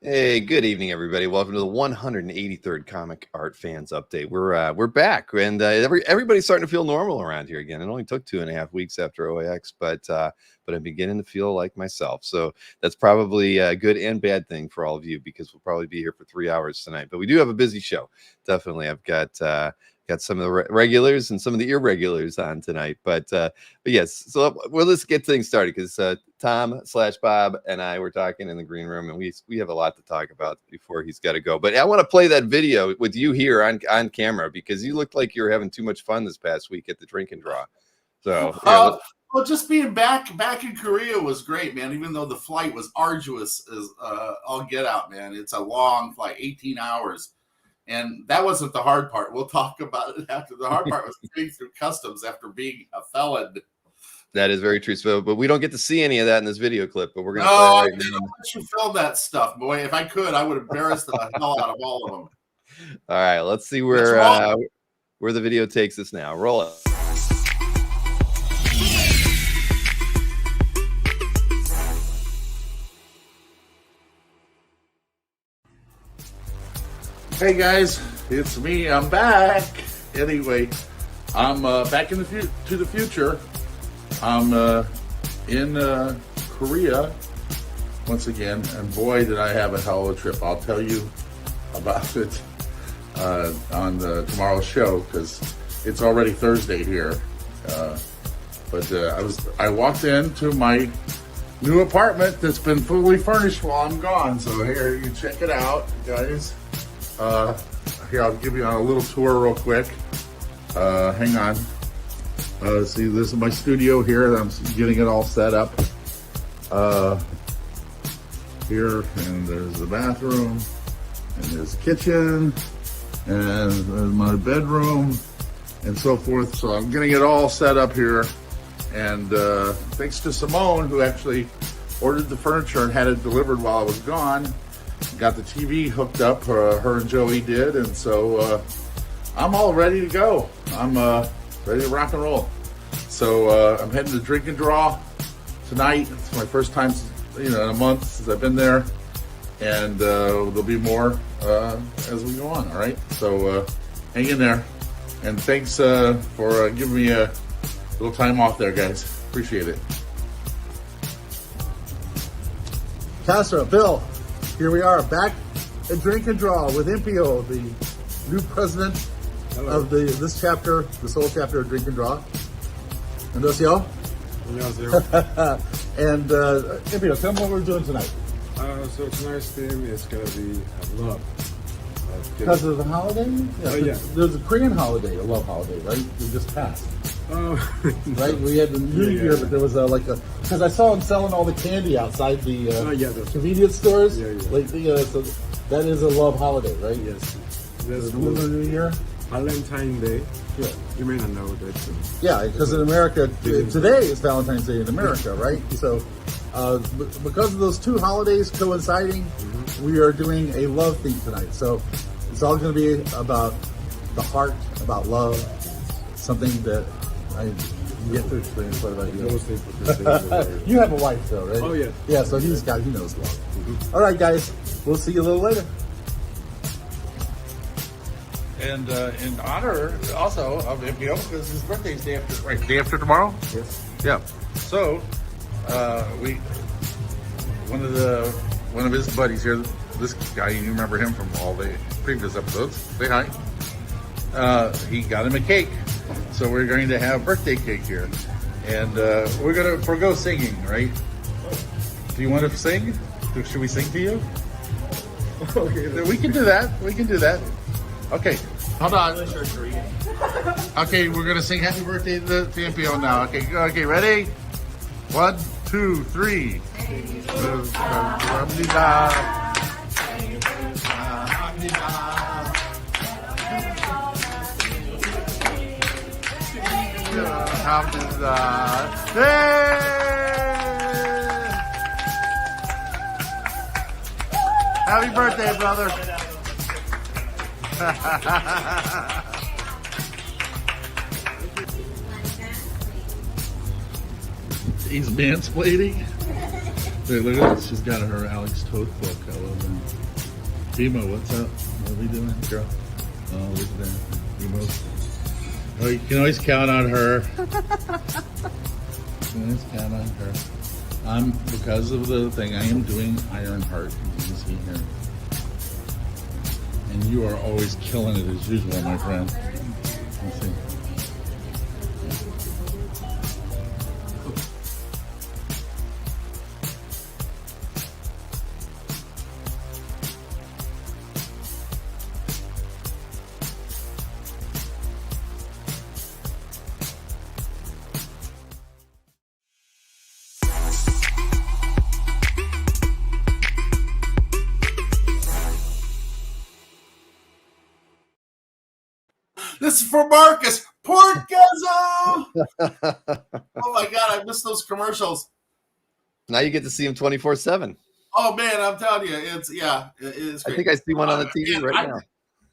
Hey, good evening, everybody. Welcome to the 183rd Comic Art Fans Update. We're back, and everybody's starting to feel normal around here again. It only took 2.5 weeks after OAX, but I'm beginning to feel like myself. So that's probably a good and bad thing for all of you, because we'll probably be here for 3 hours tonight. But we do have a busy show. Definitely, I've got some of the regulars and some of the irregulars on tonight. But yes, so let's get things started, because Tom/Bob and I were talking in the green room, and we have a lot to talk about before he's got to go. But I want to play that video with you here on camera, because you looked like you were having too much fun this past week at the drink and draw. So well, just being back in Korea was great, man. Even though the flight was arduous as all get out, man. It's a long flight, 18 hours. And that wasn't the hard part. We'll talk about it after. The hard part was getting through customs after being a felon. That is very true. So, but we don't get to see any of that in this video clip. But we're going to play it right now. Let you film that stuff, boy. If I could, I would embarrass the hell out of all of them. All right, let's see where the video takes us now. Roll it. Hey guys, it's me. I'm back. Anyway, I'm back in to the future. I'm in Korea once again, and boy, did I have a hell of a trip. I'll tell you about it on tomorrow's show, because it's already Thursday here. But I walked into my new apartment that's been fully furnished while I'm gone. So here, you check it out, guys. Here, I'll give you a little tour real quick. Hang on. See, this is my studio here. I'm getting it all set up. Here, and there's the bathroom, and there's the kitchen, and there's my bedroom, and so forth. So I'm getting it all set up here. And thanks to Simone, who actually ordered the furniture and had it delivered while I was gone. Got the TV hooked up, her and Joey did, and so I'm all ready to go. I'm ready to rock and roll. So I'm heading to Drink and Draw tonight. It's my first time, in a month since I've been there, and there'll be more as we go on. All right, so hang in there, and thanks for giving me a little time off there, guys. Appreciate it. Castro, Bill. Here we are, back at Drink and Draw with Impio, the new president of this whole chapter of Drink and Draw. 안녕하세요. 안녕하세요. And Impio, tell me what we're doing tonight. So tonight's theme is going to be love. Because of the holiday? Yeah. There's a Korean holiday, a love holiday, right? We just passed. Right? We had the New Year, but there was because I saw them selling all the candy outside the convenience stores. Yeah. So that is a love holiday, right? Yes. There's Lunar New Year. Valentine's Day. Yeah. You may not know that. Yeah, because in America, today is Valentine's Day in America, right? So because of those two holidays coinciding, we are doing a love theme tonight. So it's all going to be about the heart, about love, something that I get to experience quite a bit. You have a wife though, right? Oh yeah. Yeah, so he knows love. All right, guys, we'll see you a little later. And in honor also of Impio, because his birthday's day after tomorrow. Yes. Yeah. So one of his buddies here, this guy, you remember him from all the previous episodes. Say hi. He got him a cake. So we're going to have birthday cake here. And we're going to forego singing, right? Do you want to sing? Should we sing to you? Okay, we can do that. Okay, hold on. Okay, we're going to sing happy birthday to Impio now. Okay, ready? 1, 2, 3. Happy birthday, brother. He's mansplaining. Hey, look at this. She's got her Alex Toth book. I love that. Timo, what's up? What are we doing, girl? Oh, look at that. Timo. Oh, you can always count on her. You can always count on her. Because of the thing, I am doing Ironheart, as you can see here. And you are always killing it as usual, my friend. Let's see. This is for Marcus. Portgazzo! Oh my God, I missed those commercials. Now you get to see him 24/7. Oh man, I'm telling you, it's great. I think I see one on the TV right now.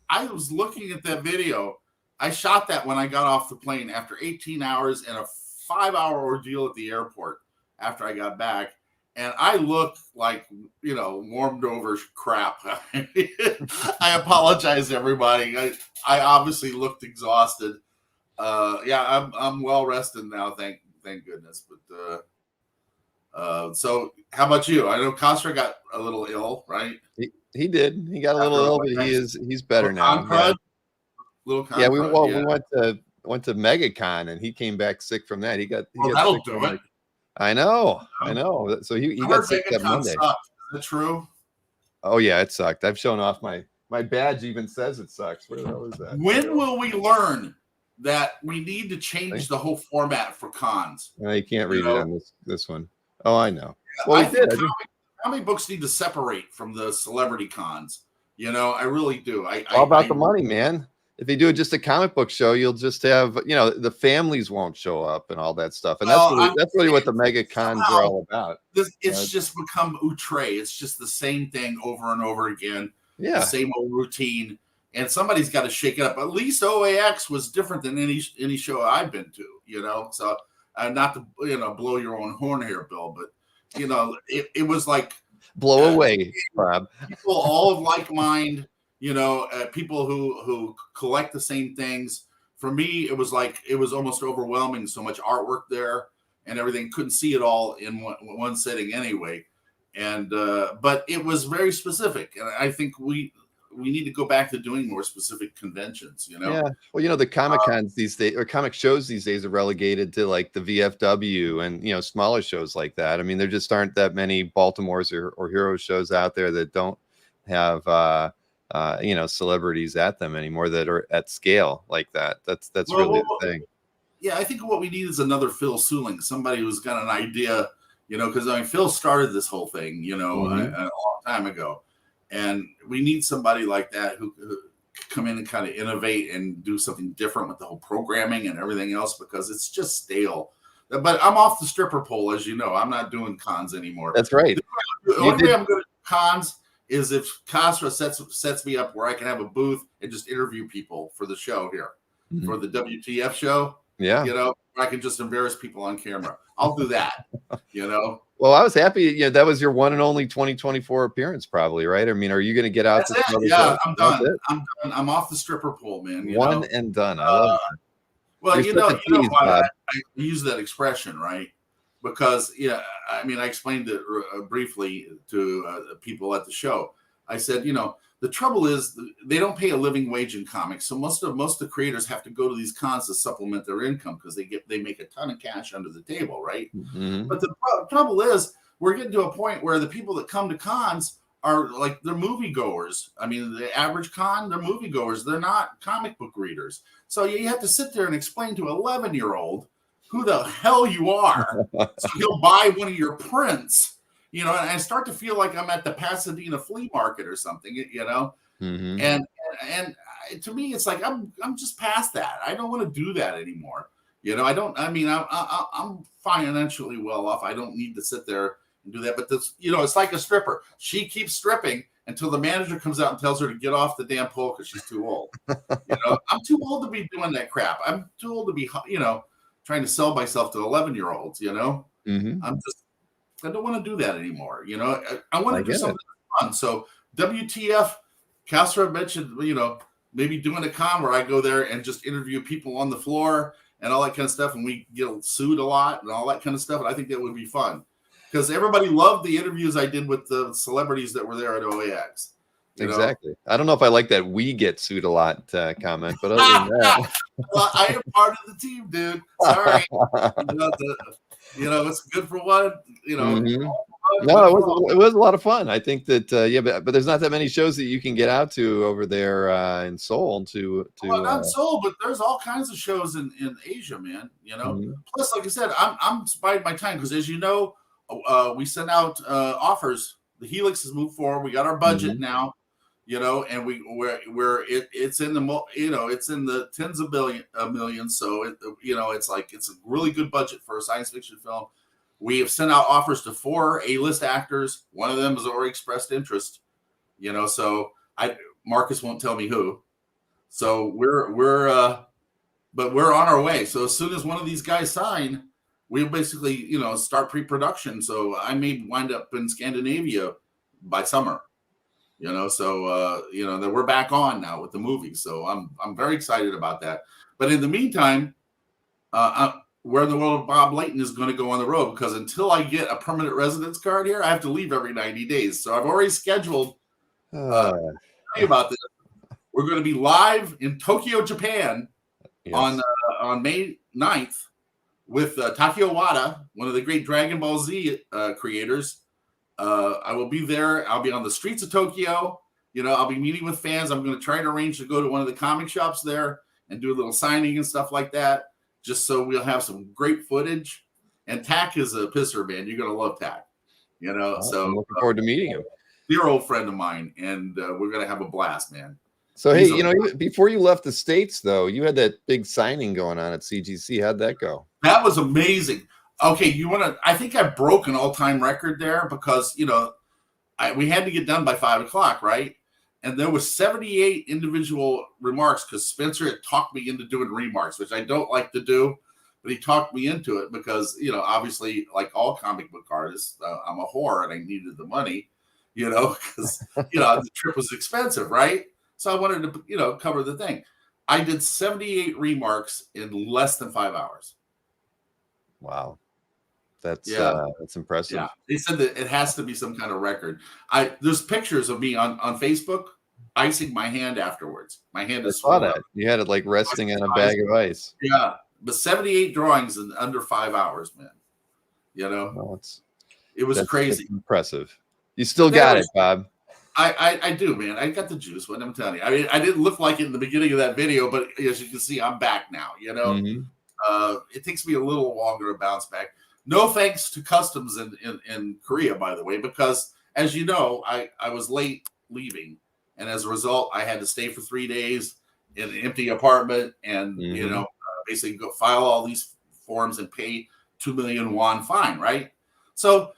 I was looking at that video. I shot that when I got off the plane after 18 hours and a 5-hour ordeal at the airport after I got back. And I look like, warmed over crap. I apologize, everybody. I obviously looked exhausted. I'm well rested now. Thank goodness. But so how about you? I know Costra got a little ill, right? He did. He got a little ill, but he's better now. Yeah, we went to MegaCon and he came back sick from that. He got that'll sick do it. I know. So he got sick that Monday. Sucked. Is that true? Oh yeah, it sucked. I've shown off my badge. Even says it sucks. Where the hell is that? When will we learn that we need to change the whole format for cons? No, you can't read it on this one. Oh, I know. Well, I think comic books need to separate from the celebrity cons. I really do. All about the money, man. If they do just a comic book show, you'll just have, the families won't show up and all that stuff. And that's really what the mega cons are all about. It's just become outre. It's just the same thing over and over again. Yeah. The same old routine. And somebody's got to shake it up. At least OAX was different than any show I've been to, So not to, blow your own horn here, Bill, but, it was like. Blow away, Bob. People all of like mind. People who collect the same things. For me, it was almost overwhelming. So much artwork there and everything. Couldn't see it all in one setting anyway. And but it was very specific. And I think we need to go back to doing more specific conventions. Yeah. Well, the Comic Cons these days, or comic shows these days, are relegated to like the VFW and smaller shows like that. I mean, there just aren't that many Baltimore's or Hero shows out there that don't have celebrities at them anymore that are at scale like that. That's really the thing. Yeah, I think what we need is another Phil Suling, somebody who's got an idea, because Phil started this whole thing, a long time ago, and we need somebody like that who come in and kind of innovate and do something different with the whole programming and everything else, because it's just stale. But I'm off the stripper pole, as you know. I'm not doing cons anymore. That's right. The only way I'm good at cons is if Costra sets me up where I can have a booth and just interview people for the show here, for the WTF show. Yeah. I can just embarrass people on camera. I'll do that, Well, I was happy. That was your one and only 2024 appearance, probably, right? I mean, are you going to get out? That's it. Yeah, I'm done. I'm done. I'm off the stripper pole, man. One and done. I love it. Well, you know why I use that expression, right? Because, I explained it briefly to people at the show. I said, the trouble is they don't pay a living wage in comics. So most of the creators have to go to these cons to supplement their income because they make a ton of cash under the table, right? Mm-hmm. But the trouble is we're getting to a point where the people that come to cons are like, they're moviegoers. I mean, the average con, they're moviegoers. They're not comic book readers. So you have to sit there and explain to an 11-year-old who the hell you are. So he'll buy one of your prints. And I start to feel like I'm at the Pasadena flea market or something, mm-hmm. and to me, it's like, I'm just past that. I don't want to do that anymore. I'm financially well off. I don't need to sit there and do that, but it's like a stripper. She keeps stripping until the manager comes out and tells her to get off the damn pole because she's too old. I'm too old to be doing that crap. I'm too old to be, trying to sell myself to 11-year-olds, mm-hmm. I don't want to do that anymore. I want to do something fun. So WTF Castro mentioned, maybe doing a con where I go there and just interview people on the floor and all that kind of stuff, and we get sued a lot and all that kind of stuff. And I think that would be fun because everybody loved the interviews I did with the celebrities that were there at OAX. Exactly. I don't know if I like that we get sued a lot comment, but other than that, well, I am part of the team, dude. Sorry, it's good for one. Mhm. No, it was a lot of fun. I think that but there's not that many shows that you can get out to over there in Seoul well, not Seoul, but there's all kinds of shows in Asia, man. Plus, like I said, I'm biding my time because, as you know, we send out offers. The Helix has moved forward. We got our budget now, and it's in the it's in the tens of millions. So it's a really good budget for a science fiction film. We have sent out offers to 4 A-list actors. One of them has already expressed interest. So Marcus won't tell me who. So we're on our way. So as soon as one of these guys sign, we'll basically start pre-production. So I may wind up in Scandinavia by summer. That we're back on now with the movie. So I'm very excited about that. But in the meantime, where in the world of Bob Layton is going to go on the road, because until I get a permanent residence card here, I have to leave every 90 days. So I've already scheduled. Tell you about this. We're going to be live in Tokyo, Japan, on May 9th with Takeo Wada, one of the great Dragon Ball Z creators. I will be there. I'll be on the streets of Tokyo. I'll be meeting with fans. I'm going to try to arrange to go to one of the comic shops there and do a little signing and stuff like that, just so we'll have some great footage. And Tack is a pisser, man. You're going to love Tack. So I'm looking forward to meeting him. Dear old friend of mine, and we're going to have a blast, man. So, hey, before you left the States, though, you had that big signing going on at CGC. How'd that go? That was amazing. Okay, I think I broke an all-time record there because, we had to get done by 5 o'clock, right? And there was 78 individual remarks because Spencer had talked me into doing remarks, which I don't like to do, but he talked me into it because, obviously, like all comic book artists, I'm a whore and I needed the money, because, the trip was expensive, right? So I wanted to, cover the thing. I did 78 remarks in less than 5 hours. Wow. That's impressive. Yeah. They said that it has to be some kind of record. There's pictures of me on Facebook icing my hand afterwards. My hand is swollen. That. You had it like resting on a bag of ice. Yeah. But 78 drawings in under 5 hours, man. Well, it was crazy. Impressive. You still got it, Bob. I do, man. I got the juice. What I'm telling you. I mean, I didn't look like it in the beginning of that video, but as you can see, I'm back now. It takes me a little longer to bounce back. No thanks to customs in Korea, by the way, because as you know, I was late leaving, and as a result, I had to stay for 3 days in an empty apartment, and basically go file all these forms and pay 2 million won fine, right? So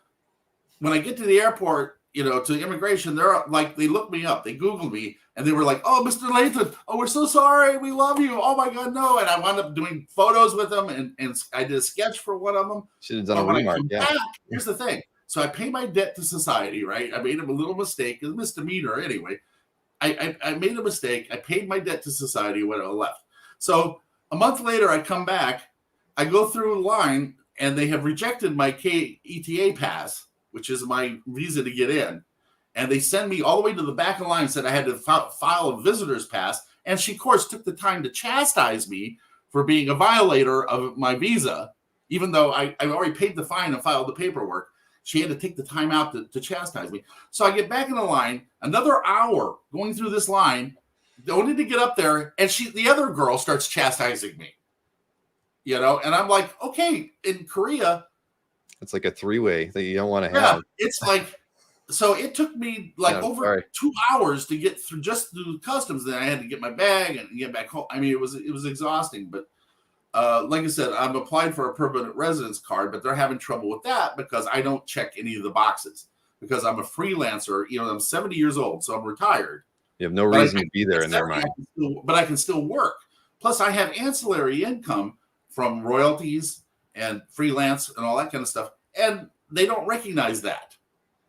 when I get to the airport, to immigration, they're like, they looked me up, they Googled me, and they were like, "Oh, Mr. Lathan, oh, we're so sorry, we love you. Oh my God, no!" And I wound up doing photos with them, and I did a sketch for one of them. Should have done a remark. Yeah. Here's the thing. So I pay my debt to society, right? I made a little mistake, a misdemeanor anyway. I made a mistake. I paid my debt to society when I left. So a month later, I come back. I go through a line, and they have rejected my ETA pass, which is my visa to get in. And they send me all the way to the back of the line and said I had to file a visitor's pass. And she, of course, took the time to chastise me for being a violator of my visa, even though I already paid the fine and filed the paperwork. She had to take the time out to chastise me. So I get back in the line, another hour going through this line, only to get up there, and the other girl starts chastising me. And I'm like, okay, in Korea, it's like a three-way that you don't want to have. Yeah, it's like, so it took me over 2 hours to get through just through customs. Then I had to get my bag and get back home. I mean, it was exhausting. But like I said, I've applied for a permanent residence card, but they're having trouble with that because I don't check any of the boxes because I'm a freelancer. I'm 70 years old, so I'm retired. You have no reason to be there in their mind. But I can still work. Plus, I have ancillary income from royalties and freelance and all that kind of stuff. And they don't recognize that.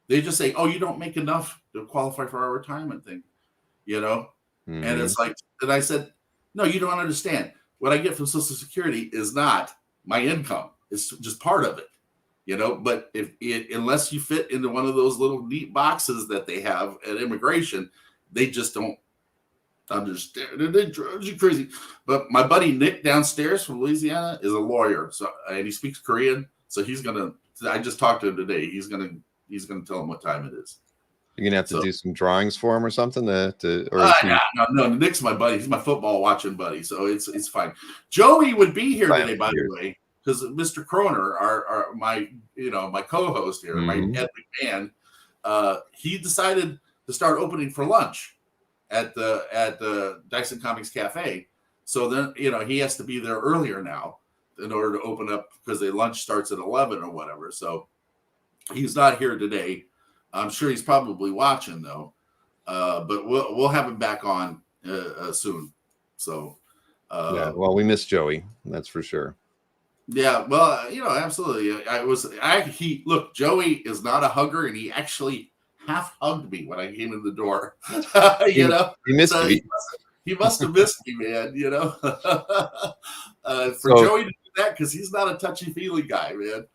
They just say, "Oh, you don't make enough to qualify for our retirement thing." you know? And Mhm. it's like, and I said, no, you don't understand. What I get from Social Security is not my income. It's just part of it, you know? But unless you fit into one of those little neat boxes that they have at immigration, they just don't understand. It drives you crazy. But my buddy Nick downstairs from Louisiana is a lawyer, and he speaks Korean. So he's gonna. I just talked to him today. He's gonna tell him what time it is. You're gonna have to do some drawings for him or something or no. Nick's my buddy. He's my football watching buddy, so it's fine. Joey would be here today, by the way, because Mr. Croner, my co-host here, my Ed McMahon, he decided to start opening for lunch at the Dyson Comics Cafe. So then he has to be there earlier now in order to open up, because the lunch starts at 11 or whatever. So he's not here today. I'm sure he's probably watching though, but we'll have him back on soon. So yeah, well, we miss Joey, that's for sure. Yeah, well, absolutely. Look, Joey is not a hugger, and he actually half hugged me when I came in the door. He missed me. He must have missed me, man. For Joey to do that, because he's not a touchy-feely guy, man.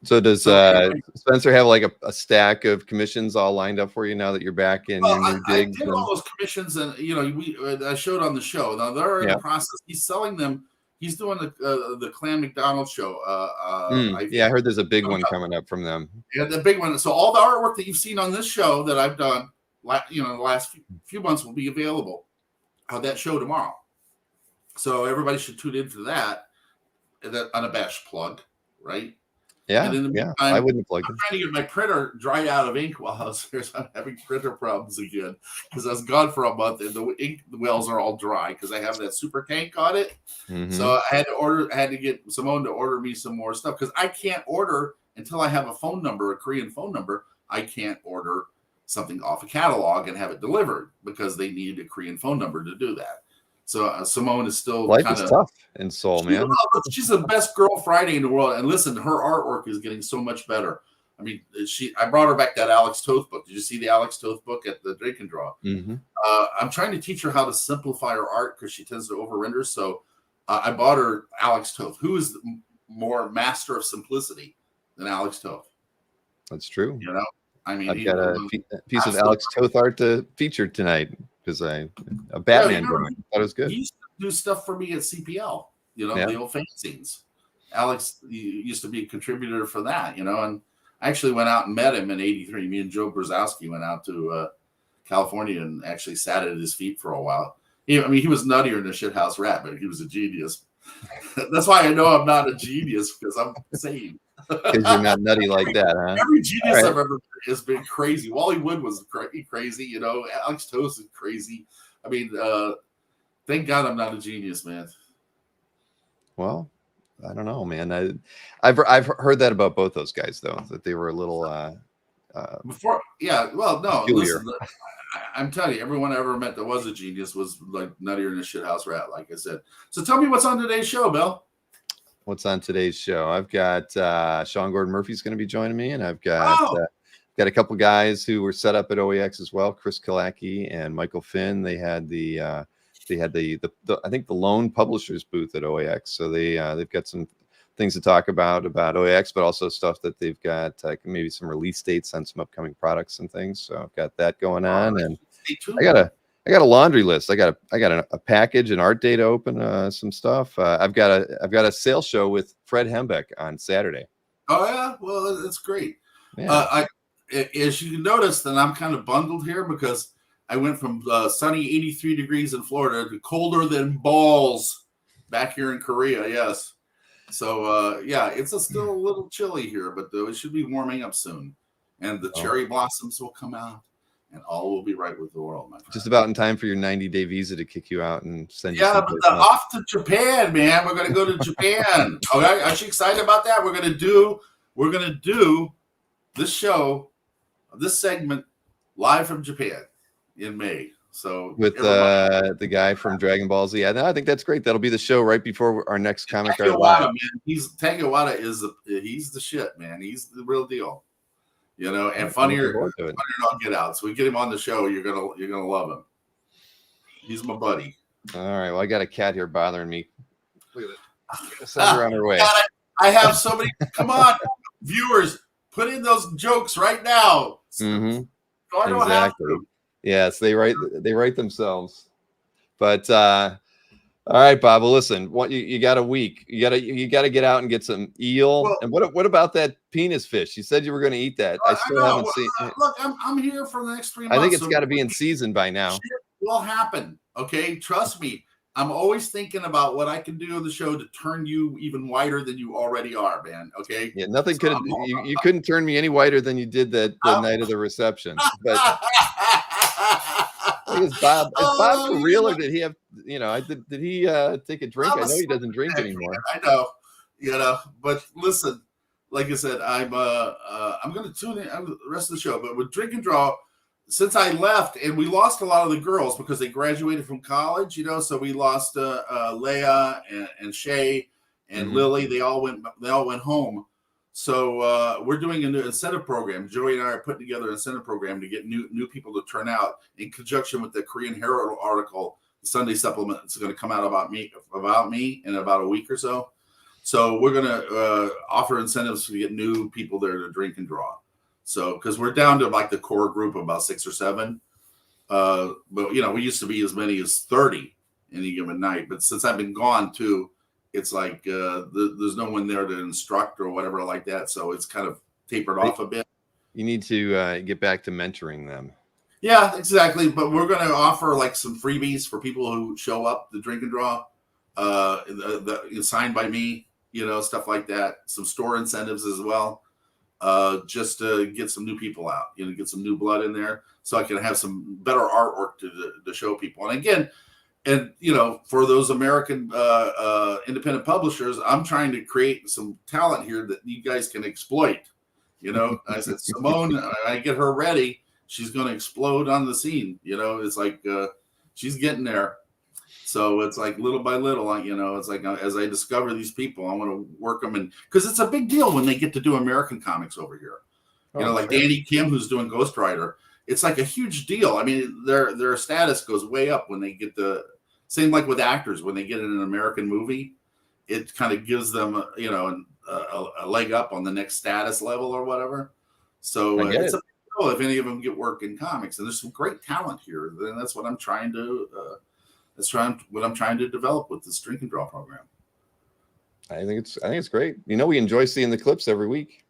So does Spencer have like a stack of commissions all lined up for you now that you're back in your new gigs? I did all those commissions, and I showed on the show. Now they're in the process. He's selling them. He's doing the Clan McDonald show. I heard there's a big one coming up from them. Yeah, the big one. So all the artwork that you've seen on this show that I've done, the last few months, will be available on that show tomorrow. So everybody should tune into that. That unabashed plug, right? Yeah, I wouldn't have plugged it. I'm trying to get my printer dried out of ink while I was here. So I'm having printer problems again because I was gone for a month and the ink wells are all dry because I have that super tank on it. Mm-hmm. So I had to get Simone to order me some more stuff because I can't order until I have a phone number, a Korean phone number. I can't order something off a catalog and have it delivered because they need a Korean phone number to do that. So Simone is still life is tough in Seoul, man. She's the best girl Friday in the world, and listen, her artwork is getting so much better. I mean, I brought her back that Alex Toth book. Did you see the Alex Toth book at the Drake and Draw? Mm-hmm. I'm trying to teach her how to simplify her art because she tends to over render. So I bought her Alex Toth, who is more master of simplicity than Alex Toth. That's true. I mean, I've got a piece of Alex Toth art to feature tonight. Because a Batman drawing. That was good. He used to do stuff for me at CPL, the old fanzines. Alex used to be a contributor for that, and I actually went out and met him in '83. Me and Joe Brzezowski went out to California and actually sat at his feet for a while. He was nuttier than a shithouse rat, but he was a genius. That's why I know I'm not a genius, because I'm sane. Because you're not nutty like that, huh? Every genius I've ever has been crazy. Wally Wood was crazy, Alex Toth is crazy. I mean, thank God I'm not a genius, man. Well, I don't know, man. I've heard that about both those guys, though, that they were a little before. Yeah, well, no, listen, I'm telling you, everyone I ever met that was a genius was like nuttier than a shithouse rat, like I said. So tell me what's on today's show, Bill. What's on today's show? I've got Sean Gordon Murphy's going to be joining me, and I've got a couple guys who were set up at OEX as well. Chris Kalaki and Michael Finn. They had the I think the lone publishers booth at OEX. So they've got some things to talk about OEX, but also stuff that they've got maybe some release dates on some upcoming products and things. So I've got that going on, and I got a laundry list. I got a package, an art day to open, some stuff. I've got a sales show with Fred Hembeck on Saturday. Oh yeah, well that's great. Yeah. As you can notice, then I'm kind of bundled here because I went from sunny 83 degrees in Florida to colder than balls back here in Korea. Yes, so it's still a little chilly here, but it should be warming up soon, and the cherry blossoms will come out. And all will be right with the world, my friend. Just about in time for your 90-day visa to kick you out and send you. Yeah, but off to Japan, man. We're gonna go to Japan. Okay, aren't you excited about that? We're gonna do this show, this segment, live from Japan in May. So with the guy from Dragon Ball Z. I think that's great. That'll be the show right before our next comic. Takiwata, man. Takiwata he's the shit, man. He's the real deal. you know, and I'm looking funnier forward to it. not get out. So we get him on the show. You're gonna love him. He's my buddy. All right. Well, I got a cat here bothering me. Look at this. Send her on her way. God, I have so many. Come on, viewers, put in those jokes right now. Mm-hmm. So I don't have Exactly. to. Yes, they write themselves. But all right, Bob. Well, listen, you got a week. You gotta get out and get some eel. Well, and what about that penis fish? You said you were going to eat that. I still know. haven't seen. Look, I'm here for the next 3 months. I think it's got to be in season by now. Shit will happen. Okay, trust me. I'm always thinking about what I can do on the show to turn you even whiter than you already are, man. Okay. Yeah, nothing could. You couldn't turn me any whiter than you did the night of the reception. But is Bob for real, or did he have? You know, did he take a drink? I know he doesn't drink anymore. I know, you know. But listen, like I said, I'm going to tune in the rest of the show. But with Drink and Draw, since I left, and we lost a lot of the girls because they graduated from college, you know. So we lost Leah and Shay and Lily. They all went home. So we're doing a new incentive program. Joey and I are putting together an incentive program to get new people to turn out in conjunction with the Korean Herald article, the Sunday supplement. It's going to come out about me in about a week or so. So we're going to offer incentives to get new people there to drink and draw. So because we're down to like the core group of about 6 or 7. But you know, we used to be as many as 30 any given night. But since I've been gone too, it's like there's no one there to instruct or whatever like that. So it's kind of tapered off a bit. You need to get back to mentoring them. Yeah, exactly. But we're going to offer like some freebies for people who show up to drink and draw, signed by me, you know, stuff like that. Some store incentives as well, just to get some new people out, you know, get some new blood in there so I can have some better artwork to show people. And again, and, you know, for those American independent publishers, I'm trying to create some talent here that you guys can exploit. You know, I said, Simone, I get her ready. She's going to explode on the scene. You know, it's like she's getting there. So it's like little by little, you know, it's like as I discover these people, I want to work them in, because it's a big deal when they get to do American comics over here. You know, like Danny Kim, who's doing Ghost Rider. It's like a huge deal. I mean, their status goes way up when they get the same like with actors when they get in an American movie. It kind of gives them, you know, a leg up on the next status level or whatever. So it's a big deal if any of them get work in comics, and there's some great talent here. Then that's what I'm trying to. What I'm trying to develop with this drink and draw program. I think it's great. You know, we enjoy seeing the clips every week.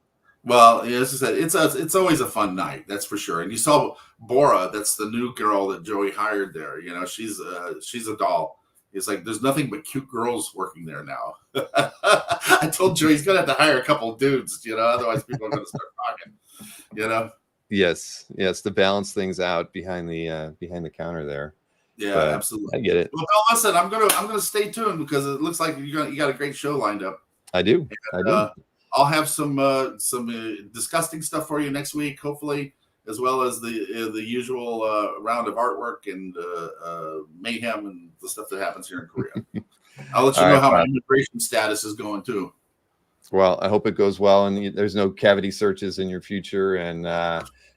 Well, as I said, it's always a fun night, that's for sure. And you saw Bora, that's the new girl that Joey hired there. You know, she's a doll. It's like there's nothing but cute girls working there now. I told Joey he's gonna have to hire a couple of dudes, you know, otherwise people are gonna start talking. You know. Yes, to balance things out behind the counter there. Yeah, but absolutely. I get it. Well, listen, I'm gonna stay tuned because it looks like you got a great show lined up. I do. I'll have some disgusting stuff for you next week, hopefully, as well as the usual round of artwork and mayhem and the stuff that happens here in Korea. I'll let you know how my immigration status is going too. Well, I hope it goes well, and there's no cavity searches in your future, and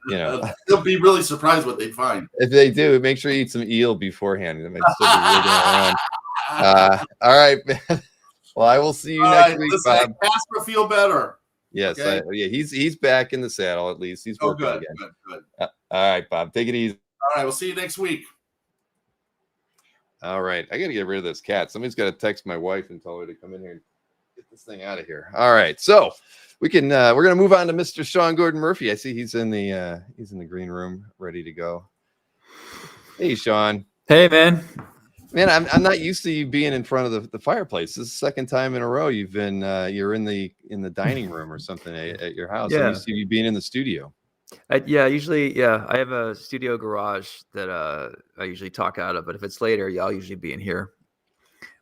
you know, they'll be really surprised what they find. If they do, make sure you eat some eel beforehand. It might still be around. All right, man. Well, I will see you next week, Bob. Casper, feel better. Yes, okay? He's back in the saddle at least. He's working again. Good. All right, Bob, take it easy. All right, we'll see you next week. All right, I got to get rid of this cat. Somebody's got to text my wife and tell her to come in here and get this thing out of here. All right, so we can we're gonna move on to Mr. Sean Gordon Murphy. I see he's in the green room, ready to go. Hey, Sean. Hey, man. Man, I'm not used to you being in front of the fireplace. This is the second time in a row you've been you're in the dining room or something at your house. Yeah. I'm used to you being in the studio. Usually I have a studio garage that I usually talk out of, but if it's later, I'll usually be in here.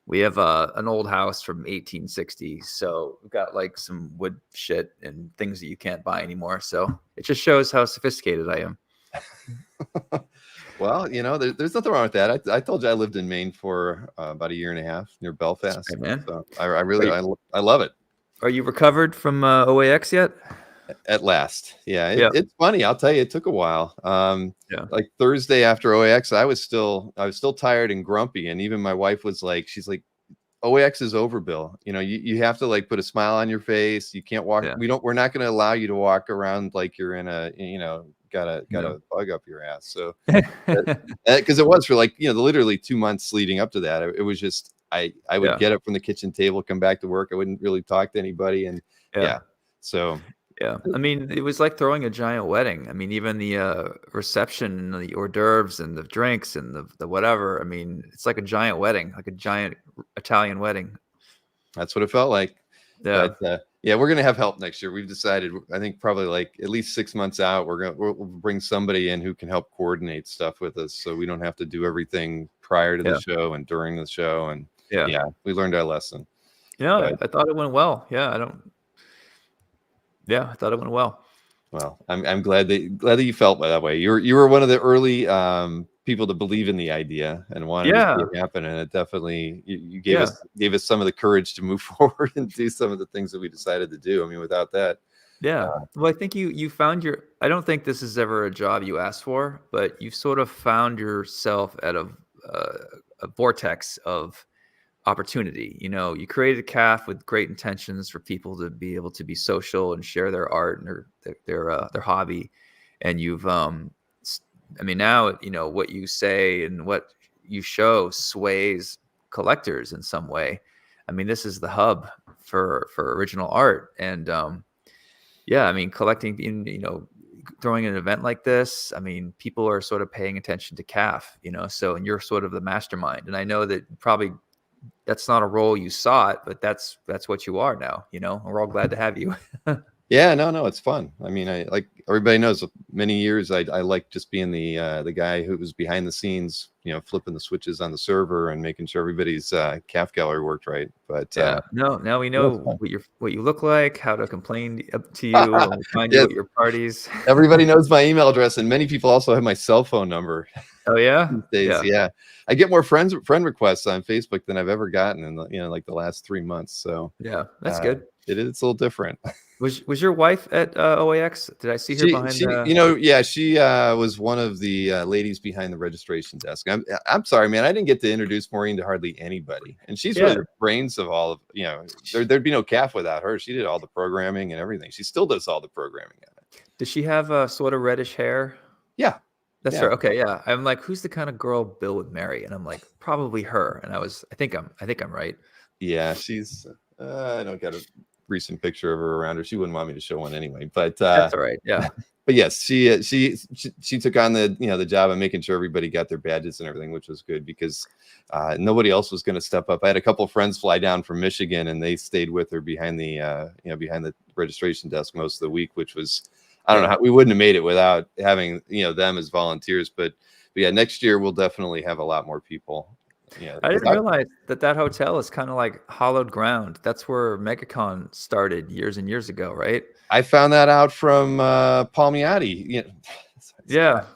We have an old house from 1860, so we've got like some wood shit and things that you can't buy anymore. So it just shows how sophisticated I am. Well, you know, there's nothing wrong with that. I told you I lived in Maine for about a year and a half near Belfast. Hey, man. So I really I love it. Are you recovered from OAX yet? At last. Yeah. Yeah. It's funny. I'll tell you, it took a while. Yeah. Like Thursday after OAX, I was still tired and grumpy. And even my wife was like, she's like, OAX is over, Bill. You know, you have to like put a smile on your face. You can't walk. Yeah. We're not going to allow you to walk around like you're in a, you know, got a bug up your ass. So, because it was for like, you know, literally 2 months leading up to that, it was just, I would Yeah. get up from the kitchen table, come back to work. I wouldn't really talk to anybody. And yeah. So, yeah. I mean, it was like throwing a giant wedding. I mean, even the reception and the hors d'oeuvres and the drinks and the whatever. I mean, it's like a giant wedding, like a giant Italian wedding. that's what it felt like. Yeah. But yeah, we're gonna have help next year. We've decided. I think probably like at least 6 months out, we'll bring somebody in who can help coordinate stuff with us, so we don't have to do everything prior to the show and during the show. And yeah, we learned our lesson. Yeah, I thought it went well. Yeah, I thought it went well. Well, I'm glad that you felt that way. You were one of the early people to believe in the idea and wanted to see it happen, and it definitely you gave us some of the courage to move forward and do some of the things that we decided to do. I mean, without that, well, I think you found I don't think this is ever a job you asked for, but you've sort of found yourself at a vortex of opportunity. You know, you created a calf with great intentions for people to be able to be social and share their art and their hobby. And you've, I mean, now, you know, what you say and what you show sways collectors in some way. I mean, this is the hub for original art. And, yeah, I mean, collecting, you know, throwing an event like this, I mean, people are sort of paying attention to calf, you know, so, and you're sort of the mastermind. And I know that probably that's not a role you sought, but that's what you are now, you know, and we're all glad to have you. Yeah, no, it's fun. I mean, I like everybody knows many years I like just being the guy who was behind the scenes, you know, flipping the switches on the server and making sure everybody's calf gallery worked right. But now we know what you look like, how to complain to you, and find you at your parties. Everybody knows my email address, and many people also have my cell phone number. Oh yeah, these days, yeah. I get more friend requests on Facebook than I've ever gotten in like the last 3 months. So yeah, that's good. It's a little different. Was your wife at OAX? Did I see her behind? You know, yeah, she was one of the ladies behind the registration desk. I'm sorry, man, I didn't get to introduce Maureen to hardly anybody, and she's really the brains of all of. You know, there'd be no calf without her. She did all the programming and everything. She still does all the programming on it. Does she have sort of reddish hair? Yeah. That's her. Okay, yeah. I'm like, who's the kind of girl Bill would marry? And I'm like, probably her. And I think I'm right. Yeah, she's. I don't got a recent picture of her around her. She wouldn't want me to show one anyway. But that's all right. Yeah. But yes, she took on the job of making sure everybody got their badges and everything, which was good because nobody else was going to step up. I had a couple of friends fly down from Michigan, and they stayed with her behind the registration desk most of the week, which was. I don't know how we wouldn't have made it without having, them as volunteers, but yeah, next year we'll definitely have a lot more people. Yeah. I didn't realize that hotel is kind of like hollowed ground. That's where MegaCon started years and years ago, right? I found that out from Palmiotti. Yeah.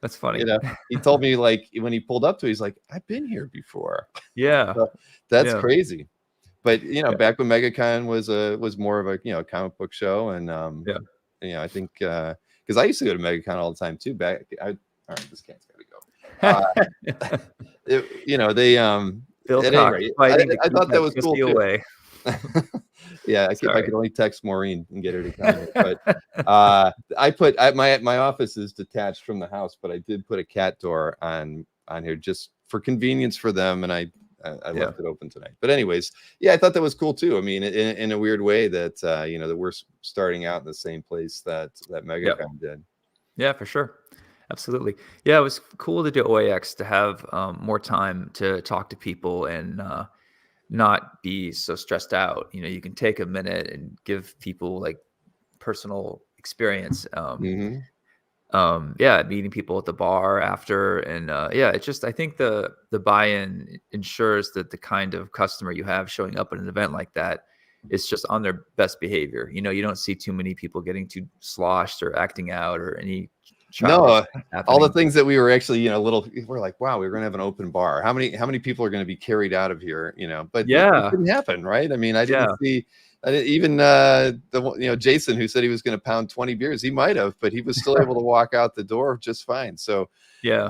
That's funny. He told me like when he pulled up to it, he's like, I've been here before. Yeah. So that's crazy. But back when MegaCon was more of a comic book show, and I think because I used to go to MegaCon all the time too. All right, this cat's got to go. They Bill at Cox any rate, I thought that was cool too. Away. Yeah, I could only text Maureen and get her to come. But I put my office is detached from the house, but I did put a cat door on here just for convenience for them, and I left it open tonight. But anyways, yeah, I thought that was cool too. I mean, in a weird way that that we're starting out in the same place that MegaCon did. Yeah, for sure. Absolutely. Yeah, it was cool to do OAX, to have more time to talk to people and not be so stressed out. You can take a minute and give people like personal experience. Meeting people at the bar after, and it's just, I think the buy-in ensures that the kind of customer you have showing up at an event like that is just on their best behavior. You don't see too many people getting too sloshed or acting out or any. No, all the things that we were actually, we're like, wow, we're going to have an open bar. How many people are going to be carried out of here? But it didn't happen, right? I mean, I didn't see Even Jason, who said he was going to pound 20 beers, he might have, but he was still able to walk out the door just fine. So Yeah.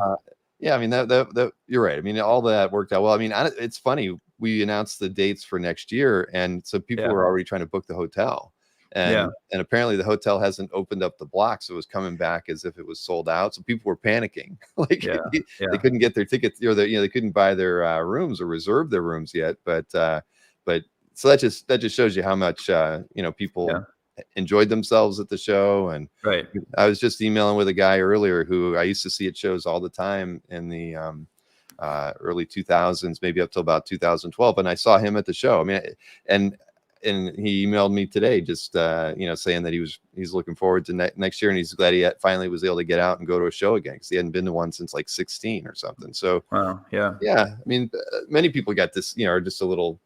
yeah, I mean that you're right. I mean, all that worked out well. I mean, it's funny. We announced the dates for next year, and so people were already trying to book the hotel, and apparently the hotel hasn't opened up the block, so it was coming back as if it was sold out. So people were panicking, like they couldn't get their tickets, or they couldn't buy their rooms or reserve their rooms yet. But so that just shows you how much people enjoyed themselves at the show. And I was just emailing with a guy earlier who I used to see at shows all the time in the early 2000s, maybe up till about 2012, and I saw him at the show. I mean, and he emailed me today just saying that he's looking forward to next year, and he's glad he finally was able to get out and go to a show again, because he hadn't been to one since like 16 or something. So I mean, many people got this, are just a little,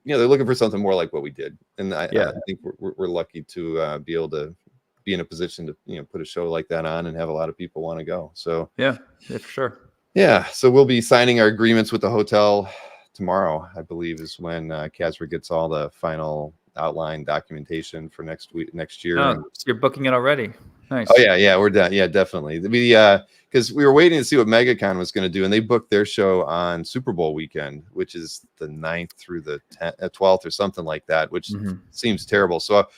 they're looking for something more like what we did. And I think we're lucky to be able to be in a position to, put a show like that on and have a lot of people want to go. So yeah, for sure. Yeah. So we'll be signing our agreements with the hotel tomorrow, I believe, is when Casper gets all the final outline documentation for next year. Oh, so you're booking it already. Nice. Oh yeah, we're done. Yeah, definitely. Because we were waiting to see what MegaCon was going to do, and they booked their show on Super Bowl weekend, which is the 9th through the 12th or something like that, which seems terrible. So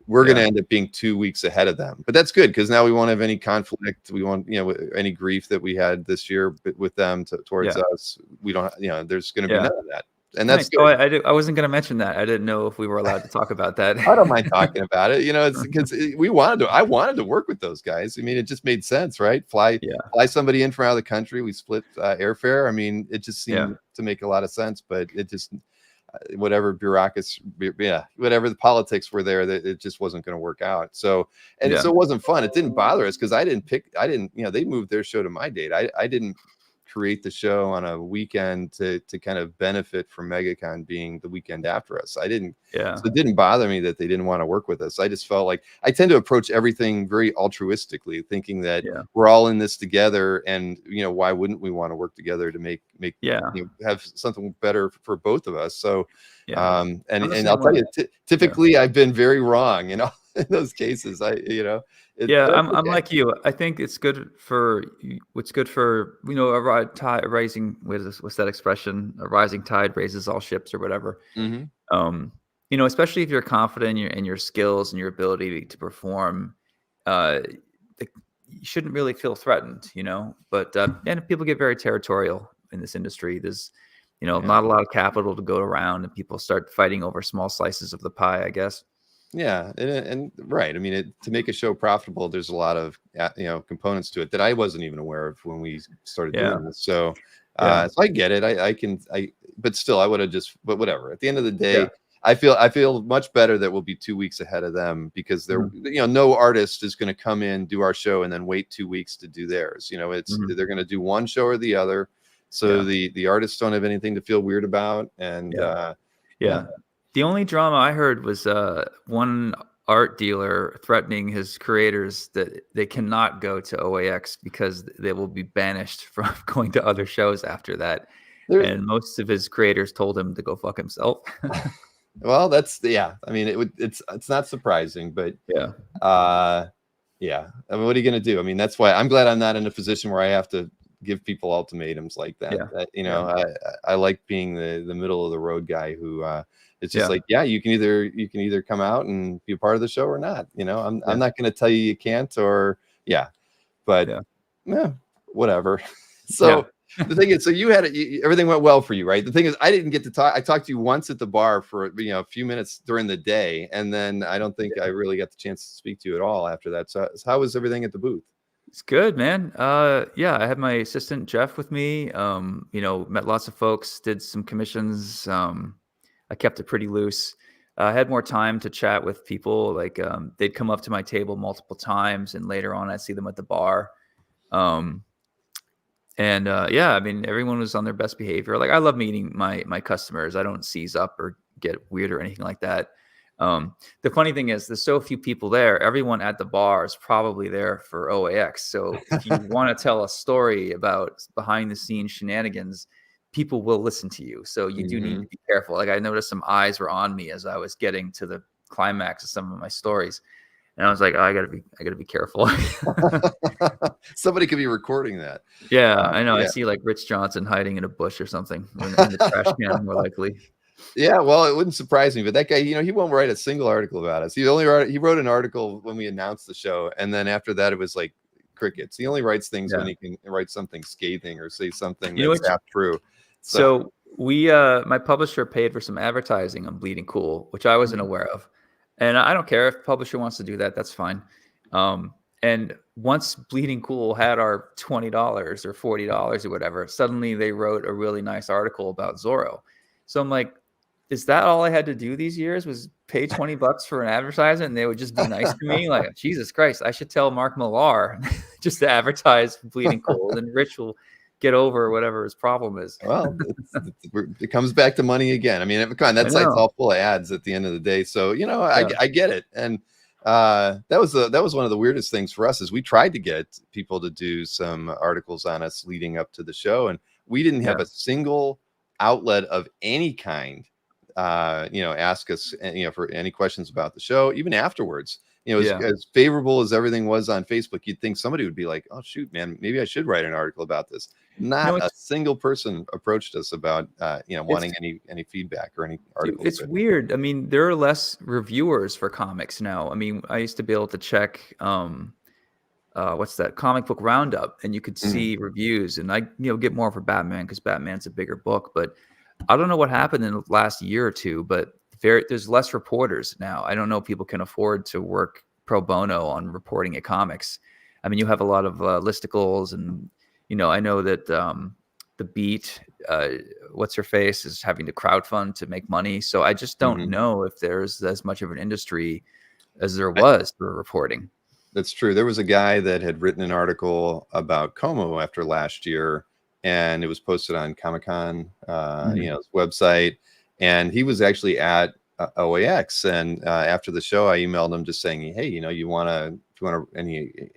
we're going to end up being 2 weeks ahead of them, but that's good, because now we won't have any conflict. We won't, any grief that we had this year with them towards us. We don't, there's going to be none of that. And that's nice. I wasn't going to mention that. I didn't know if we were allowed to talk about that. I don't mind talking about it. It's because I wanted to work with those guys. I mean, it just made sense, right? Fly somebody in from out of the country. We split airfare. I mean, it just seemed to make a lot of sense, but it just, whatever whatever the politics were there, that it just wasn't going to work out. So, so it wasn't fun. It didn't bother us, because they moved their show to my date. I didn't create the show on a weekend to kind of benefit from MegaCon being the weekend after us. So it didn't bother me that they didn't want to work with us. I just felt like I tend to approach everything very altruistically, thinking that we're all in this together, and why wouldn't we want to work together to make have something better for both of us. So and I'll tell you, typically I've been very wrong in those cases. I'm like you. I think it's good for what's good for a rising. What's that expression? A rising tide raises all ships, or whatever. Especially if you're confident in your skills and your ability to perform, you shouldn't really feel threatened. But and people get very territorial in this industry. There's not a lot of capital to go around, and people start fighting over small slices of the pie, I guess. Yeah, and right. I mean, to make a show profitable, there's a lot of components to it that I wasn't even aware of when we started doing this. So, so I get it. But still, I would have but whatever. At the end of the day, I feel much better that we'll be 2 weeks ahead of them, because they're no artist is going to come in, do our show, and then wait 2 weeks to do theirs. They're going to do one show or the other, so the artists don't have anything to feel weird about. And the only drama I heard was one art dealer threatening his creators that they cannot go to OAX because they will be banished from going to other shows after that. And most of his creators told him to go fuck himself. Well, that's I mean, it's not surprising, but I mean, what are you going to do? I mean, that's why I'm glad I'm not in a position where I have to give people ultimatums like that. I like being the middle of the road guy who it's just like, you can either come out and be a part of the show or not. I'm not going to tell you can't, or but whatever. So the thing is, so you had everything went well for you, right? The thing is, I didn't get to talk. I talked to you once at the bar for a few minutes during the day, and then I don't think I really got the chance to speak to you at all after that. So how was everything at the booth? It's good, man. I had my assistant Jeff with me. Met lots of folks, did some commissions. I kept it pretty loose. I had more time to chat with people. Like they'd come up to my table multiple times, and later on I'd see them at the bar. I mean, everyone was on their best behavior. Like, I love meeting my customers. I don't seize up or get weird or anything like that. The funny thing is, there's so few people there. Everyone at the bar is probably there for OAX. So if you want to tell a story about behind the scenes shenanigans, people will listen to you. So you do need Mhm. to be careful. Like I noticed some eyes were on me as I was getting to the climax of some of my stories. And I was like, oh, I gotta be careful. Somebody could be recording that. Yeah, I know. I Yeah. see like Rich Johnson hiding in a bush or something in the trash can, more likely. Yeah, well, it wouldn't surprise me, but that guy, he won't write a single article about us. He wrote an article when we announced the show, and then after that, it was like crickets. He only writes things when Yeah. he can write something scathing or say something You know that's what? half true. So, So we my publisher paid for some advertising on Bleeding Cool, which I wasn't aware of. And I don't care if the publisher wants to do that, that's fine. And once Bleeding Cool had our $20 or $40 or whatever, suddenly they wrote a really nice article about Zorro. So I'm like, is that all I had to do these years was pay $20 for an advertisement and they would just be nice to me? Like, Jesus Christ, I should tell Mark Millar just to advertise Bleeding Cool. Then Rich will get over whatever his problem is. well, it comes back to money again. I mean, I that site's know. all full of ads at the end of the day. So, Yeah. I get it. And that was one of the weirdest things for us is we tried to get people to do some articles on us leading up to the show, and we didn't have Yeah. a single outlet of any kind ask us for any questions about the show. Even afterwards, Yeah. as favorable as everything was on Facebook, you'd think somebody would be like, oh shoot, man, maybe I should write an article about this. Not a It's single person approached us about wanting any feedback or any articles it's written. weird. I mean, there are less reviewers for comics now. I mean, I used to be able to check what's that, comic book roundup, and you could see reviews, and I get more for Batman because Batman's a bigger book. But I don't know what happened in the last year or two, but there's less reporters now. I don't know if people can afford to work pro bono on reporting at comics. I mean, you have a lot of listicles, and I know that the Beat, what's her face, is having to crowdfund to make money. So I just don't Mhm. know if there's as much of an industry as there was for reporting. That's true. There was a guy that had written an article about Como after last year, and it was posted on Comic-Con, Mhm. his website, and he was actually at OAX. And after the show, I emailed him just saying, "Hey, you want to, if you want to,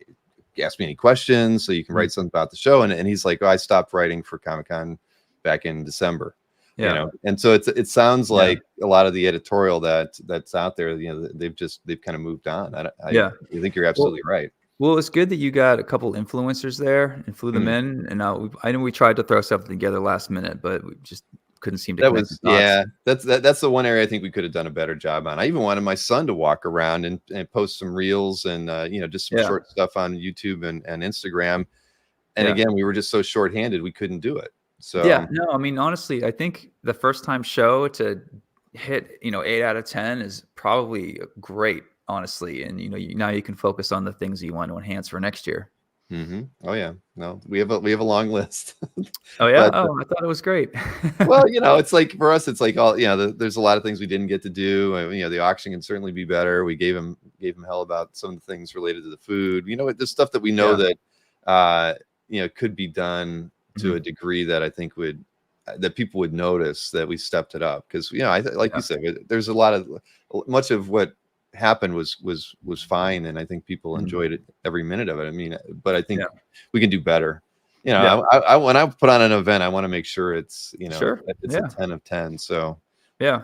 ask me any questions so you can Mhm. write something about the show." And he's like, "Oh, I stopped writing for Comic-Con back in December." Yeah. And so it sounds Yeah. like a lot of the editorial that's out there, they've kind of moved on. I Yeah. think you're Well, absolutely right. well, it's good that you got a couple influencers there and flew them Mm. in. And I know we tried to throw something together last minute, but we just couldn't seem to That connect the was, dots. yeah, that's the one area I think we could have done a better job on. I even wanted my son to walk around and post some reels and just some Yeah. short stuff on YouTube and Instagram. And Yeah. again, we were just so shorthanded we couldn't do it. Yeah. So No, I mean, honestly, I think the first time show to hit, 8 out of 10 is probably great, honestly. And, now you can focus on the things that you want to enhance for next year. oh yeah, no, we have a long list. Oh, yeah. But Oh, I thought it was great. well, it's like for us, it's like all there's a lot of things we didn't get to do. The auction can certainly be better. We gave him hell about some of the things related to the food. There's stuff that we know Yeah. that could be done to Mhm. a degree that I think that people would notice that we stepped it up. Because like Yeah. you said, there's much of what happened was fine, and I think people Mhm. enjoyed it every minute of it. I mean, but I think Yeah. we can do better. Yeah. When I put on an event, I want to make sure it's Sure. it's a Yeah. 10 of 10. So Yeah.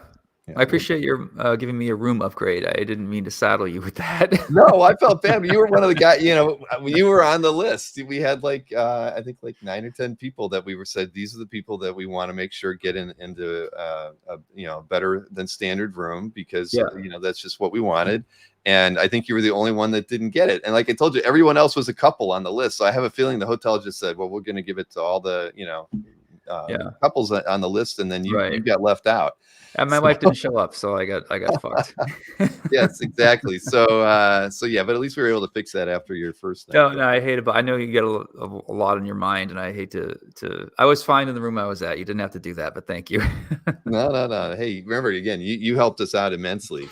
I we'll appreciate your giving me a room upgrade. I didn't mean to saddle you with that. No, I felt bad. You were one of the guys, you were on the list. We had I think 9 or 10 people that we said, these are the people that we want to make sure get into a better than standard room because, Yeah. that's just what we wanted. And I think you were the only one that didn't get it. And like I told you, everyone else was a couple on the list. So I have a feeling the hotel just said, well, we're going to give it to all the, Yeah. couples on the list. And then you Right. got left out. And my So- wife didn't show up, so I got fucked. Yes, exactly. So yeah, but at least we were able to fix that after your first night. No, I hate it, but I know you get a lot on your mind, and I hate to. I was fine in the room I was at. You didn't have to do that, but thank you. No. Hey, remember again, you helped us out immensely.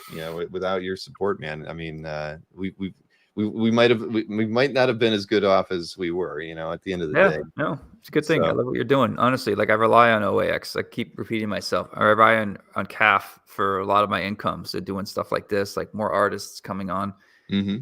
Without your support, man. I mean, we might not have been as good off as we were. At the end of the day. No, it's a good thing. I So- love what you're doing. Honestly, like I rely on OAX. I keep repeating myself. I rely on CAF for a lot of my income. So doing stuff like this, like more artists coming on. Mm-hmm.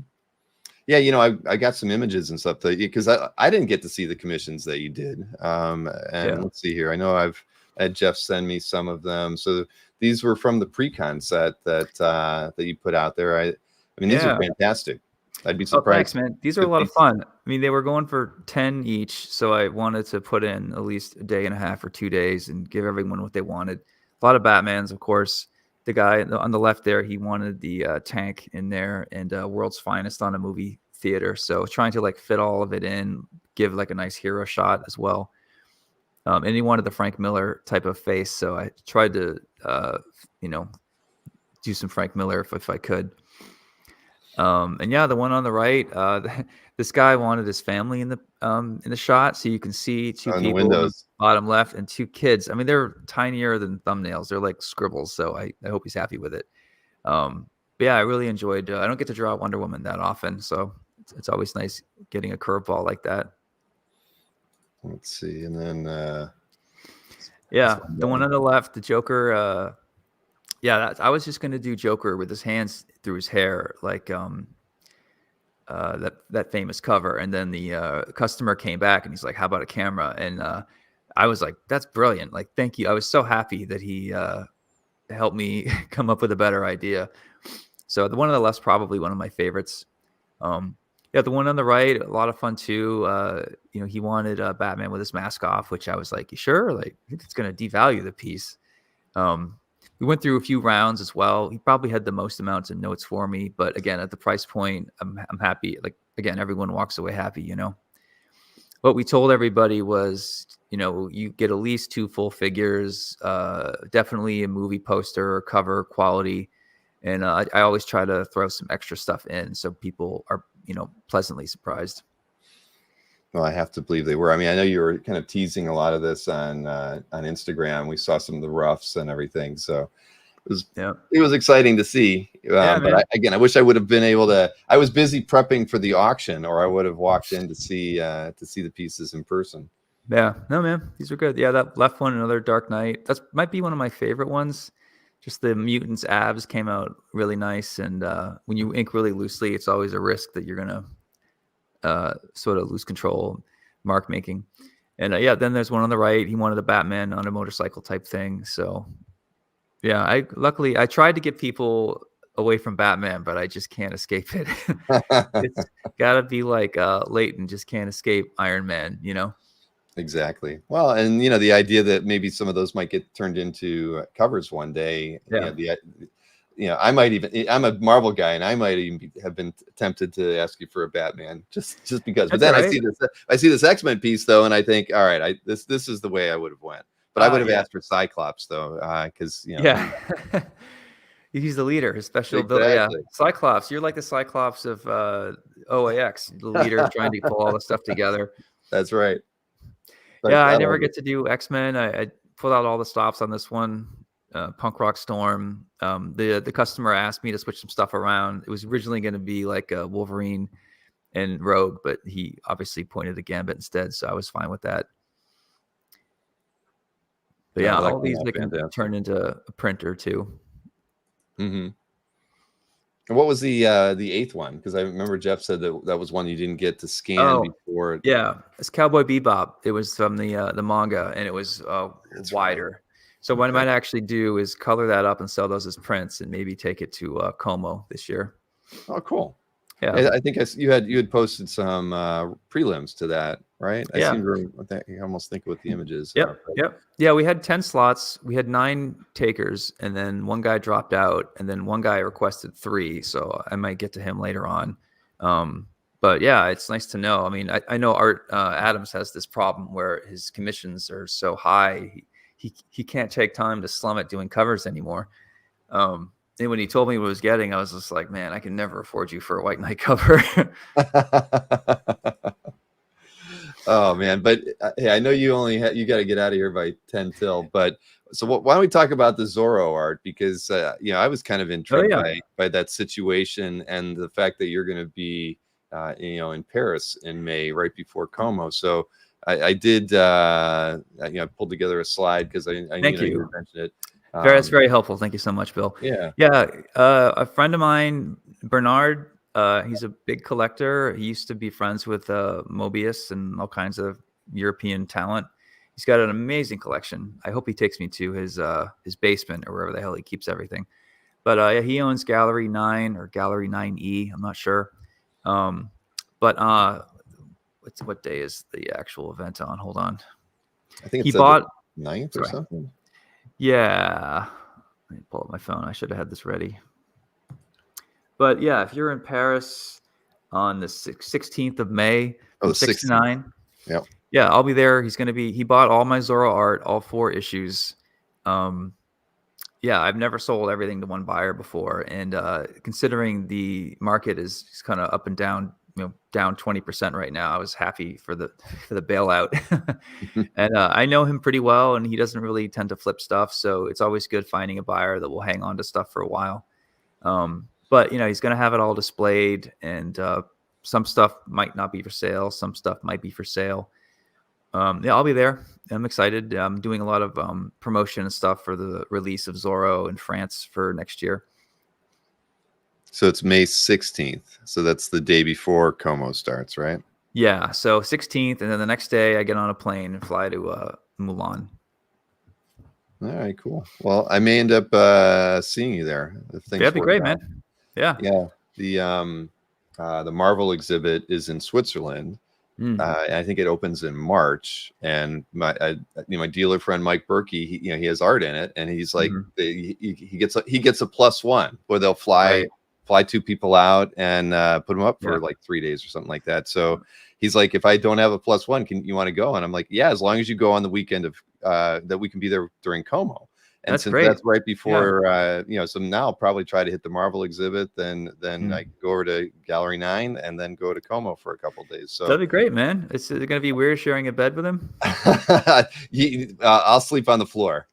Yeah, I got some images and stuff because I didn't get to see the commissions that you did. And Yeah. let's see here. I know I've had Jeff send me some of them. So these were from the pre-con set that you put out there. I mean, these are fantastic. I'd be Oh, thanks, surprised. man. These are a if lot of these- fun. I mean, they were going for 10 each, so I wanted to put in at least a day and a half or 2 days and give everyone what they wanted. A lot of Batmans, of course. The guy on the left there, he wanted the tank in there and World's Finest on a movie theater. So trying to like fit all of it in, give like a nice hero shot as well. And he wanted the Frank Miller type of face, so I tried to, do some Frank Miller if I could. And yeah, the one on the right, this guy wanted his family in the shot, so you can see two on the people in the windows. bottom left and two kids. I mean, they're tinier than thumbnails; they're like scribbles. So I hope he's happy with it. But yeah, I really enjoyed. I don't get to draw Wonder Woman that often, so it's always nice getting a curveball like that. Let's see, and then yeah, the one on the left, the Joker. Yeah, I was just gonna do Joker with his hands through his hair, like that famous cover. And then the customer came back and he's like, "How about a camera?" And I was like, "That's brilliant! Like, thank you." I was so happy that he helped me come up with a better idea. So the one on the left's probably one of my favorites. Yeah, the one on the right, a lot of fun too. He wanted Batman with his mask off, which I was like, "You sure? Like, it's gonna devalue the piece." We went through a few rounds as well. He probably had the most amounts of notes for me, but again, at the price point, I'm happy. Like, again, everyone walks away happy. What we told everybody was, you get at least 2 full figures, definitely a movie poster or cover quality, and I always try to throw some extra stuff in so people are pleasantly surprised. Well, I have to believe they were. I mean, I know you were kind of teasing a lot of this on Instagram. We saw some of the roughs and everything, so it was exciting to see. But I wish I would have been able to. I was busy prepping for the auction, or I would have walked in to see the pieces in person. Yeah, no, man, these are good. Yeah, that left one, another Dark Knight. That might be one of my favorite ones. Just the mutants' abs came out really nice, and when you ink really loosely, it's always a risk that you're gonna sort of lose control, mark making. And then there's one on the right. He wanted a Batman on a motorcycle type thing. So yeah, I tried to get people away from Batman, but I just can't escape it. It's gotta be like Leighton just can't escape Iron Man, Exactly. Well, and the idea that maybe some of those might get turned into covers one day. I might even, I'm a Marvel guy, and I might even have been tempted to ask you for a Batman just because. But then I see this X-Men piece though, and I think, all right, this is the way I would have went. But I would have asked for Cyclops though, because he's the leader, his special ability. Yeah, Cyclops. You're like the Cyclops of OAX, the leader trying to pull all the stuff together. That's right. But I never get to do X-Men. I pulled out all the stops on this one. Punk Rock Storm. The customer asked me to switch some stuff around. It was originally going to be like a Wolverine and Rogue, but he obviously pointed the Gambit instead, so I was fine with that. But all these they can turn into a printer too. Mm-hmm. And what was the 8th one? Because I remember Jeff said that was one you didn't get to scan before. Yeah, it's Cowboy Bebop. It was from the manga, and it was wider. Right. So what I might actually do is color that up and sell those as prints, and maybe take it to Como this year. Oh, cool. Yeah, I think you had posted some prelims to that, right? I seem to almost think with the images. Yep. Yeah, we had 10 slots. We had 9 takers, and then one guy dropped out, and then one guy requested 3. So I might get to him later on. But yeah, it's nice to know. I mean, I know Art Adams has this problem where his commissions are so high, he can't take time to slum it doing covers anymore. And when he told me what I was getting, I was just like, man, I can never afford you for a White Knight cover. Oh man, but hey, I know you got to get out of here by 10 till. But so why don't we talk about the Zorro art? Because I was kind of intrigued by that situation and the fact that you're going to be in Paris in May, right before Como. So I did I pulled together a slide because I knew you mentioned it. That's very helpful. Thank you so much, Bill. Yeah. A friend of mine, Bernard, he's a big collector. He used to be friends with Mobius and all kinds of European talent. He's got an amazing collection. I hope he takes me to his basement or wherever the hell he keeps everything. But yeah, he owns Gallery 9 or Gallery 9E. I'm not sure. But what day is the actual event on? Hold on. I think He it's bought the 9th or something. Yeah. Let me pull up my phone. I should have had this ready. But yeah, if you're in Paris on the 16th of May from 6 to 9. Yep. Yeah, I'll be there. He bought all my Zorro art, all 4 issues. Yeah, I've never sold everything to one buyer before. And considering the market is kind of up and down, down 20% right now, I was happy for the bailout. And I know him pretty well, and he doesn't really tend to flip stuff. So it's always good finding a buyer that will hang on to stuff for a while. But he's going to have it all displayed, and some stuff might not be for sale. Some stuff might be for sale. Yeah, I'll be there. I'm excited. I'm doing a lot of promotion and stuff for the release of Zorro in France for next year. So it's May 16th. So that's the day before Como starts, right? Yeah. So 16th, and then the next day I get on a plane and fly to Mulan. All right, cool. Well, I may end up seeing you there. That'd be great, man. Yeah. Yeah. The Marvel exhibit is in Switzerland. I think it opens in March, and my dealer friend Mike Berkey, he has art in it, and he's like, he gets a +1 where they'll fly 2 people out and put them up for like 3 days or something like that. So he's like, if I don't have a +1, can you want to go? And I'm like, yeah, as long as you go on the weekend of that we can be there during Como. And that's since great. That's right before, so now I'll probably try to hit the Marvel exhibit, then I go over to Gallery 9 and then go to Como for a couple of days. So that'd be great, man. It's going to be weird sharing a bed with him. I'll sleep on the floor.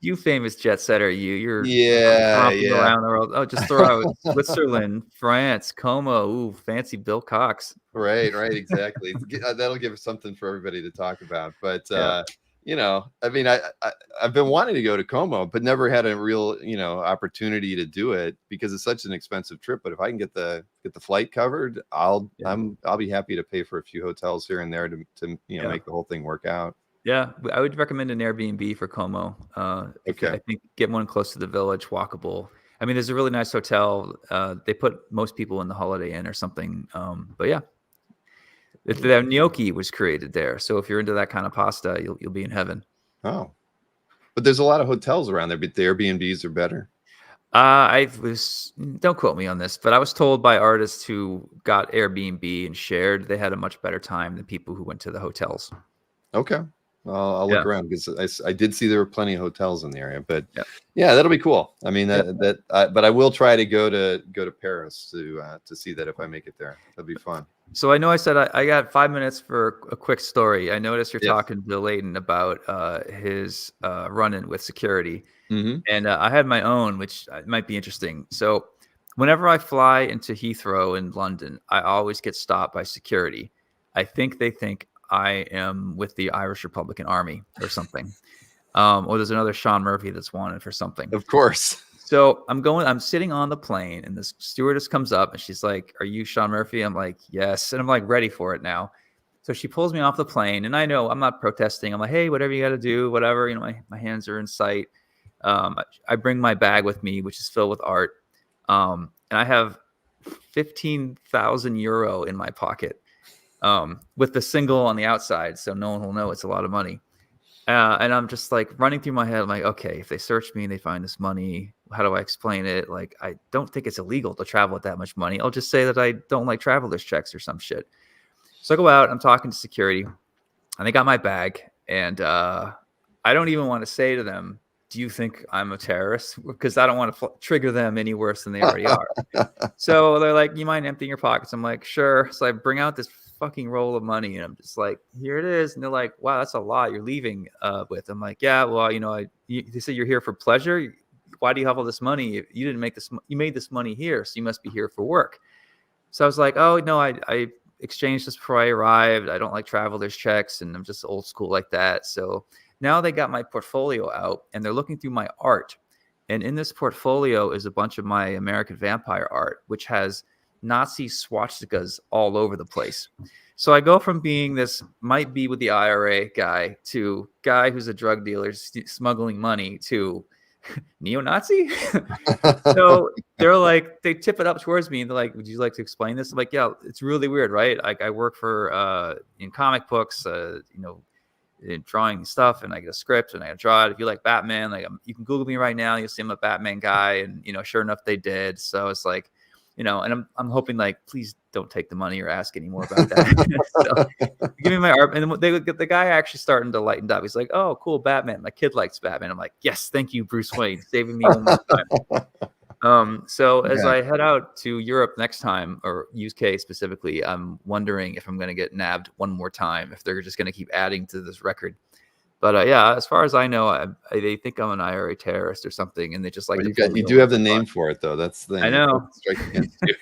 You famous jet setter, you're yeah around the world. Oh, just throw out Switzerland, France, Como. Ooh, fancy Bill Cox. Right, exactly. That'll give us something for everybody to talk about. But I mean, I've been wanting to go to Como, but never had a real, opportunity to do it because it's such an expensive trip. But if I can get the flight covered, I'll be happy to pay for a few hotels here and there to make the whole thing work out. Yeah, I would recommend an Airbnb for Como. Okay. I think get one close to the village, walkable. I mean, there's a really nice hotel. They put most people in the Holiday Inn or something. But yeah. The gnocchi was created there, so if you're into that kind of pasta, you'll be in heaven. Oh, but there's a lot of hotels around there, but the Airbnbs are better. Don't quote me on this, but I was told by artists who got Airbnb and shared, they had a much better time than people who went to the hotels. Okay. I'll look around because I did see there were plenty of hotels in the area, but that'll be cool. I mean but I will try to go to Paris to see that if I make it there. That'd be fun. So I know I said I got 5 minutes for a quick story. I noticed you're talking to Layton about his run-in with security, and I had my own, which might be interesting. So whenever I fly into Heathrow in London, I always get stopped by security. I think they think I am with the Irish Republican Army or something. Or there's another Sean Murphy that's wanted for something. Of course. So I'm sitting on the plane, and this stewardess comes up and she's like, "Are you Sean Murphy?" I'm like, "Yes." And I'm like ready for it now. So she pulls me off the plane, and I know I'm not protesting. I'm like, "Hey, whatever you got to do, whatever." My hands are in sight. I bring my bag with me, which is filled with art. And I have 15,000 euro in my pocket. With the single on the outside, so no one will know it's a lot of money. And I'm just like running through my head. I'm like, okay, if they search me and they find this money, how do I explain it? Like, I don't think it's illegal to travel with that much money. I'll just say that I don't like traveler's checks or some shit. So I go out, I'm talking to security, and they got my bag. And I don't even want to say to them, "Do you think I'm a terrorist?" Because I don't want to trigger them any worse than they already are. So they're like, "You mind emptying your pockets?" I'm like, "Sure." So I bring out this fucking roll of money, and I'm just like, "Here it is." And they're like, "Wow, that's a lot you're leaving with." I'm like, "Yeah, well, they say you're here for pleasure. Why do you have all this money? You didn't make this. You made this money here, so you must be here for work." So I was like, "Oh no, I exchanged this before I arrived. I don't like traveler's checks, and I'm just old school like that." So now they got my portfolio out, and they're looking through my art. And in this portfolio is a bunch of my American Vampire art, which has Nazi swastikas all over the place. So I go from being this might be with the IRA guy to guy who's a drug dealer smuggling money to neo-Nazi. So they're like, they tip it up towards me and they're like, would you like to explain this? I'm like, yeah, it's really weird, right? Like I work for in comic books, in drawing stuff, and I get a script and I draw it. If you like Batman, like you can Google me right now, you'll see I'm a Batman guy, and sure enough, they did. So it's like, and I'm hoping like, please don't take the money or ask any more about that. So, give me my art, and the guy actually starting to lighten up. He's like, oh, cool, Batman. My kid likes Batman. I'm like, yes, thank you, Bruce Wayne, saving me one more time. So as I head out to Europe next time, or UK specifically, I'm wondering if I'm going to get nabbed one more time, if they're just going to keep adding to this record. But yeah, as far as I know, they think I'm an IRA terrorist or something, and they just like. You do have the name for it, though. That's the thing. I know. Strike against you.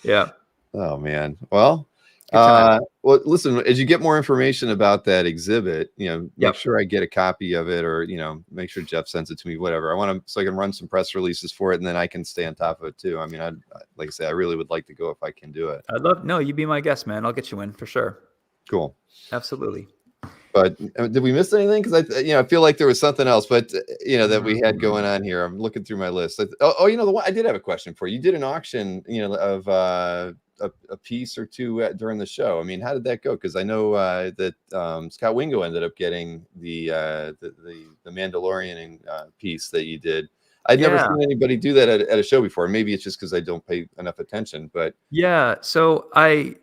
Yeah. Oh man. Well, well, listen. As you get more information about that exhibit, make sure I get a copy of it, or make sure Jeff sends it to me. Whatever I want to, so I can run some press releases for it, and then I can stay on top of it too. I mean, like I say, I really would like to go if I can do it. I'd love. No, you be my guest, man. I'll get you in for sure. Cool. Absolutely. But did we miss anything? Because I feel like there was something else, but that we had going on here. I'm looking through my list. The one I did have a question for you. You did an auction, of a piece or two during the show. I mean, how did that go? Because I know that Scott Wingo ended up getting the Mandalorian piece that you did. I'd never seen anybody do that at a show before. Maybe it's just because I don't pay enough attention. But yeah, so I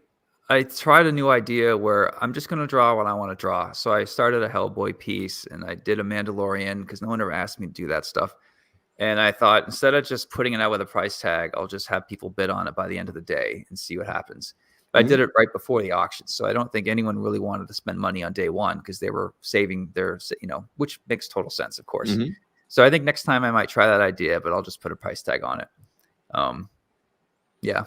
tried a new idea where I'm just going to draw what I want to draw. So I started a Hellboy piece and I did a Mandalorian because no one ever asked me to do that stuff. And I thought, instead of just putting it out with a price tag, I'll just have people bid on it by the end of the day and see what happens. I did it right before the auction. So I don't think anyone really wanted to spend money on day one because they were saving their, which makes total sense, of course. So I think next time I might try that idea, but I'll just put a price tag on it. Yeah.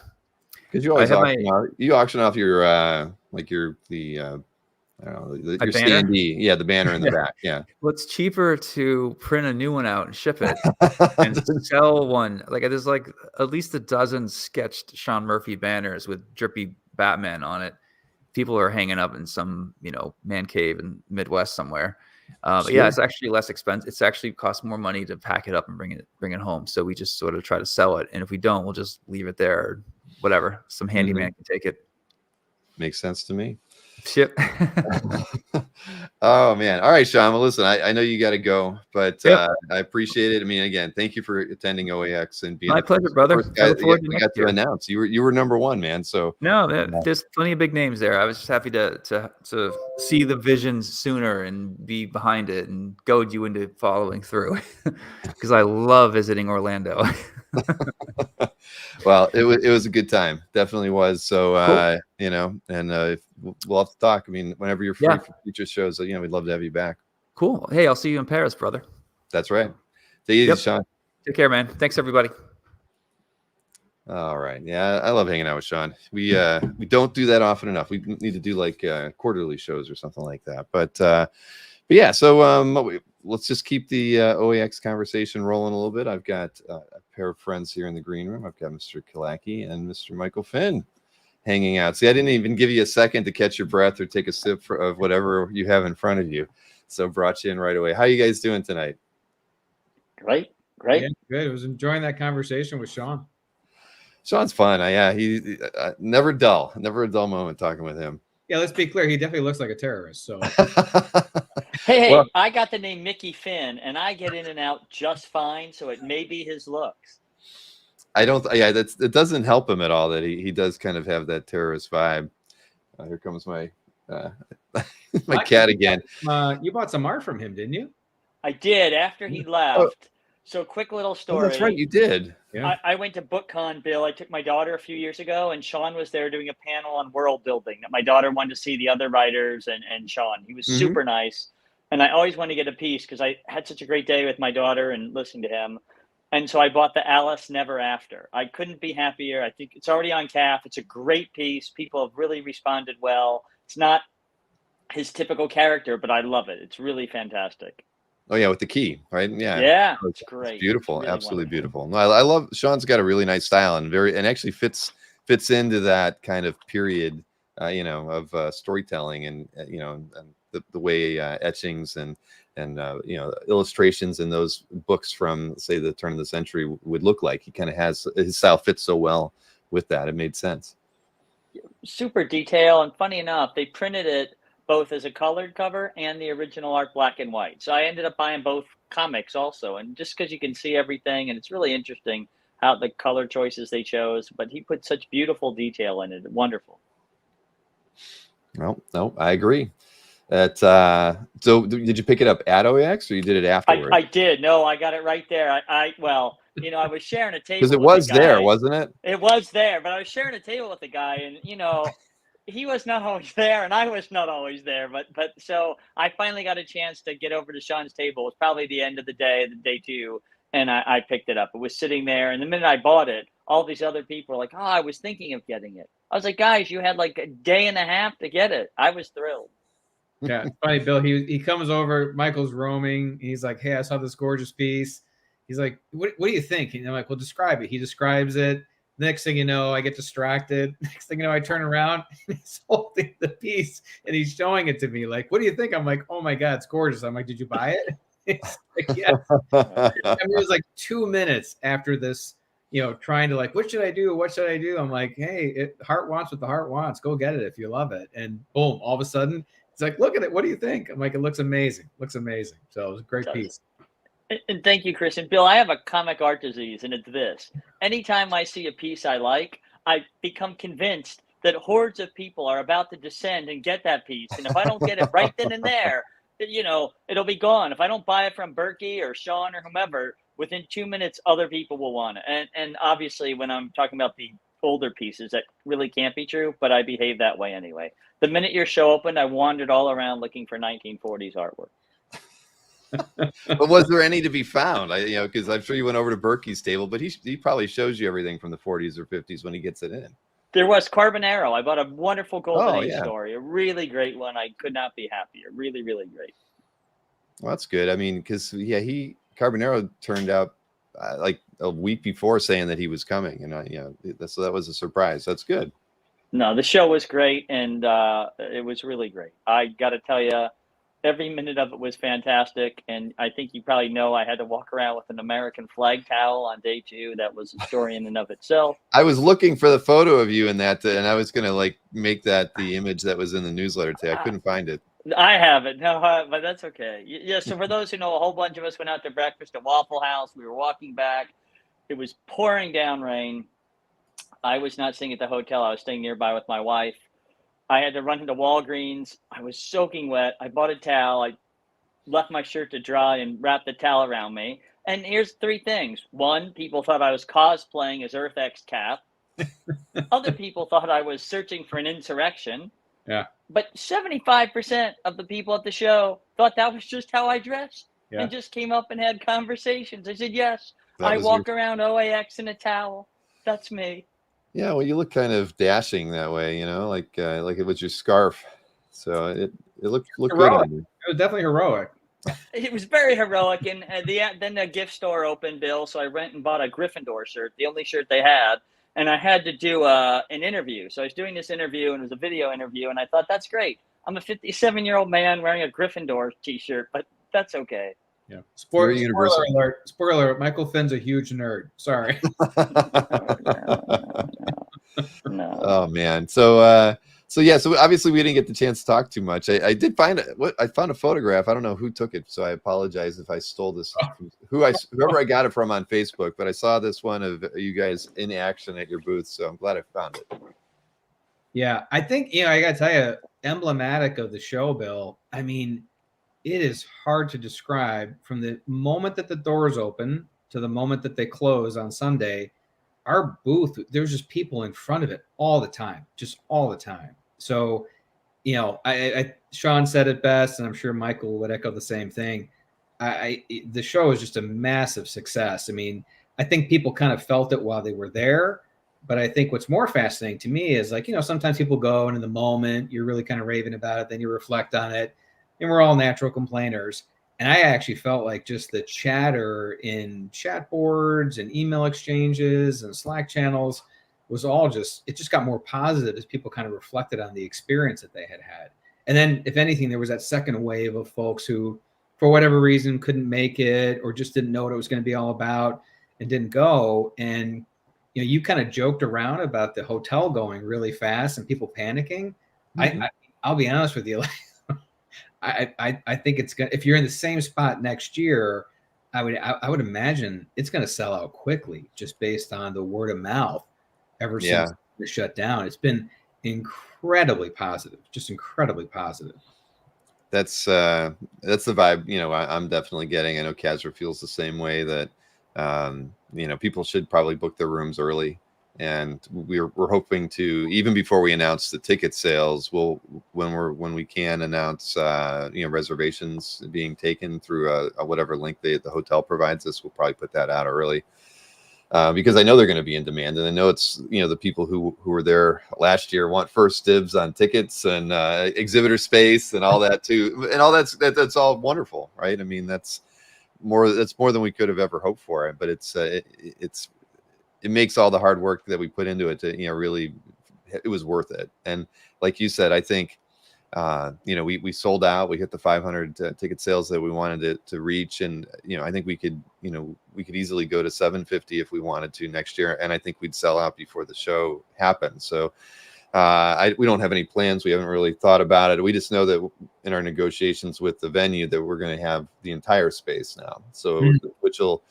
Because you always auction off your your standee, the banner in the back. Yeah. Well, it's cheaper to print a new one out and ship it and sell one. Like there's like at least a dozen sketched Sean Murphy banners with drippy Batman on it. People are hanging up in some man cave in Midwest somewhere. But yeah, it's actually less expensive. It's actually costs more money to pack it up and bring it home. So we just sort of try to sell it, and if we don't, we'll just leave it there. Or whatever, some handyman can take it. Makes sense to me. Shit. Oh man. All right, Sean. Well, listen, I know you got to go, but I appreciate it. I mean, again, thank you for attending OAX and being my pleasure, brother. I got to announce you were number one, man. So no, there's plenty of big names there. I was just happy to see the visions sooner and be behind it and goad you into following through because I love visiting Orlando. Well, it was a good time. Definitely was. So, cool. And we'll have to talk. I mean, whenever you're free for future shows, we'd love to have you back. Cool. Hey, I'll see you in Paris, brother. That's right. Take it easy, Sean. Take care, man. Thanks, everybody. All right. Yeah, I love hanging out with Sean. We don't do that often enough. We need to do like quarterly shows or something like that. But yeah, so let's just keep the OAX conversation rolling a little bit. I've got a pair of friends here in the green room. I've got Mr. Kalaki and Mr. Michael Finn hanging out. See, I didn't even give you a second to catch your breath or take a sip of whatever you have in front of you. So brought you in right away. How you guys doing tonight? Great. Yeah, good. I was enjoying that conversation with Sean. Sean's fun. He never a dull moment talking with him. Yeah, let's be clear. He definitely looks like a terrorist. So, hey, well, I got the name Mickey Finn, and I get in and out just fine. So it may be his looks. I don't. Yeah, it doesn't help him at all that he does kind of have that terrorist vibe. Here comes my my cat again. You bought some art from him, didn't you? I did after he left. Oh. So quick little story. Oh, that's right, you did. Yeah. I went to BookCon, Bill. I took my daughter a few years ago, and Sean was there doing a panel on world building that my daughter wanted to see the other writers and Sean. He was super nice. And I always wanted to get a piece because I had such a great day with my daughter and listening to him. And so I bought the Alice Never After. I couldn't be happier. I think it's already on CAF. It's a great piece. People have really responded well. It's not his typical character, but I love it. It's really fantastic. Oh yeah, with the key, right? Yeah, yeah, it's great. It's beautiful, really absolutely wonderful. Beautiful. No, I love Sean's got a really nice style and actually fits into that kind of period of storytelling and the way etchings and illustrations in those books from, say, the turn of the century would look like. He kind of has his style fits so well with that. It made sense. Super detail, and funny enough, they printed it both as a colored cover and the original art black and white. So I ended up buying both comics also, and just because you can see everything, and it's really interesting how the color choices they chose. But he put such beautiful detail in it. Wonderful. No, I agree. That so did you pick it up at OAX or you did it afterwards? I did. No, I got it right there. I was sharing a table Because it with was the guy. there, wasn't it? It was there, but I was sharing a table with the guy, and he was not always there, and I was not always there. But so I finally got a chance to get over to Sean's table. It was probably the end of the day 2, and I picked it up. It was sitting there, and the minute I bought it, all these other people were like, "Oh, I was thinking of getting it." I was like, "Guys, you had like a day and a half to get it." I was thrilled. Yeah, it's funny, Bill. He comes over. Michael's roaming. He's like, "Hey, I saw this gorgeous piece." He's like, "What do you think?" And I'm like, "Well, describe it." He describes it. Next thing you know, I get distracted. Next thing you know, I turn around and he's holding the piece and he's showing it to me. Like, "What do you think?" I'm like, "Oh my God, it's gorgeous." I'm like, "Did you buy it?" He's like, "Yeah." I mean, it was like 2 minutes after this, trying to like, what should I do? What should I do? I'm like, "Hey, heart wants what the heart wants. Go get it if you love it." And boom, all of a sudden, it's like, "Look at it. What do you think?" I'm like, "It looks amazing. Looks amazing." So it was a great piece. And thank you, Chris. And Bill, I have a comic art disease, and it's this. Anytime I see a piece I like, I become convinced that hordes of people are about to descend and get that piece. And if I don't get it right then and there, it'll be gone. If I don't buy it from Berkey or Sean or whomever, within 2 minutes, other people will want it. And obviously, when I'm talking about the older pieces, that really can't be true, but I behave that way anyway. The minute your show opened, I wandered all around looking for 1940s artwork. But was there any to be found? Because I'm sure you went over to Berkey's table, but he probably shows you everything from the 40s or 50s when he gets it in. There was Carbonaro. I bought a wonderful Golden Age yeah. story, a really great one. I could not be happier. Really, really great. Well, that's good. I mean, because Carbonaro turned out like a week before saying that he was coming, and so that was a surprise. That's good. No, the show was great, and it was really great. I got to tell you, every minute of it was fantastic, and I think you probably know I had to walk around with an American flag towel on day 2. That was a story in and of itself. I was looking for the photo of you in that, and I was going to like make that the image that was in the newsletter today. I couldn't find it. I have it. No, but that's okay. Yeah, so for those who know, a whole bunch of us went out to breakfast at Waffle House. We were walking back. It was pouring down rain. I was not staying at the hotel. I was staying nearby with my wife. I had to run into Walgreens. I was soaking wet. I bought a towel. I left my shirt to dry and wrapped the towel around me. And here's 3 things. 1, people thought I was cosplaying as Earth X Cap. Other people thought I was searching for an insurrection. Yeah. But 75% of the people at the show thought that was just how I dressed, and just came up and had conversations. I said, yes, I walk around OAX in a towel. That's me. Yeah, well, you look kind of dashing that way, like it was your scarf. So it looked good on you. It was definitely heroic. It was very heroic. And then the gift store opened, Bill, so I went and bought a Gryffindor shirt, the only shirt they had. And I had to do an interview. So I was doing this interview, and it was a video interview, and I thought, that's great. I'm a 57-year-old man wearing a Gryffindor T-shirt, but that's okay. Yeah. Spoiler alert. Spoiler alert. Michael Finn's a huge nerd. Sorry. No. Oh, man. So obviously we didn't get the chance to talk too much. I did find I found a photograph. I don't know who took it, so I apologize if I stole this. Whoever I got it from on Facebook, but I saw this one of you guys in action at your booth, so I'm glad I found it. Yeah, I think I got to tell you, emblematic of the show, Bill. I mean, it is hard to describe from the moment that the doors open to the moment that they close on Sunday. Our booth, there's just people in front of it all the time, just all the time. So, Sean said it best, and I'm sure Michael would echo the same thing. The show is just a massive success. I mean, I think people kind of felt it while they were there, but I think what's more fascinating to me is sometimes people go and in the moment you're really kind of raving about it, then you reflect on it, and we're all natural complainers. And I actually felt like just the chatter in chat boards and email exchanges and Slack channels was all just, it just got more positive as people kind of reflected on the experience that they had had. And then, if anything, there was that second wave of folks who, for whatever reason, couldn't make it or just didn't know what it was going to be all about and didn't go. And you kind of joked around about the hotel going really fast and people panicking. Mm-hmm. I'll be honest with you. I think it's gonna, if you're in the same spot next year, I would imagine it's going to sell out quickly just based on the word of mouth ever since the shut down. It's been incredibly positive, just incredibly positive. That's the vibe, I'm definitely getting. I know Kazra feels the same way, that people should probably book their rooms early, and we're hoping to, even before we announce the ticket sales, when we can announce reservations being taken through a whatever link the hotel provides us. We'll probably put that out early. Because I know they're going to be in demand, and I know it's the people who were there last year want first dibs on tickets and exhibitor space and all that too, and all that's all wonderful, right? I mean, that's more than we could have ever hoped for, but it makes all the hard work that we put into it to really, it was worth it. And like you said, I think we sold out. We hit the 500 ticket sales that we wanted to reach, and I think we could easily go to 750 if we wanted to next year, and I think we'd sell out before the show happened. So we don't have any plans. We haven't really thought about it. We just know that in our negotiations with the venue that we're going to have the entire space now, so which will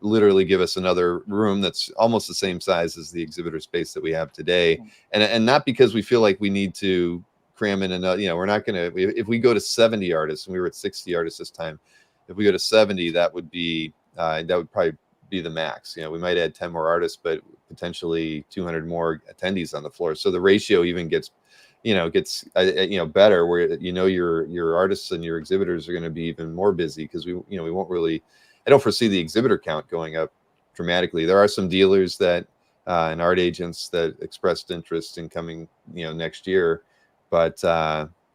literally give us another room that's almost the same size as the exhibitor space that we have today, and not because we feel like we need to cram in another, we're not going to, if we go to 70 artists, and we were at 60 artists this time, if we go to 70, that would probably be the max. We might add 10 more artists, but potentially 200 more attendees on the floor. So the ratio even gets better, where your artists and your exhibitors are going to be even more busy, because we won't really, I don't foresee the exhibitor count going up dramatically. There are some dealers that and art agents that expressed interest in coming next year. But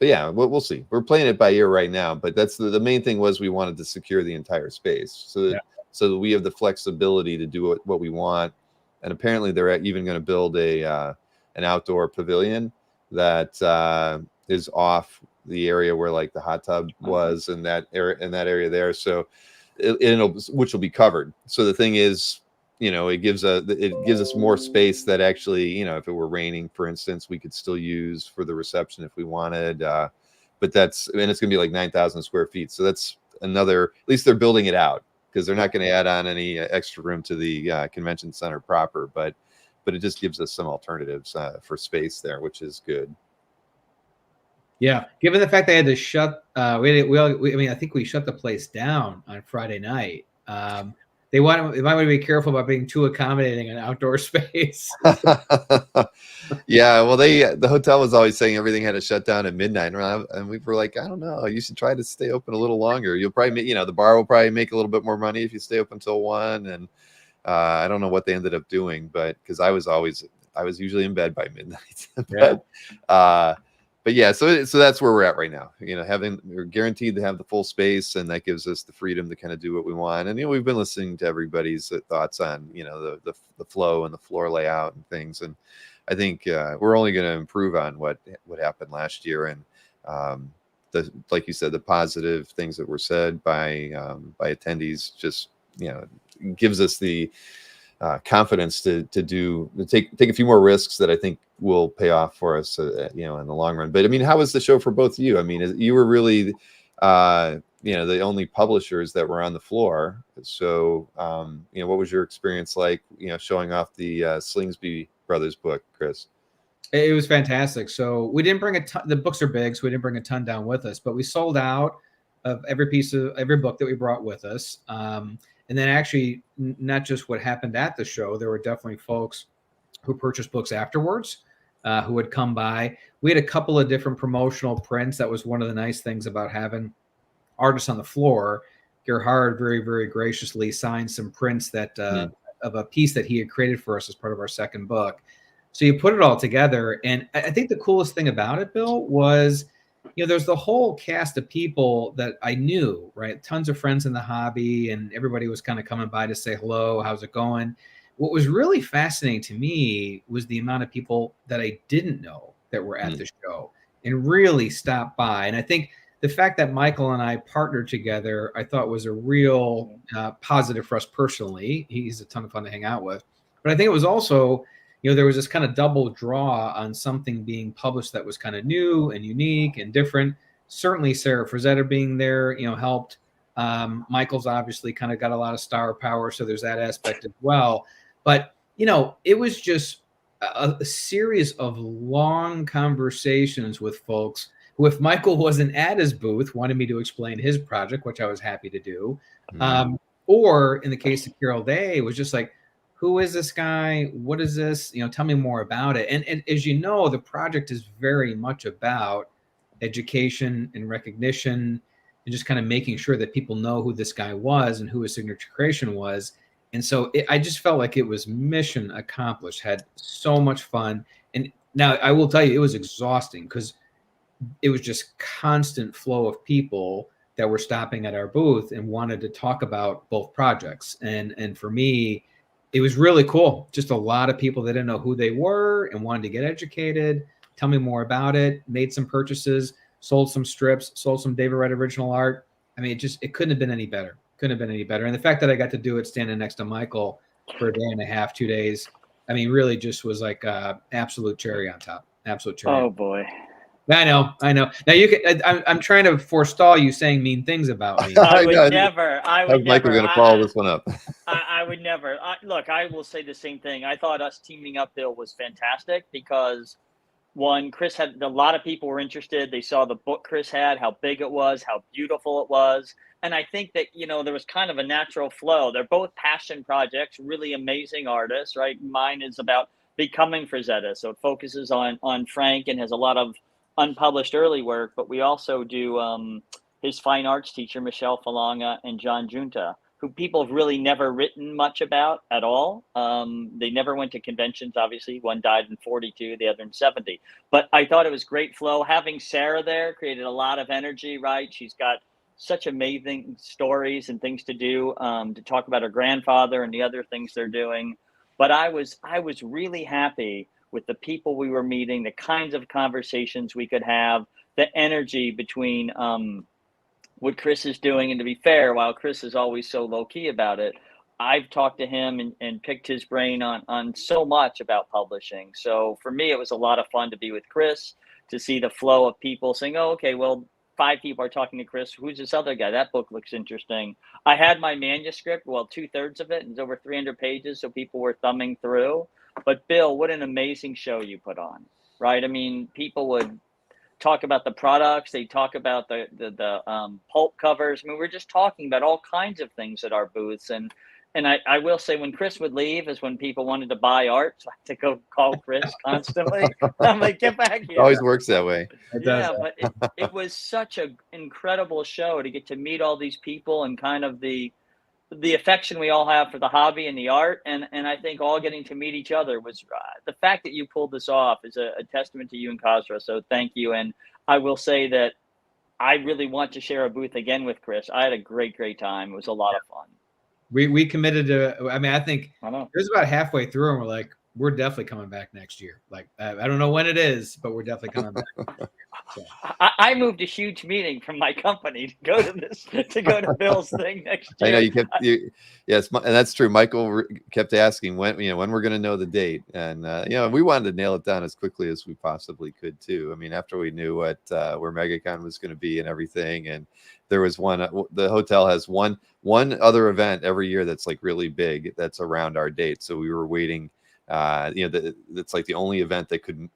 yeah, we'll see. We're playing it by ear right now, but that's the main thing was we wanted to secure the entire space so that we have the flexibility to do what we want. And apparently they're even going to build an outdoor pavilion that is off the area where like the hot tub was in that area there. So which will be covered. So the thing is, it gives us more space that actually, if it were raining, for instance, we could still use for the reception if we wanted. But it's going to be like 9,000 square feet. So that's another, at least they're building it out, because they're not going to add on any extra room to the convention center proper. But it just gives us some alternatives for space there, which is good. Yeah, given the fact they had to shut, I think we shut the place down on Friday night. They might want to be careful about being too accommodating in outdoor space. Yeah, well, the hotel was always saying everything had to shut down at midnight, and we were like, I don't know, you should try to stay open a little longer. You'll probably, the bar will probably make a little bit more money if you stay open till 1. And I don't know what they ended up doing, but because I was usually in bed by midnight. But yeah, so that's where we're at right now. We're guaranteed to have the full space, and that gives us the freedom to kind of do what we want. And we've been listening to everybody's thoughts on the flow and the floor layout and things. And I think we're only going to improve on what happened last year. And like you said, the positive things that were said by attendees just gives us the confidence to take a few more risks that I think will pay off for us, in the long run. But I mean, how was the show for both of you? I mean, you were really, the only publishers that were on the floor. So, what was your experience like, showing off the Slingsby Brothers book, Chris? It was fantastic. So we didn't bring a ton. The books are big, so we didn't bring a ton down with us, but we sold out of every book that we brought with us. And then actually, not just what happened at the show, there were definitely folks who purchased books afterwards who would come by. We had a couple of different promotional prints. That was one of the nice things about having artists on the floor. Gerhard very, very graciously signed some prints that of a piece that he had created for us as part of our second book. So you put it all together. And I think the coolest thing about it, Bill, was there's the whole cast of people that I knew, right? Tons of friends in the hobby, and everybody was kind of coming by to say hello, how's it going? what was really fascinating to me was the amount of people that I didn't know that were at the show and really stopped by. And I think the fact that Michael and I partnered together, I thought was a real positive for us personally. He's a ton of fun to hang out with. But I think it was also, there was this kind of double draw on something being published that was kind of new and unique and different. Certainly Sarah Frazetta being there, helped. Michael's obviously kind of got a lot of star power, so there's that aspect as well. But, it was just a series of long conversations with folks who, if Michael wasn't at his booth, wanted me to explain his project, which I was happy to do. Or in the case of Carol Day, it was just like, who is this guy? What is this? Tell me more about it. And as you know, the project is very much about education and recognition and just kind of making sure that people know who this guy was and who his signature creation was. And so I just felt like it was mission accomplished, had so much fun. And now I will tell you, it was exhausting because it was just constant flow of people that were stopping at our booth and wanted to talk about both projects. And for me, it was really cool. Just a lot of people that didn't know who they were and wanted to get educated, tell me more about it, made some purchases, sold some strips, sold some David Wright original art. I mean, it couldn't have been any better. Couldn't have been any better. And the fact that I got to do it standing next to Michael for a day and a half, 2 days, I mean, really just was like absolute cherry on top. Absolute cherry. Oh boy. I know. Now you can. I'm trying to forestall you saying mean things about me. I would never. Michael going to follow this one up. I would never. Look, I will say the same thing. I thought us teaming up, Bill, was fantastic because one, Chris had a lot of people were interested. They saw the book Chris had, how big it was, how beautiful it was, and I think that there was kind of a natural flow. They're both passion projects, really amazing artists, right? Mine is about becoming Frazetta, so it focuses on Frank and has a lot of unpublished early work, but we also do his fine arts teacher, Michelle Falanga, and John Junta, who people have really never written much about at all. They never went to conventions, obviously. One died in 42, the other in 70. But I thought it was great flow. Having Sarah there created a lot of energy, right? She's got such amazing stories and things to do, to talk about her grandfather and the other things they're doing. But I was really happy with the people we were meeting, the kinds of conversations we could have, the energy between what Chris is doing. And to be fair, while Chris is always so low key about it, I've talked to him and picked his brain on so much about publishing. So for me, it was a lot of fun to be with Chris, to see the flow of people saying, oh, okay, well, 5 people are talking to Chris. Who's this other guy? That book looks interesting. I had my manuscript, well, 2/3 of it, and it's over 300 pages. So people were thumbing through. But Bill, what an amazing show you put on, right? I mean, people would talk about the products. They talk about the pulp covers. I mean, we're just talking about all kinds of things at our booths. And I will say, when Chris would leave is when people wanted to buy art. So I had to go call Chris constantly. I'm like, get back here. It always works that way. Yeah, but it was such an incredible show to get to meet all these people and kind of the affection we all have for the hobby and the art, and I think all getting to meet each other was the fact that you pulled this off is a testament to you and Khosrow. So thank you. And I will say that I really want to share a booth again with Chris. I had a great time. It was a lot of fun. We committed to. I mean, I think I know. it was about halfway through, and we're like, we're definitely coming back next year. Like, I don't know when it is, but we're definitely coming back. So. I moved a huge meeting from my company to go to Bill's thing next year. I know you kept yes, and that's true. Michael kept asking when we're going to know the date, and we wanted to nail it down as quickly as we possibly could too. I mean, after we knew where MegaCon was going to be and everything, and there was one. The hotel has one other event every year that's like really big that's around our date, so we were waiting. That's like the only event that could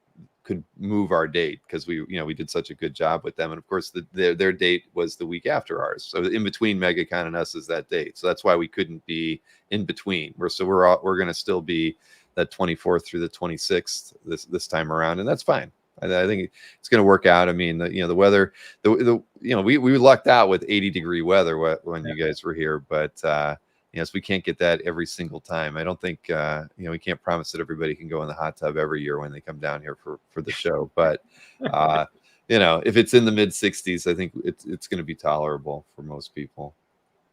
move our date because we did such a good job with them, and of course their date was the week after ours, so in between MegaCon and us is that date, so that's why we couldn't be in between. We're going to still be that 24th through the 26th this time around, and that's fine. I think it's going to work out. I mean, the weather, we lucked out with 80-degree weather when you guys were here, but yes, we can't get that every single time. I don't think, we can't promise that everybody can go in the hot tub every year when they come down here for the show. But, if it's in the mid 60s, I think it's going to be tolerable for most people.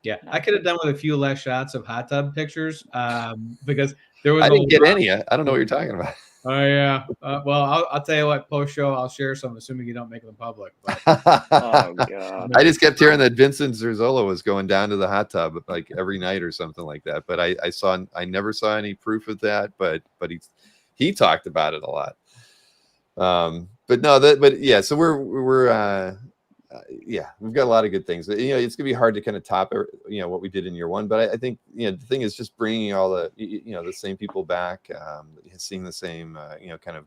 Yeah, I could have done with a few less shots of hot tub pictures because There was I a didn't get lot. any. I don't know what you're talking about. Oh yeah. Well, I'll tell you what. Post show, I'll share some, assuming you don't make them public. But Oh God. I just kept hearing that Vincent Zerzola was going down to the hot tub like every night or something like that. But I never saw any proof of that. But he talked about it a lot. But no, but yeah. So we're yeah, we've got a lot of good things. It's gonna be hard to kind of top what we did in year one. But I think the thing is just bringing all the the same people back, seeing the same kind of.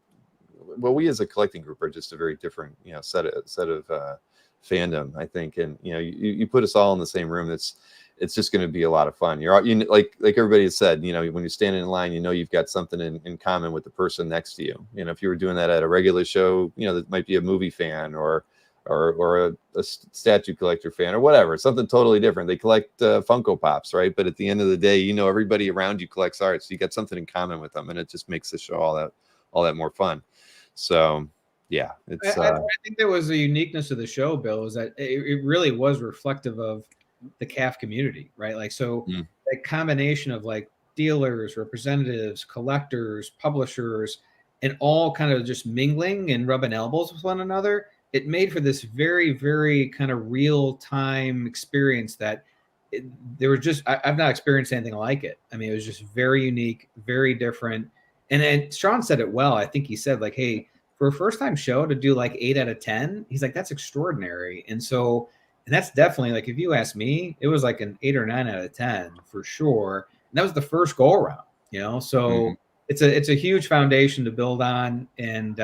Well, we as a collecting group are just a very different set of fandom, I think, and you put us all in the same room. It's just going to be a lot of fun. You're all, like everybody has said, when you're standing in line, you've got something in common with the person next to you. If you were doing that at a regular show, that might be a movie fan or a statue collector fan or whatever, something totally different. They collect Funko Pops, right? But at the end of the day, everybody around you collects art, so you got something in common with them, and it just makes the show all that more fun. So yeah, I think there was a uniqueness of the show, Bill, is that it really was reflective of the CAF community, right? Like, so that combination of like dealers, representatives, collectors, publishers, and all kind of just mingling and rubbing elbows with one another, it made for this very, very kind of real time experience that there was just, I've not experienced anything like it. I mean, it was just very unique, very different. And then Sean said it well. I think he said like, hey, for a first time show to do like 8 out of 10, he's like, that's extraordinary. And that's definitely, like, if you ask me, it was like an 8 or 9 out of 10 for sure. And that was the first go around, so it's a huge foundation to build on. And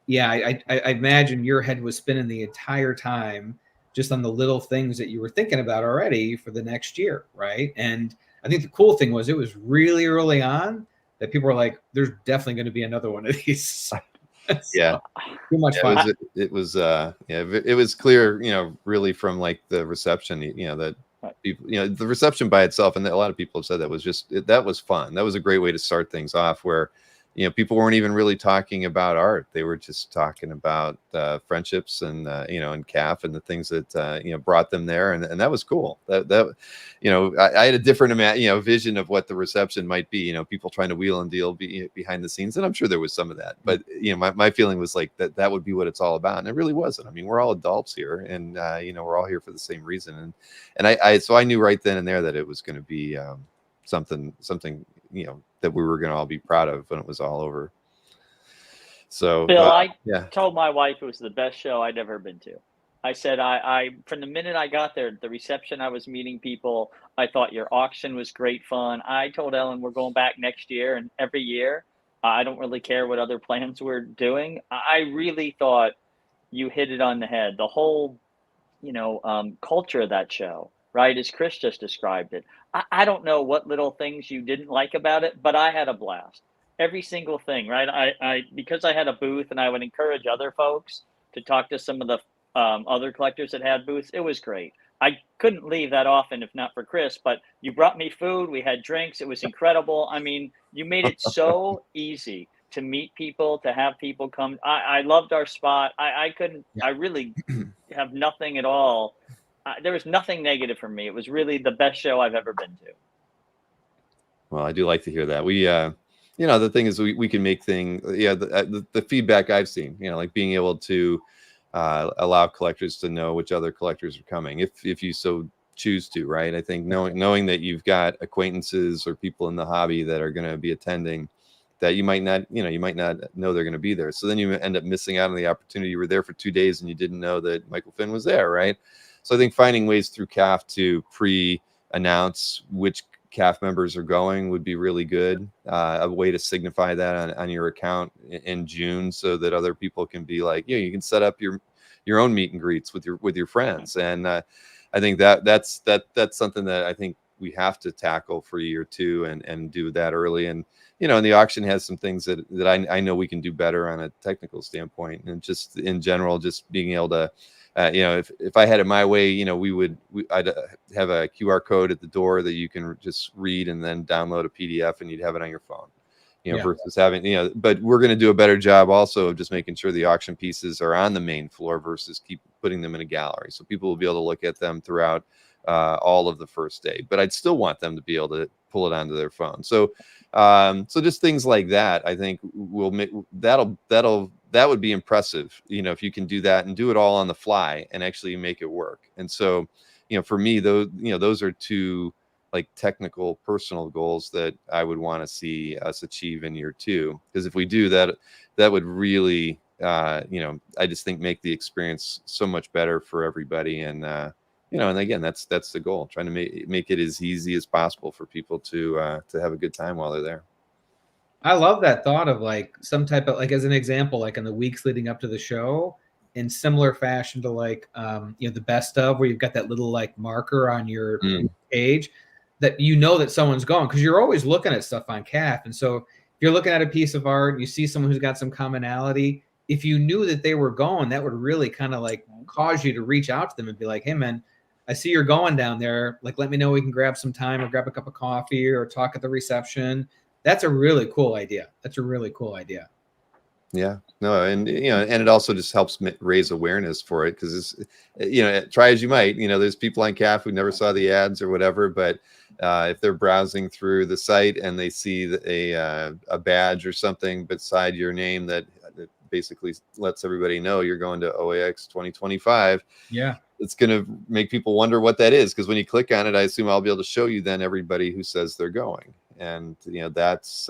yeah, I imagine your head was spinning the entire time just on the little things that you were thinking about already for the next year, right? And I think the cool thing was it was really early on that people were like, there's definitely going to be another one of these. So, yeah, too much fun. It was clear, really from like the reception, that people, the reception by itself, and a lot of people have said that was fun. That was a great way to start things off, where people weren't even really talking about art. They were just talking about friendships and and CAF and the things that brought them there, and that was cool. That I had a different vision of what the reception might be. People trying to wheel and deal behind the scenes, and I'm sure there was some of that. But my feeling was like that would be what it's all about, and it really wasn't. I mean, we're all adults here, and we're all here for the same reason, and so I knew right then and there that it was going to be something that we were going to all be proud of when it was all over. So Bill, I told my wife it was the best show I'd ever been to. I said, I from the minute I got there, the reception, I was meeting people. I thought your auction was great fun. I told Ellen we're going back next year and every year. I don't really care what other plans we're doing. I really thought you hit it on the head. The whole, culture of that show, right? As Chris just described it. I don't know what little things you didn't like about it, but I had a blast. Every single thing, right? I because I had a booth, and I would encourage other folks to talk to some of the other collectors that had booths. It was great. I couldn't leave that often if not for Chris, but you brought me food. We had drinks. It was incredible. I mean, you made it so easy to meet people, to have people come. I loved our spot. I really have nothing at all. There was nothing negative for me. It was really the best show I've ever been to. Well, I do like to hear that. We, the thing is we can make things, the feedback I've seen, like being able to allow collectors to know which other collectors are coming, if you so choose to, right? I think knowing that you've got acquaintances or people in the hobby that are going to be attending, that you might not know they're going to be there. So then you end up missing out on the opportunity. You were there for 2 days and you didn't know that Michael Finn was there, right? So I think finding ways through CAF to pre-announce which CAF members are going would be really good. A way to signify that on your account in June, so that other people can be like, you can set up your own meet and greets with your friends. And I think that's something that I think we have to tackle for year 2 and do that early. And and the auction has some things that I know we can do better on a technical standpoint, and just in general, just being able to. If I had it my way, I'd have a QR code at the door that you can just read and then download a PDF and you'd have it on your phone, versus having, but we're going to do a better job also of just making sure the auction pieces are on the main floor versus keep putting them in a gallery. So people will be able to look at them throughout all of the first day, but I'd still want them to be able to pull it onto their phone. So so just things like that, I think will make that would be impressive, if you can do that and do it all on the fly and actually make it work. And so, for me, those are two like technical personal goals that I would want to see us achieve in year 2. Because if we do that, that would really, I just think make the experience so much better for everybody. And, and again, that's the goal, trying to make it as easy as possible for people to have a good time while they're there. I love that thought of like some type of, like, as an example, like in the weeks leading up to the show, in similar fashion to like, the best of, where you've got that little like marker on your page that that someone's going, because you're always looking at stuff on CAF. And so if you're looking at a piece of art, you see someone who's got some commonality, if you knew that they were going, that would really kind of like cause you to reach out to them and be like, hey man, I see you're going down there. Like, let me know, we can grab some time or grab a cup of coffee or talk at the reception. That's a really cool idea. Yeah, no, and and it also just helps raise awareness for it, because it's, try as you might, there's people on CAF who never saw the ads or whatever, but if they're browsing through the site and they see a badge or something beside your name that basically lets everybody know you're going to OAX 2025. Yeah, it's going to make people wonder what that is, because when you click on it, I assume I'll be able to show you then everybody who says they're going. And that's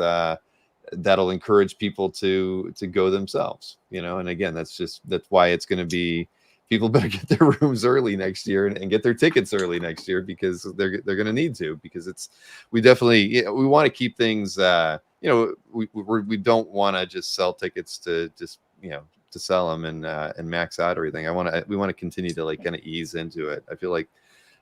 that'll encourage people to go themselves, and again, that's why it's going to be, people better get their rooms early next year and get their tickets early next year, because they're going to need to, because we definitely, we want to keep things, we don't want to just sell tickets to just, to sell them and max out everything. We want to continue to like kind of ease into it. I feel like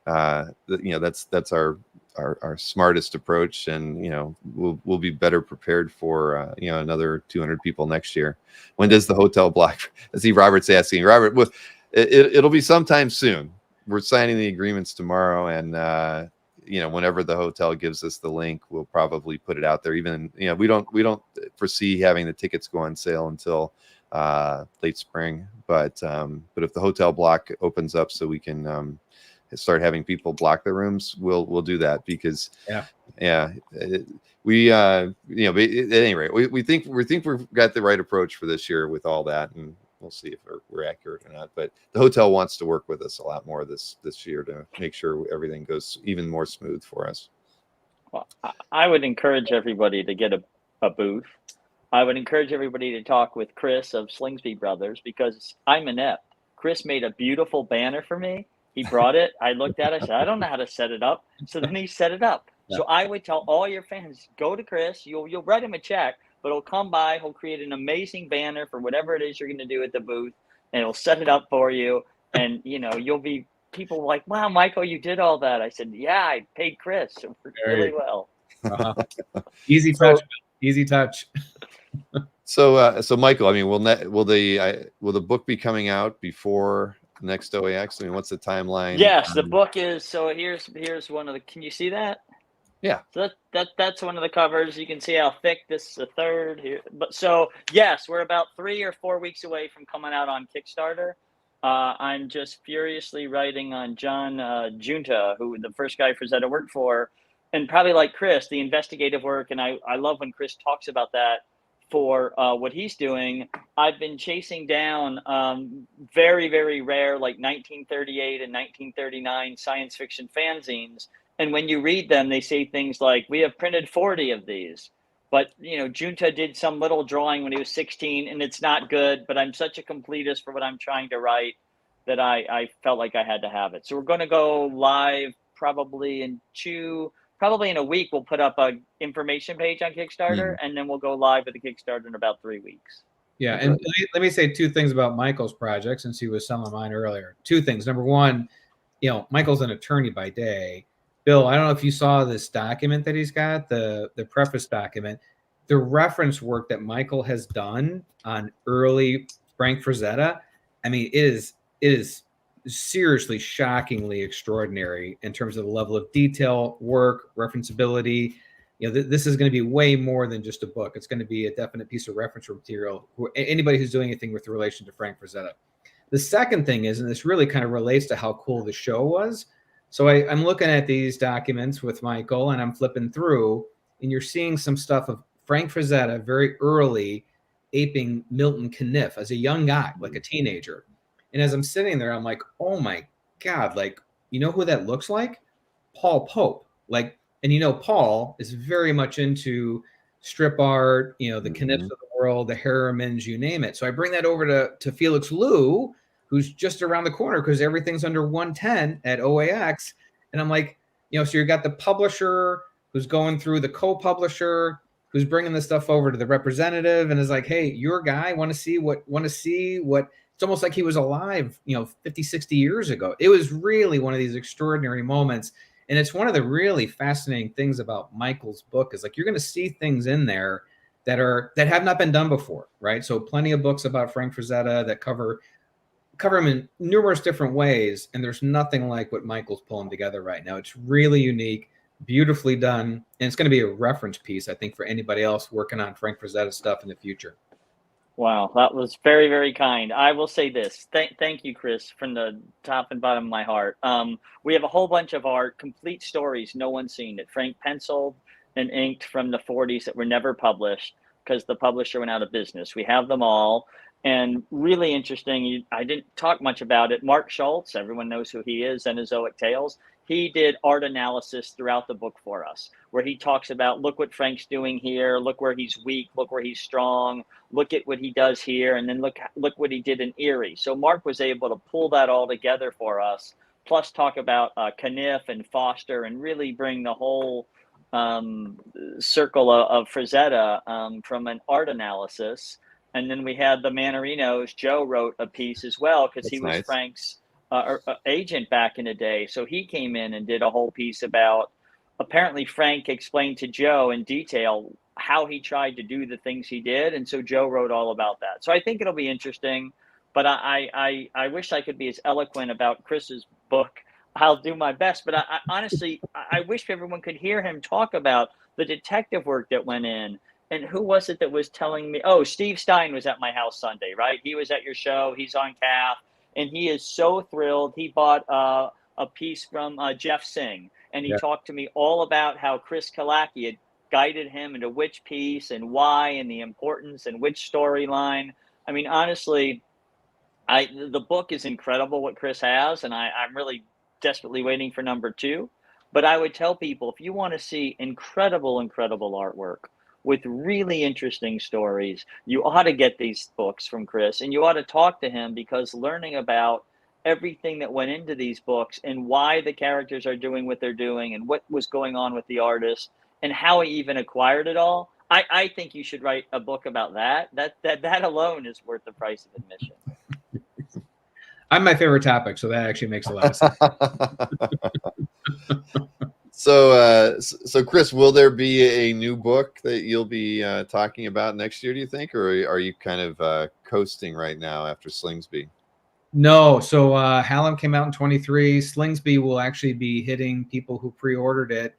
that's our smartest approach, and we'll be better prepared for another 200 people next year. When does the hotel block? I see Robert's asking. Robert, it'll be sometime soon. We're signing the agreements tomorrow, and whenever the hotel gives us the link, we'll probably put it out there. Even we don't foresee having the tickets go on sale until late spring, but if the hotel block opens up so we can start having people block their rooms, we'll do that, because we at any rate, we think we've got the right approach for this year with all that, and we'll see if we're accurate or not. But the hotel wants to work with us a lot more this year to make sure everything goes even more smooth for us. Well, I would encourage everybody to get a booth. I would encourage everybody to talk with Chris of Slingsby Brothers, because I'm inept. Chris made a beautiful banner for me. He brought it. I looked at it. I said, I don't know how to set it up. So then he set it up. Yeah. So I would tell all your fans, go to Chris. You'll write him a check, but he'll come by. He'll create an amazing banner for whatever it is you're going to do at the booth, and he'll set it up for you. And, you'll be, people like, wow, Michael, you did all that. I said, yeah, I paid Chris. It worked really well. Easy touch. Easy touch. So Michael, I mean, will the book be coming out before next OAX? I mean, what's the timeline? Yes, the book is, so here's one of the, can you see that? Yeah. So that's one of the covers. You can see how thick this is, a third here. But so yes, we're about 3 or 4 weeks away from coming out on Kickstarter. I'm just furiously writing on John Junta, who the first guy Frazetta worked for, and probably like Chris, the investigative work. And I love when Chris talks about that. For what he's doing, I've been chasing down very, very rare, like 1938 and 1939 science fiction fanzines. And when you read them, they say things like, we have printed 40 of these. But, Junta did some little drawing when he was 16, and it's not good. But I'm such a completist for what I'm trying to write that I felt like I had to have it. So we're going to go live probably in a week. We'll put up a information page on Kickstarter, and then we'll go live with the Kickstarter in about 3 weeks. Yeah, and let me say 2 things about Michael's project, since he was some of mine earlier. 2 things. Number one, Michael's an attorney by day. Bill, I don't know if you saw this document that he's got, the preface document. The reference work that Michael has done on early Frank Frazetta, I mean, it is seriously, shockingly extraordinary in terms of the level of detail, work, referenceability. This is going to be way more than just a book. It's going to be a definite piece of reference material for anybody who's doing anything with relation to Frank Frazetta. The second thing is, and this really kind of relates to how cool the show was, So I'm looking at these documents with Michael, and I'm flipping through, and you're seeing some stuff of Frank Frazetta very early aping Milton Caniff as a young guy, like a teenager. And as I'm sitting there, I'm like, oh my God, like, you know who that looks like? Paul Pope. Like, and Paul is very much into strip art, the Caniffs of the world, the Harrimans, you name it. So I bring that over to Felix Liu, who's just around the corner because everything's under 110 at OAX. And I'm like, so you got the publisher who's going through the co-publisher, who's bringing the stuff over to the representative and is like, hey, your guy want to see what it's almost like he was alive, 50, 60 years ago. It was really one of these extraordinary moments. And it's one of the really fascinating things about Michael's book is like, you're going to see things in there that have not been done before. Right. So plenty of books about Frank Frazetta that cover him in numerous different ways. And there's nothing like what Michael's pulling together right now. It's really unique, beautifully done. And it's going to be a reference piece, I think, for anybody else working on Frank Frazetta stuff in the future. Wow, that was very, very kind. I will say this. Thank you, Chris, from the top and bottom of my heart. We have a whole bunch of our complete stories no one's seen that Frank penciled and inked from the 40s that were never published because the publisher went out of business. We have them all. And really interesting, I didn't talk much about it. Mark Schultz, everyone knows who he is, Cenozoic Tales. He did art analysis throughout the book for us, where he talks about, look what Frank's doing here, look where he's weak, look where he's strong, look at what he does here, and then look what he did in Erie. So Mark was able to pull that all together for us, plus talk about Caniff and Foster, and really bring the whole circle of Frazetta from an art analysis. And then we had the Manarinos. Joe wrote a piece as well because he was nice. Frank's agent back in the day. So he came in and did a whole piece about, apparently Frank explained to Joe in detail how he tried to do the things he did. And so Joe wrote all about that. So I think it'll be interesting, but I wish I could be as eloquent about Chris's book. I'll do my best, but I honestly, I wish everyone could hear him talk about the detective work that went in. And who was it that was telling me? Oh, Steve Stein was at my house Sunday, right? He was at your show. He's on CAF, and he is so thrilled. He bought a piece from Jeff Singh, and he talked to me all about how Chris Kalaki had guided him into which piece and why and the importance and which storyline. I mean, honestly, the book is incredible what Chris has, and I'm really desperately waiting for number 2. But I would tell people, if you want to see incredible artwork with really interesting stories, you ought to get these books from Chris, and you ought to talk to him, because learning about everything that went into these books and why the characters are doing what they're doing and what was going on with the artist and how he even acquired it all, I think you should write a book about that. That alone is worth the price of admission. I'm my favorite topic, so that actually makes a lot of sense. So Chris, will there be a new book that you'll be talking about next year, do you think, or are you kind of coasting right now after Slingsby? No, so Hallam came out in 23. Slingsby will actually be hitting people who pre-ordered it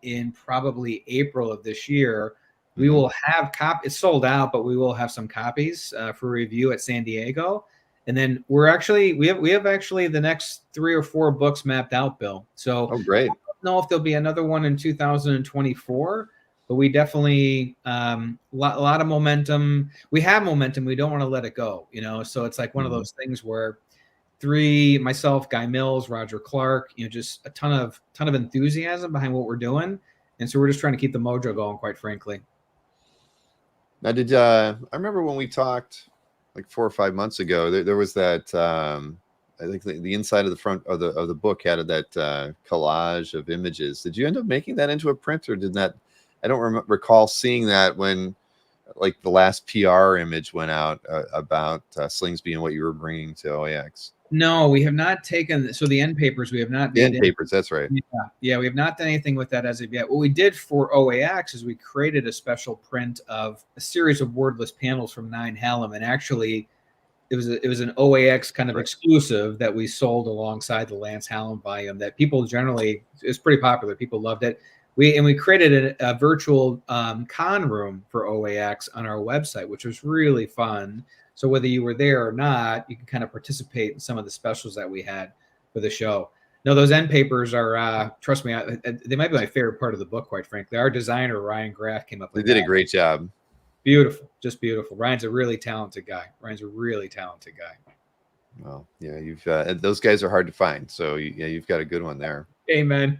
in probably April of this year. We will have it's sold out, but we will have some copies for review at San Diego. And then we have actually the next 3 or 4 books mapped out, Bill. So great. I don't know if there'll be another one in 2024, but we definitely a lot of momentum. We have momentum. We don't want to let it go, So it's like one of those things where myself, Guy Mills, Roger Clark, just a ton of enthusiasm behind what we're doing. And so we're just trying to keep the mojo going, quite frankly. Now, I remember when we talked like 4 or 5 months ago, there was that, I think the inside of the front of the book had that collage of images. Did you end up making that into a print, or did that? I don't recall seeing that when like the last PR image went out about Slingsby and what you were bringing to OAX. No, we have not taken. So the end papers, we have not. The end papers, that's right. Yeah, we have not done anything with that as of yet. What we did for OAX is we created a special print of a series of wordless panels from 9 Hallam, and actually, it was an OAX kind of exclusive that we sold alongside the Lance Hallam volume. That people generally, it's pretty popular. People loved it. We created a virtual con room for OAX on our website, which was really fun. So whether you were there or not, you can kind of participate in some of the specials that we had for the show. No, those end papers are, trust me, they might be my favorite part of the book, quite frankly. Our designer, Ryan Graff, came up They with did that. a great job. Beautiful, just beautiful. Ryan's a really talented guy. Well, yeah, you've those guys are hard to find, so yeah, you've got a good one there. Amen.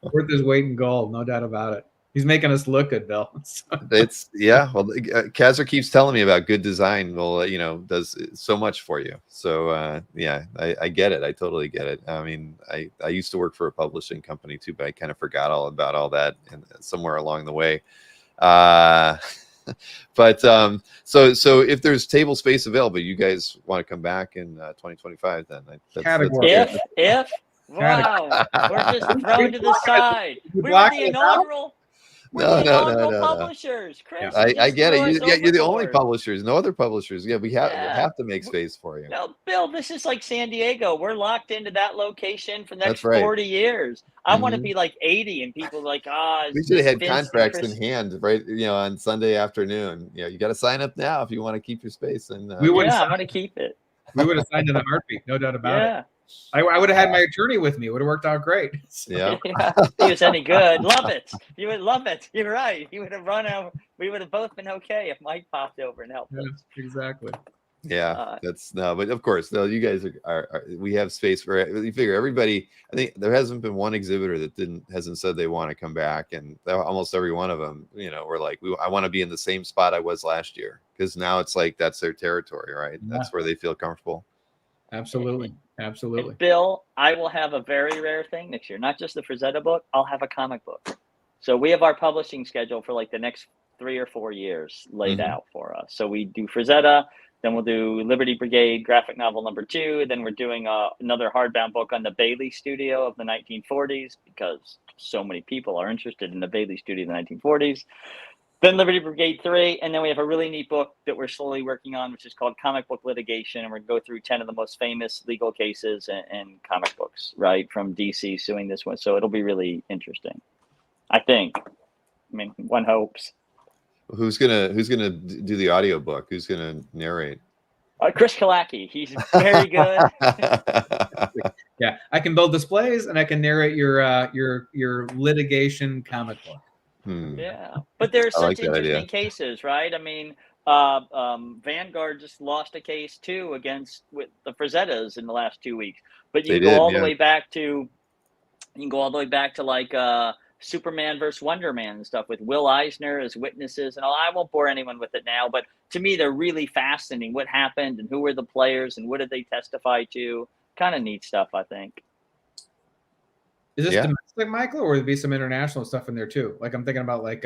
Worth his weight in gold, no doubt about it. He's making us look good, Bill. It's well, Kazar keeps telling me about good design. Well, does so much for you. So yeah, I get it. I totally get it. I mean, I used to work for a publishing company too, but I kind of forgot all about all that and somewhere along the way. But so if there's table space available, you guys want to come back in 2025, then if wow, we're just thrown to the side. We were the inaugural. No. Publishers, Chris. I get it. You're the only overboard. publishers. No other publishers. Yeah, we have to make space for you. No, Bill, this is like San Diego. We're locked into that location for the next That's right. 40 years. I want to be like 80, and people like, we should have had contracts in hand, right? On Sunday afternoon. You got to sign up now if you want to keep your space. And I'm going to keep it. We would have signed in a heartbeat, no doubt about it. I would have had my attorney with me. It would have worked out great. So. Yeah. If he was any good. Love it. You would love it. You're right. He would have run out. We would have both been okay if Mike popped over and helped us. Exactly. Yeah, but of course, no, you guys are we have space for it. You figure everybody. I think there hasn't been one exhibitor that hasn't said they want to come back, and almost every one of them, we're like, I want to be in the same spot I was last year, because now it's like that's their territory, right? Yeah. That's where they feel comfortable. Absolutely. And Bill, I will have a very rare thing next year. Not just the Frazetta book. I'll have a comic book. So we have our publishing schedule for like the next 3 or 4 years laid out for us. So we do Frazetta, then we'll do Liberty Brigade graphic novel #2. Then we're doing another hardbound book on the Bailey Studio of the 1940s, because so many people are interested in the Bailey Studio of the 1940s. Then Liberty Brigade 3, and then we have a really neat book that we're slowly working on, which is called Comic Book Litigation, and we're going to go through 10 of the most famous legal cases and comic books, right, from DC suing this one. So it'll be really interesting, I think. I mean, one hopes. Who's gonna do the audiobook? Who's gonna narrate? Chris Kalaki. He's very good. Yeah, I can build displays and I can narrate your litigation comic book. Yeah, but there's such interesting cases, right? I mean, Vanguard just lost a case too with the Frazettas in the last 2 weeks. But you can go all the way back to like Superman versus Wonder Man and stuff with Will Eisner as witnesses and all. I won't bore anyone with it now, but to me, they're really fascinating. What happened and who were the players and what did they testify to? Kind of neat stuff, I think. Is this domestic, Michael, or would there be some international stuff in there too? Like I'm thinking about like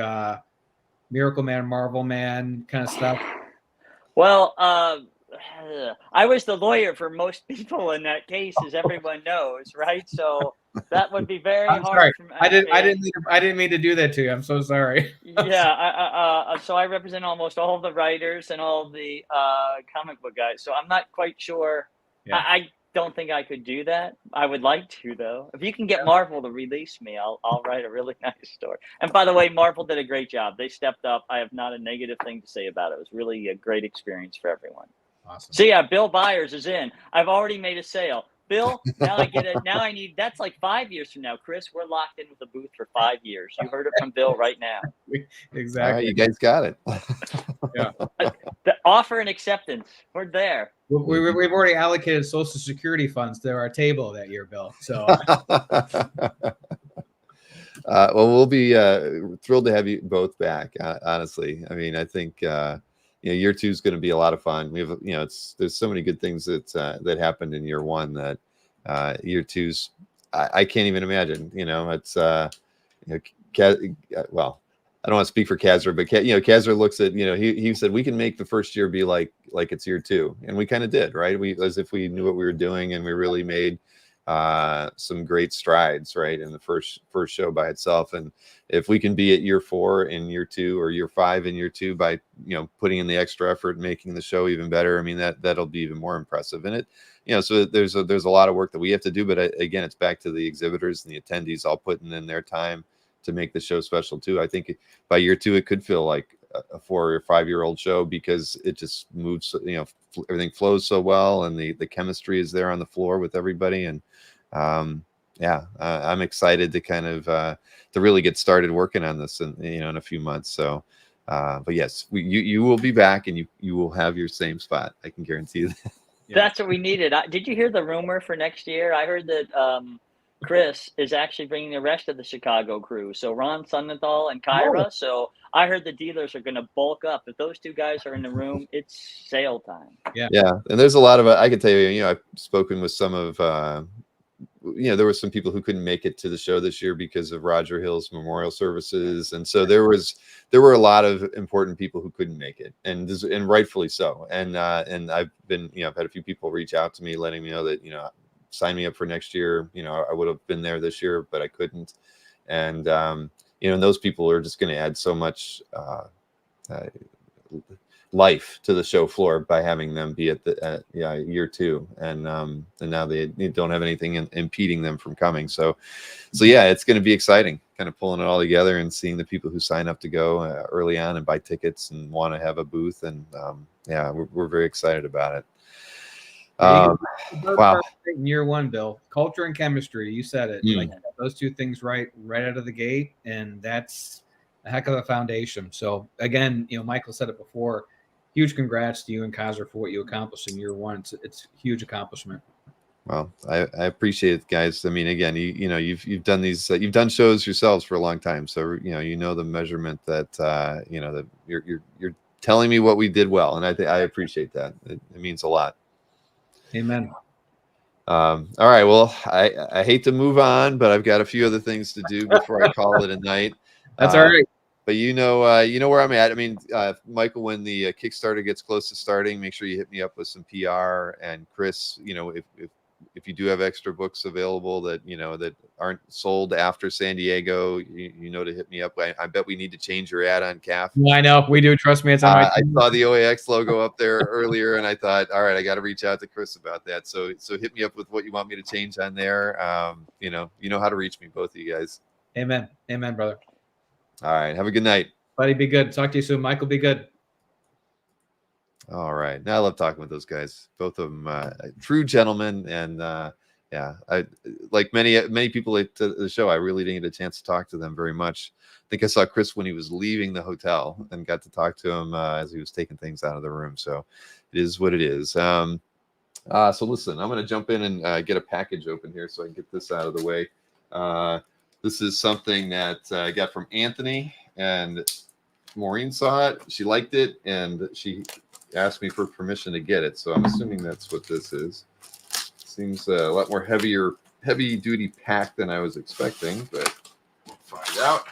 Miracle Man, Marvel Man kind of stuff. Well, I was the lawyer for most people in that case, as everyone knows, right? So that would be very hard. I didn't mean to do that to you. I'm so sorry. Yeah, so I represent almost all the writers and all the comic book guys. So I'm not quite sure. Yeah. I don't think I could do that. I would like to, though. If you can get Marvel to release me, I'll write a really nice story. And by the way, Marvel did a great job. They stepped up. I have not a negative thing to say about it. It was really a great experience for everyone. Awesome. So yeah, Bill Byers is in. I've already made a sale. Bill, now I get it. Now I need. That's like 5 years from now, Chris. We're locked in with the booth for 5 years. You heard it from Bill right now. Exactly. All right, you guys got it. Yeah. The offer and acceptance. We're there. We've already allocated Social Security funds to our table that year, Bill. So. Well, we'll be thrilled to have you both back. Honestly, I mean, I think year 2 is going to be a lot of fun. We have, there's so many good things that happened in year 1 that year 2's I can't even imagine. It's well, I don't want to speak for Kazar, but Kazar looks at he said we can make the first year be like it's year 2, and we kind of did, right? As if we knew what we were doing, and we really made some great strides, right, in the first show by itself. And if we can be at year 4 in year 2 or year 5 in year 2 by putting in the extra effort, making the show even better, I mean that'll be even more impressive. And it so there's a lot of work that we have to do, but again, it's back to the exhibitors and the attendees all putting in their time to make the show special too. I think by year 2 it could feel like a 4 or 5 year old show, because it just moves, everything flows so well, and the chemistry is there on the floor with everybody. And Yeah, I'm excited to kind of to really get started working on this in a few months. So, but yes, you will be back, and you will have your same spot. I can guarantee you that. That's what we needed. Did you hear the rumor for next year? I heard that Chris is actually bringing the rest of the Chicago crew. So Ron Sunenthal and Kyra. So I heard the dealers are going to bulk up. If those two guys are in the room, it's sale time. Yeah, and there's a lot of I can tell you, I've spoken with some of there were some people who couldn't make it to the show this year because of Roger Hill's memorial services, and so there were a lot of important people who couldn't make it, and rightfully so. And I've been I've had a few people reach out to me letting me know that sign me up for next year. I would have been there this year, but I couldn't. And and those people are just going to add so much life to the show floor by having them be at year 2, and now they don't have anything impeding them from coming. So yeah, it's going to be exciting, kind of pulling it all together and seeing the people who sign up to go early on and buy tickets and want to have a booth, and we're very excited about it. Wow. In year 1, Bill, culture and chemistry, you said it. Like, those two things right out of the gate, and that's a heck of a foundation. So again, Michael said it before, huge congrats to you and Kaiser for what you accomplished in year 1. It's a huge accomplishment. Well, I appreciate it, guys. I mean, again, you've done these, you've done shows yourselves for a long time, so the measurement that that you're telling me what we did well, and I appreciate that. It means a lot. Amen. All right. Well, I hate to move on, but I've got a few other things to do before I call it a night. That's all right. But you know where I'm at. I mean, Michael, when the Kickstarter gets close to starting, make sure you hit me up with some PR. And Chris, if you do have extra books available that that aren't sold after San Diego, to hit me up. I bet we need to change your ad on CAF. I know we do. Trust me, it's on my. I saw the OAX logo up there earlier, and I thought, all right, I got to reach out to Chris about that. So hit me up with what you want me to change on there. You know how to reach me, both of you guys. Amen, brother. All right. Have a good night. Buddy, be good. Talk to you soon. Michael, be good. All right. Now I love talking with those guys. Both of them true gentlemen. And I like many people at the show, I really didn't get a chance to talk to them very much. I think I saw Chris when he was leaving the hotel and got to talk to him as he was taking things out of the room. So it is what it is. So listen, I'm going to jump in and get a package open here so I can get this out of the way. This is something that I got from Anthony, and Maureen saw it. She liked it, and she asked me for permission to get it. So I'm assuming that's what this is. Seems a lot more heavy duty pack than I was expecting, but we'll find out.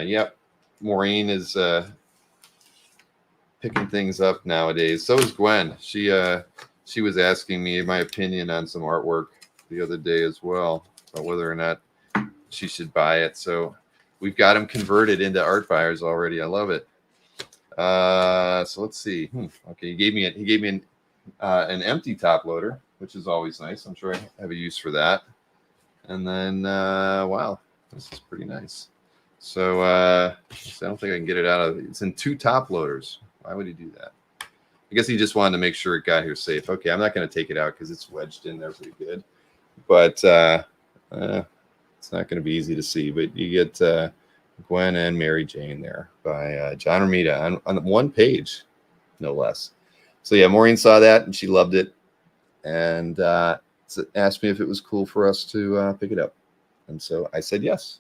Yep, Maureen is picking things up nowadays. So is Gwen. She was asking me my opinion on some artwork the other day as well, about whether or not she should buy it. So we've got them converted into art buyers already. I love it. So let's see. Okay, he gave me an empty top loader, which is always nice. I'm sure I have a use for that. And then wow, this is pretty nice. So I don't think I can get it out of. It's in 2 top loaders. Why would he do that? I guess he just wanted to make sure it got here safe. Okay, I'm not going to take it out because it's wedged in there pretty good. But it's not going to be easy to see. But you get Gwen and Mary Jane there by John Romita on one page, no less. So yeah, Maureen saw that and she loved it, and asked me if it was cool for us to pick it up. And so I said yes.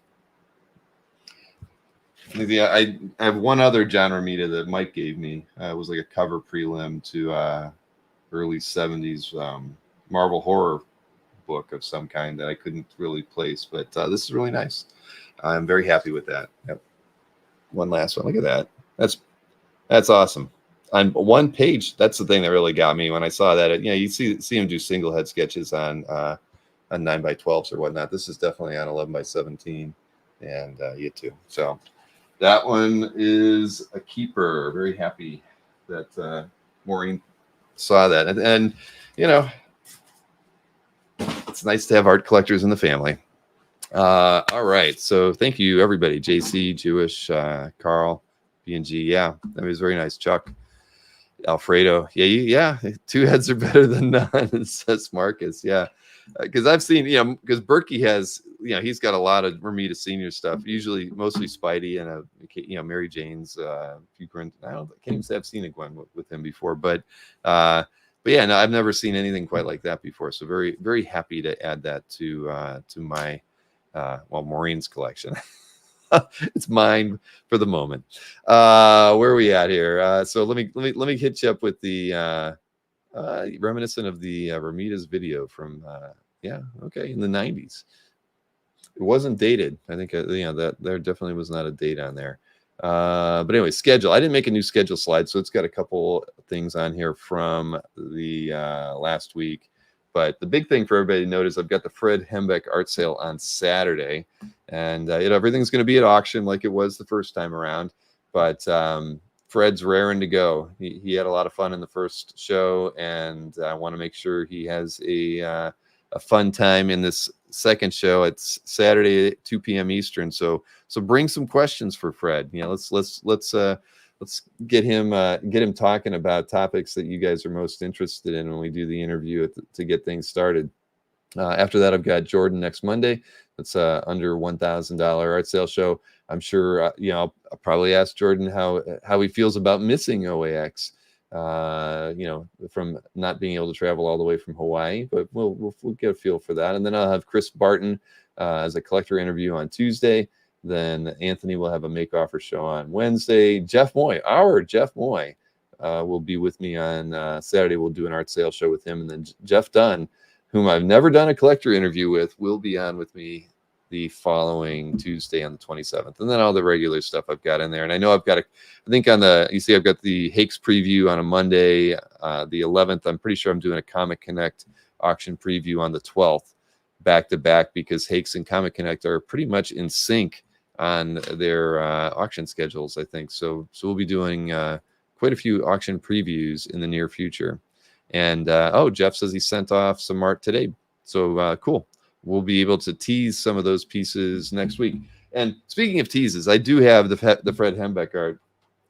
I have one other John Romita that Mike gave me. It was like a cover prelim to early 70s Marvel horror book of some kind that I couldn't really place, but this is really nice. I'm very happy with that. Yep. One last one. Look at that. That's awesome. On one page, that's the thing that really got me when I saw that. You see him do single head sketches on 9x12s or whatnot. This is definitely on 11x17, and you too. So that one is a keeper. Very happy that Maureen saw that, and it's nice to have art collectors in the family. All right, so thank you everybody. JC, Jewish, Carl, B&G. Yeah, that was very nice. Chuck. Alfredo. Yeah, two heads are better than none, says Marcus. Yeah. Because I've seen, because Berkey has, he's got a lot of Ramita Senior stuff, usually mostly Spidey and Mary Jane's, few Gwen. I can't even say I've seen a Gwen with him before, but yeah, no, I've never seen anything quite like that before. So very, very happy to add that to my, Maureen's collection. It's mine for the moment. Where are we at here? So let me hit you up with the reminiscent of the Ramita's video from in the 90s. It wasn't dated. I think that there definitely was not a date on there. But anyway, schedule. I didn't make a new schedule slide, so it's got a couple things on here from the last week. But the big thing for everybody to note is I've got the Fred Hembeck art sale on Saturday, and everything's going to be at auction like it was the first time around. But Fred's raring to go. He had a lot of fun in the first show, and I want to make sure he has a fun time in this second show. It's Saturday at 2 p.m. Eastern. So bring some questions for Fred. Let's get him talking about topics that you guys are most interested in when we do the interview to get things started. After that, I've got Jordan next Monday. That's under $1,000 art sale show. I'm sure I'll probably ask Jordan how he feels about missing OAX. From not being able to travel all the way from Hawaii, but we'll get a feel for that. And then I'll have Chris Barton as a collector interview on Tuesday. Then Anthony will have a make offer show on Wednesday. Our Jeff Moy, will be with me on Saturday. We'll do an art sale show with him. And then Jeff Dunn, whom I've never done a collector interview with, will be on with me the following Tuesday on the 27th. And then all the regular stuff I've got in there. And I know I've got I've got the Hakes preview on a Monday, the 11th. I'm pretty sure I'm doing a Comic Connect auction preview on the 12th, back to back, because Hakes and Comic Connect are pretty much in sync on their auction schedules, I think. So we'll be doing quite a few auction previews in the near future. And Jeff says he sent off some art today. So cool. We'll be able to tease some of those pieces next week. And speaking of teases, I do have the Fred Hembeck art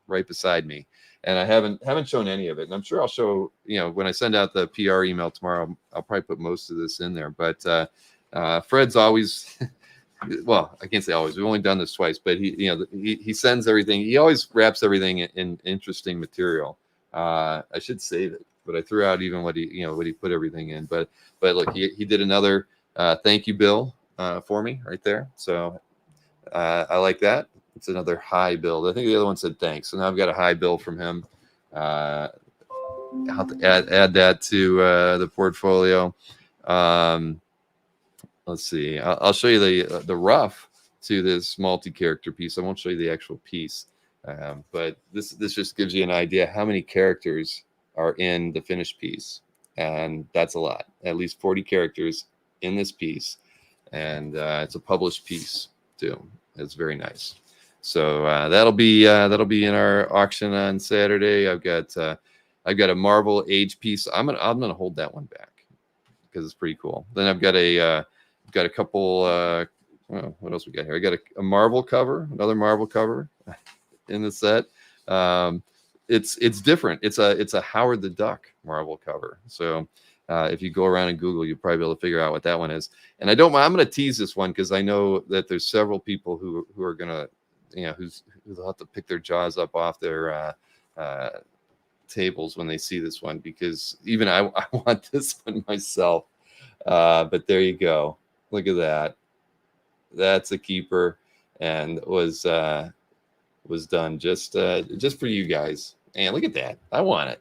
right beside me, and I haven't shown any of it. And I'm sure I'll show, when I send out the PR email tomorrow, I'll probably put most of this in there. But Fred's always, well, I can't say always. We've only done this twice, but he sends everything. He always wraps everything in interesting material. I should save it, but I threw out even what he put everything in. But look, he did another thank you bill for me right there. So I like that. It's another high bill. I think the other one said thanks. So now I've got a high bill from him. I'll have to add that to the portfolio. Let's see. I'll show you the rough to this multi-character piece. I won't show you the actual piece, but this just gives you an idea how many characters are in the finished piece, and that's a lot. At least 40 characters in this piece, and it's a published piece too. It's very nice. So that'll be in our auction on Saturday. I've got a Marvel Age piece. I'm gonna hold that one back because it's pretty cool. Then I've got a couple. What else we got here? I got a Marvel cover, another Marvel cover in the set. It's different. It's a Howard the Duck Marvel cover. So if you go around and Google, you'll probably be able to figure out what that one is. And I'm going to tease this one because I know that there's several people who are gonna, who'll have to pick their jaws up off their tables when they see this one, because even I want this one myself. But there you go. Look at that. That's a keeper, and was done just for you guys. And look at that. I want it.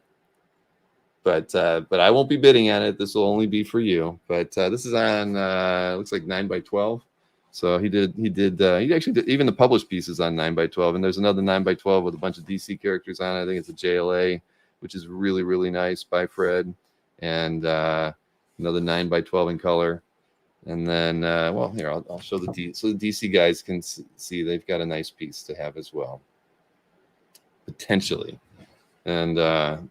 But I won't be bidding on it. This will only be for you. But this is on looks like 9x12. So he actually did even the published pieces on 9x12, and there's another 9x12 with a bunch of DC characters on it. I think it's a JLA, which is really, really nice by Fred, and another 9x12 in color. And then here I'll show the DC guys can see they've got a nice piece to have as well, potentially. And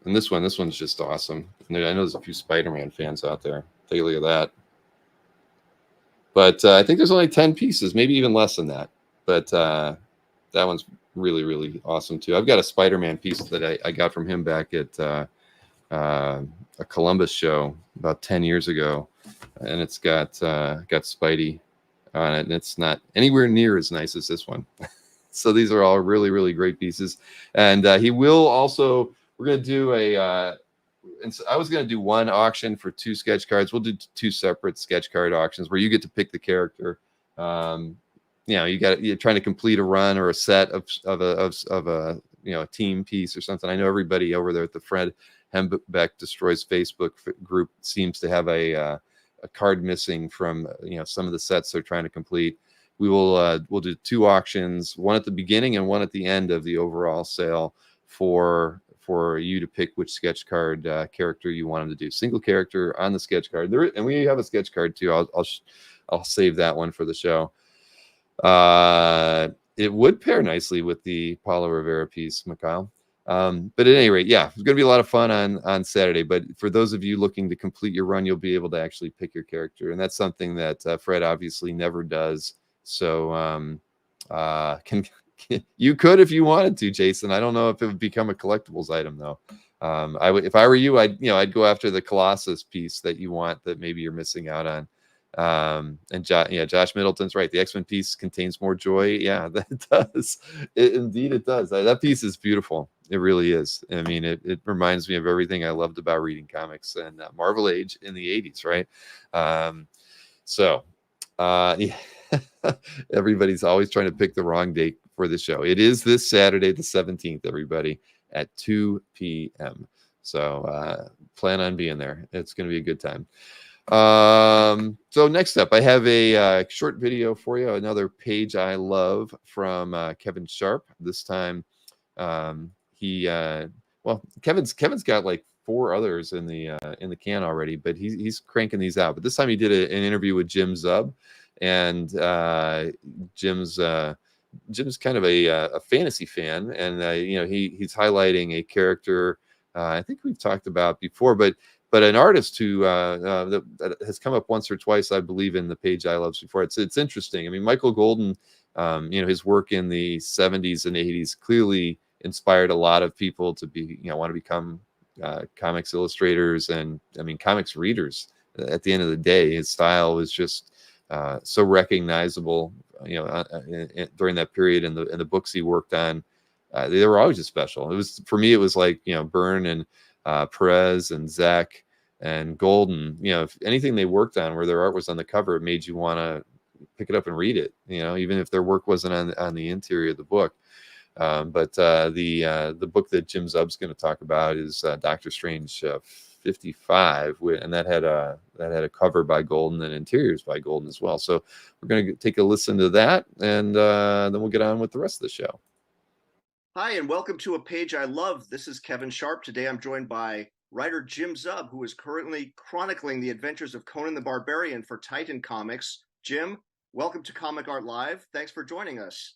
this one's just awesome. And I know there's a few Spider-Man fans out there. Take a look at that. But I think there's only 10 pieces, maybe even less than that. But that one's really, really awesome too. I've got a Spider-Man piece that I got from him back at a Columbus show about 10 years ago, and it's got Spidey on it, and it's not anywhere near as nice as this one. So these are all really, really great pieces. And he will also, we're going to do and so I was going to do one auction for 2 sketch cards. We'll do 2 separate sketch card auctions where you get to pick the character. You're trying to complete a run or a set of a a team piece or something. I know everybody over there at the Fred Hembeck Destroys Facebook group seems to have a card missing from some of the sets they're trying to complete. We'll do 2 auctions, one at the beginning and one at the end of the overall sale for you to pick which sketch card character you want them to do. Single character on the sketch card. And we have a sketch card too. I'll save that one for the show. It would pair nicely with the Paulo Rivera piece, Mikhail. But at any rate, yeah, it's going to be a lot of fun on Saturday. But for those of you looking to complete your run, you'll be able to actually pick your character. And that's something that Fred obviously never does. So you could if you wanted to, Jason. I don't know if it would become a collectibles item though. If I were you, I'd go after the Colossus piece that you want that maybe you're missing out on. And Josh Middleton's right. The X-Men piece contains more joy. Yeah, that does. Indeed, it does. That piece is beautiful. It really is. I mean, it reminds me of everything I loved about reading comics and Marvel Age in the 80s, right? Yeah. Everybody's always trying to pick the wrong date for the show. It is this Saturday, the 17th, everybody, at 2 p.m. So plan on being there. It's going to be a good time. So next up, I have a short video for you. Another page I love from Kevin Sharp. This time, Kevin's got like 4 others in the can already, but he's cranking these out. But this time he did an interview with Jim Zub, and Jim's kind of a fantasy fan, and he's highlighting a character I think we've talked about before, but an artist who that has come up once or twice, I believe, in the page I love before. It's interesting. I mean, Michael Golden, his work in the 70s and 80s clearly inspired a lot of people to want to become comics illustrators and comics readers. At the end of the day, his style was just so recognizable. During that period, and the books he worked on, they were always just special. It was, for me, it was like Byrne and Perez and Zach and Golden. If anything they worked on where their art was on the cover, it made you want to pick it up and read it. Even if their work wasn't on the interior of the book. But the book that Jim Zub's going to talk about is Doctor Strange 55, and that had a cover by Golden and interiors by Golden as well. So we're going to take a listen to that, and then we'll get on with the rest of the show. Hi, and welcome to A Page I Love. This is Kevin Sharp. Today I'm joined by writer Jim Zub, who is currently chronicling the adventures of Conan the Barbarian for Titan Comics. Jim, welcome to Comic Art Live. Thanks for joining us.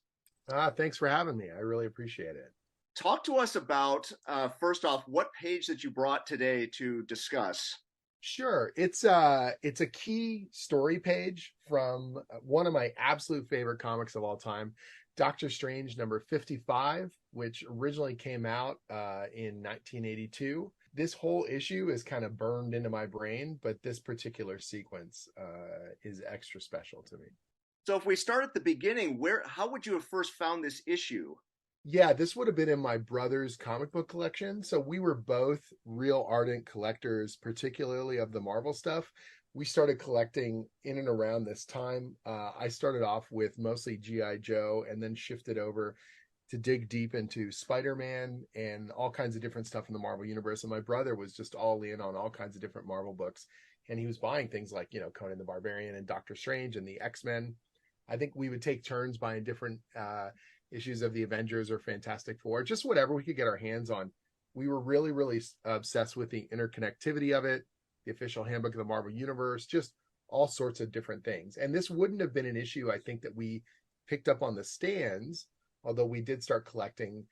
Thanks for having me. I really appreciate it. Talk to us about, first off, what page that you brought today to discuss. Sure. It's a key story page from one of my absolute favorite comics of all time, Doctor Strange number 55, which originally came out in 1982. This whole issue is kind of burned into my brain, but this particular sequence is extra special to me. So if we start at the beginning, how would you have first found this issue? Yeah, this would have been in my brother's comic book collection. So we were both real ardent collectors, particularly of the Marvel stuff. We started collecting in and around this time. I started off with mostly G.I. Joe and then shifted over to dig deep into Spider-Man and all kinds of different stuff in the Marvel universe. And my brother was just all in on all kinds of different Marvel books. And he was buying things like, Conan the Barbarian and Doctor Strange and the X-Men. I think we would take turns buying different issues of the Avengers or Fantastic Four, just whatever we could get our hands on. We were really, really obsessed with the interconnectivity of it, the official handbook of the Marvel Universe, just all sorts of different things. And this wouldn't have been an issue, I think, that we picked up on the stands, although we did start collecting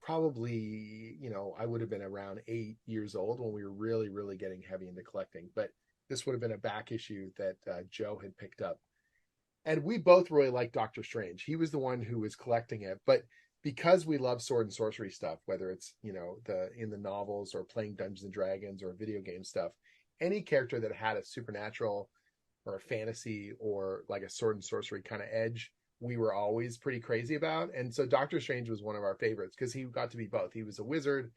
probably, I would have been around 8 years old when we were really, really getting heavy into collecting. But this would have been a back issue that Joe had picked up. And we both really liked Doctor Strange. He was the one who was collecting it. But because we love sword and sorcery stuff, whether it's, you know, in the novels or playing Dungeons and Dragons or video game stuff, any character that had a supernatural or a fantasy or like a sword and sorcery kind of edge, we were always pretty crazy about. And so Doctor Strange was one of our favorites because he got to be both. He was a wizard,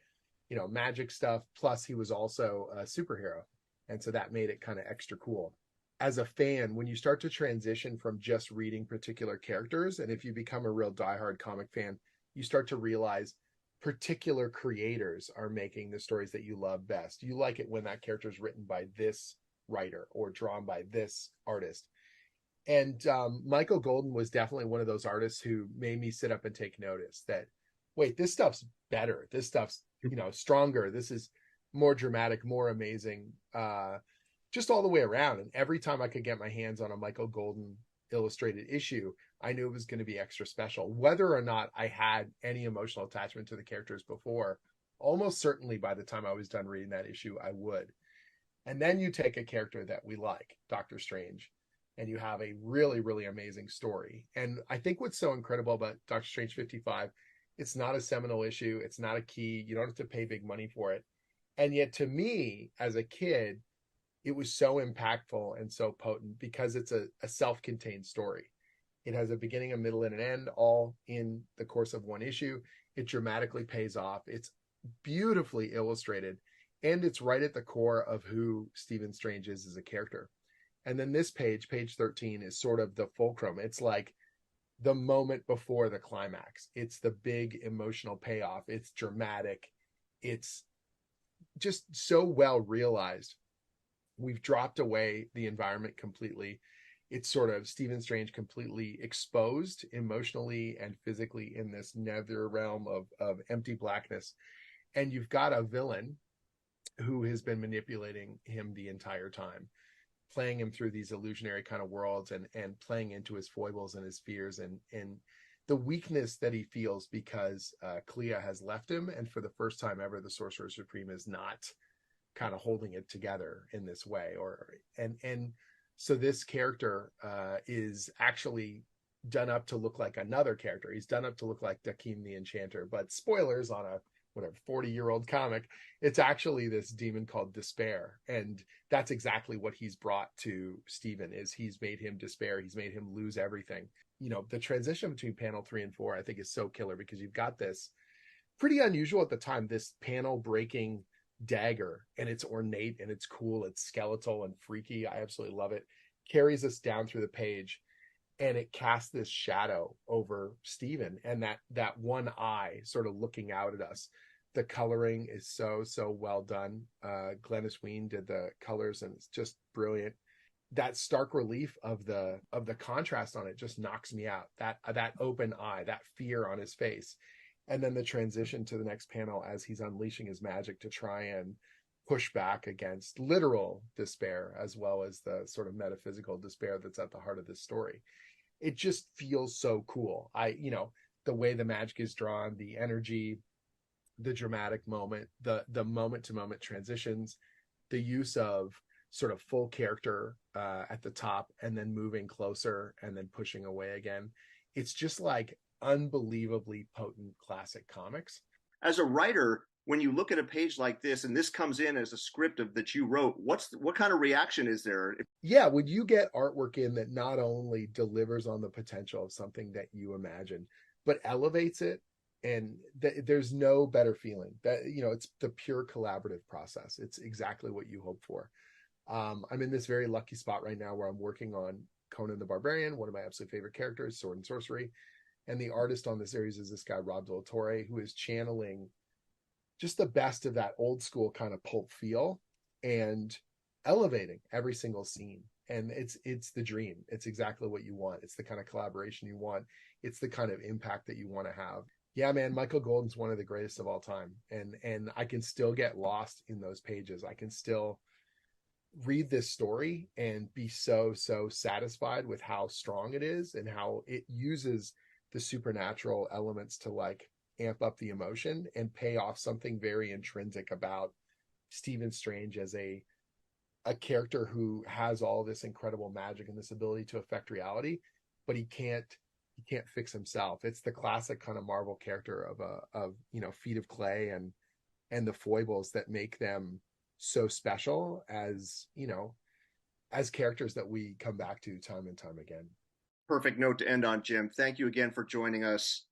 you know, magic stuff, plus he was also a superhero. And so that made it kind of extra cool. As a fan, when you start to transition from just reading particular characters, and if you become a real diehard comic fan, you start to realize particular creators are making the stories that you love best. You like it when that character is written by this writer or drawn by this artist. And Michael Golden was definitely one of those artists who made me sit up and take notice that, wait, this stuff's better. This stuff's, you know, stronger. This is more dramatic, more amazing, just all the way around. And every time I could get my hands on a Michael Golden illustrated issue, I knew it was going to be extra special. Whether or not I had any emotional attachment to the characters before, almost certainly by the time I was done reading that issue, I would. And then you take a character that we like, Doctor Strange, and you have a really, really amazing story. And I think what's so incredible about Doctor Strange 55, it's not a seminal issue. It's not a key. You don't have to pay big money for it. And yet to me, as a kid, it was so impactful and so potent because it's a self-contained story. It has a beginning, a middle, and an end, all in the course of one issue. It dramatically pays off. It's beautifully illustrated, and it's right at the core of who Stephen Strange is as a character. And then this page 13, is sort of the fulcrum. It's like the moment before the climax. It's the big emotional payoff. It's dramatic. It's just so well realized. We've dropped away the environment completely. It's sort of Stephen Strange completely exposed emotionally and physically in this nether realm of empty blackness. And you've got a villain who has been manipulating him the entire time, playing him through these illusionary kind of worlds and playing into his foibles and his fears and the weakness that he feels because Clea has left him. And for the first time ever, the Sorcerer Supreme is not kind of holding it together in this way, and so this character is actually done up to look like another character. He's done up to look like Dakim the Enchanter, but spoilers on a 40-year-old comic, it's actually this demon called Despair, and that's exactly what he's brought to Stephen. Is he's made him despair. He's made him lose everything. You know, the transition between panel 3 and 4 I think is so killer because you've got this pretty unusual at the time, this panel breaking dagger, and it's ornate and it's cool, it's skeletal and freaky. I absolutely love it. Carries us down through the page, and it casts this shadow over Stephen and that one eye sort of looking out at us. The coloring is so well done. Glennis Ween did the colors, and it's just brilliant. That stark relief of the contrast on it just knocks me out. That open eye, that fear on his face. And then the transition to the next panel as he's unleashing his magic to try and push back against literal despair, as well as the sort of metaphysical despair that's at the heart of this story. It just feels so cool. The way the magic is drawn, the energy, the dramatic moment, the moment to moment transitions, the use of sort of full character at the top and then moving closer and then pushing away again. It's just like unbelievably potent classic comics. As a writer, when you look at a page like this and this comes in as a script that you wrote, what kind of reaction is there? Yeah, when you get artwork in that not only delivers on the potential of something that you imagine, but elevates it, and there's no better feeling. That, you know, it's the pure collaborative process. It's exactly what you hope for. I'm in this very lucky spot right now where I'm working on Conan the Barbarian, one of my absolute favorite characters, sword and sorcery. And the artist on the series is this guy, Rob Del Torre, who is channeling just the best of that old school kind of pulp feel and elevating every single scene. And it's the dream. It's exactly what you want. It's the kind of collaboration you want. It's the kind of impact that you want to have. Yeah, man, Michael Golden's one of the greatest of all time. And I can still get lost in those pages. I can still read this story and be so satisfied with how strong it is and how it uses the supernatural elements to like amp up the emotion and pay off something very intrinsic about Stephen Strange as a character who has all this incredible magic and this ability to affect reality, but he can't he can't fix himself. It's the classic kind of Marvel character of feet of clay and the foibles that make them so special as as characters that we come back to time and time again. Perfect note to end on, Jim. Thank you again for joining us.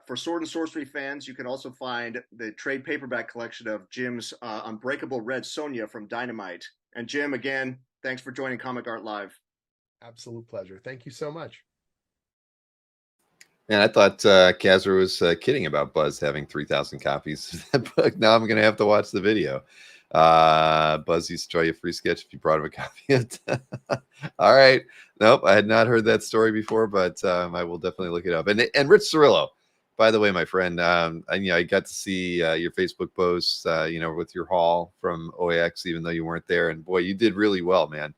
For Sword and Sorcery fans, you can also find the trade paperback collection of Jim's Unbreakable Red Sonja from Dynamite. And Jim, again, thanks for joining Comic Art Live. Absolute pleasure. Thank you so much. And I thought Kazra was kidding about Buzz having 3,000 copies of that book. Now I'm going to have to watch the video. Buzz used to draw you a free sketch if you brought him a copy of it. All right. Nope, I had not heard that story before, but I will definitely look it up. And Rich Cirillo, by the way, my friend, I got to see your Facebook posts, with your haul from OAX, even though you weren't there. And boy, you did really well, man.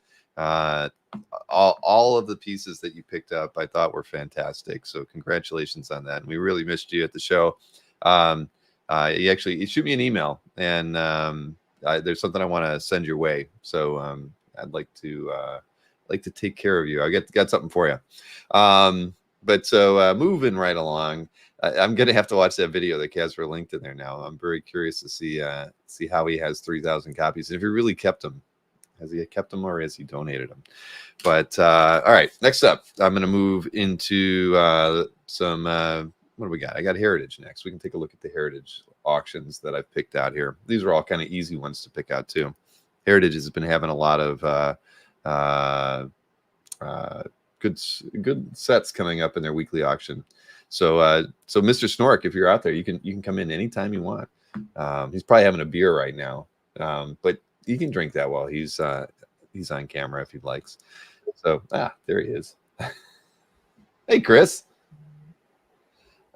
All of the pieces that you picked up, I thought were fantastic. So congratulations on that. And we really missed you at the show. You shoot me an email, and there's something I want to send your way. So I'd like to take care of you. I got something for you. But moving right along, I'm going to have to watch that video that Casper linked in there now. I'm very curious to see how he has 3,000 copies, and if he really kept them. Has he kept them or has he donated them? But all right, next up, I'm going to move into some. What do we got? I got Heritage next. We can take a look at the Heritage auctions that I've picked out here. These are all kind of easy ones to pick out too. Heritage has been having a lot of good sets coming up in their weekly auction. So Mr. Snork, if you're out there, you can come in anytime you want. He's probably having a beer right now, but you can drink that while he's on camera if he likes. So there he is. Hey, Chris.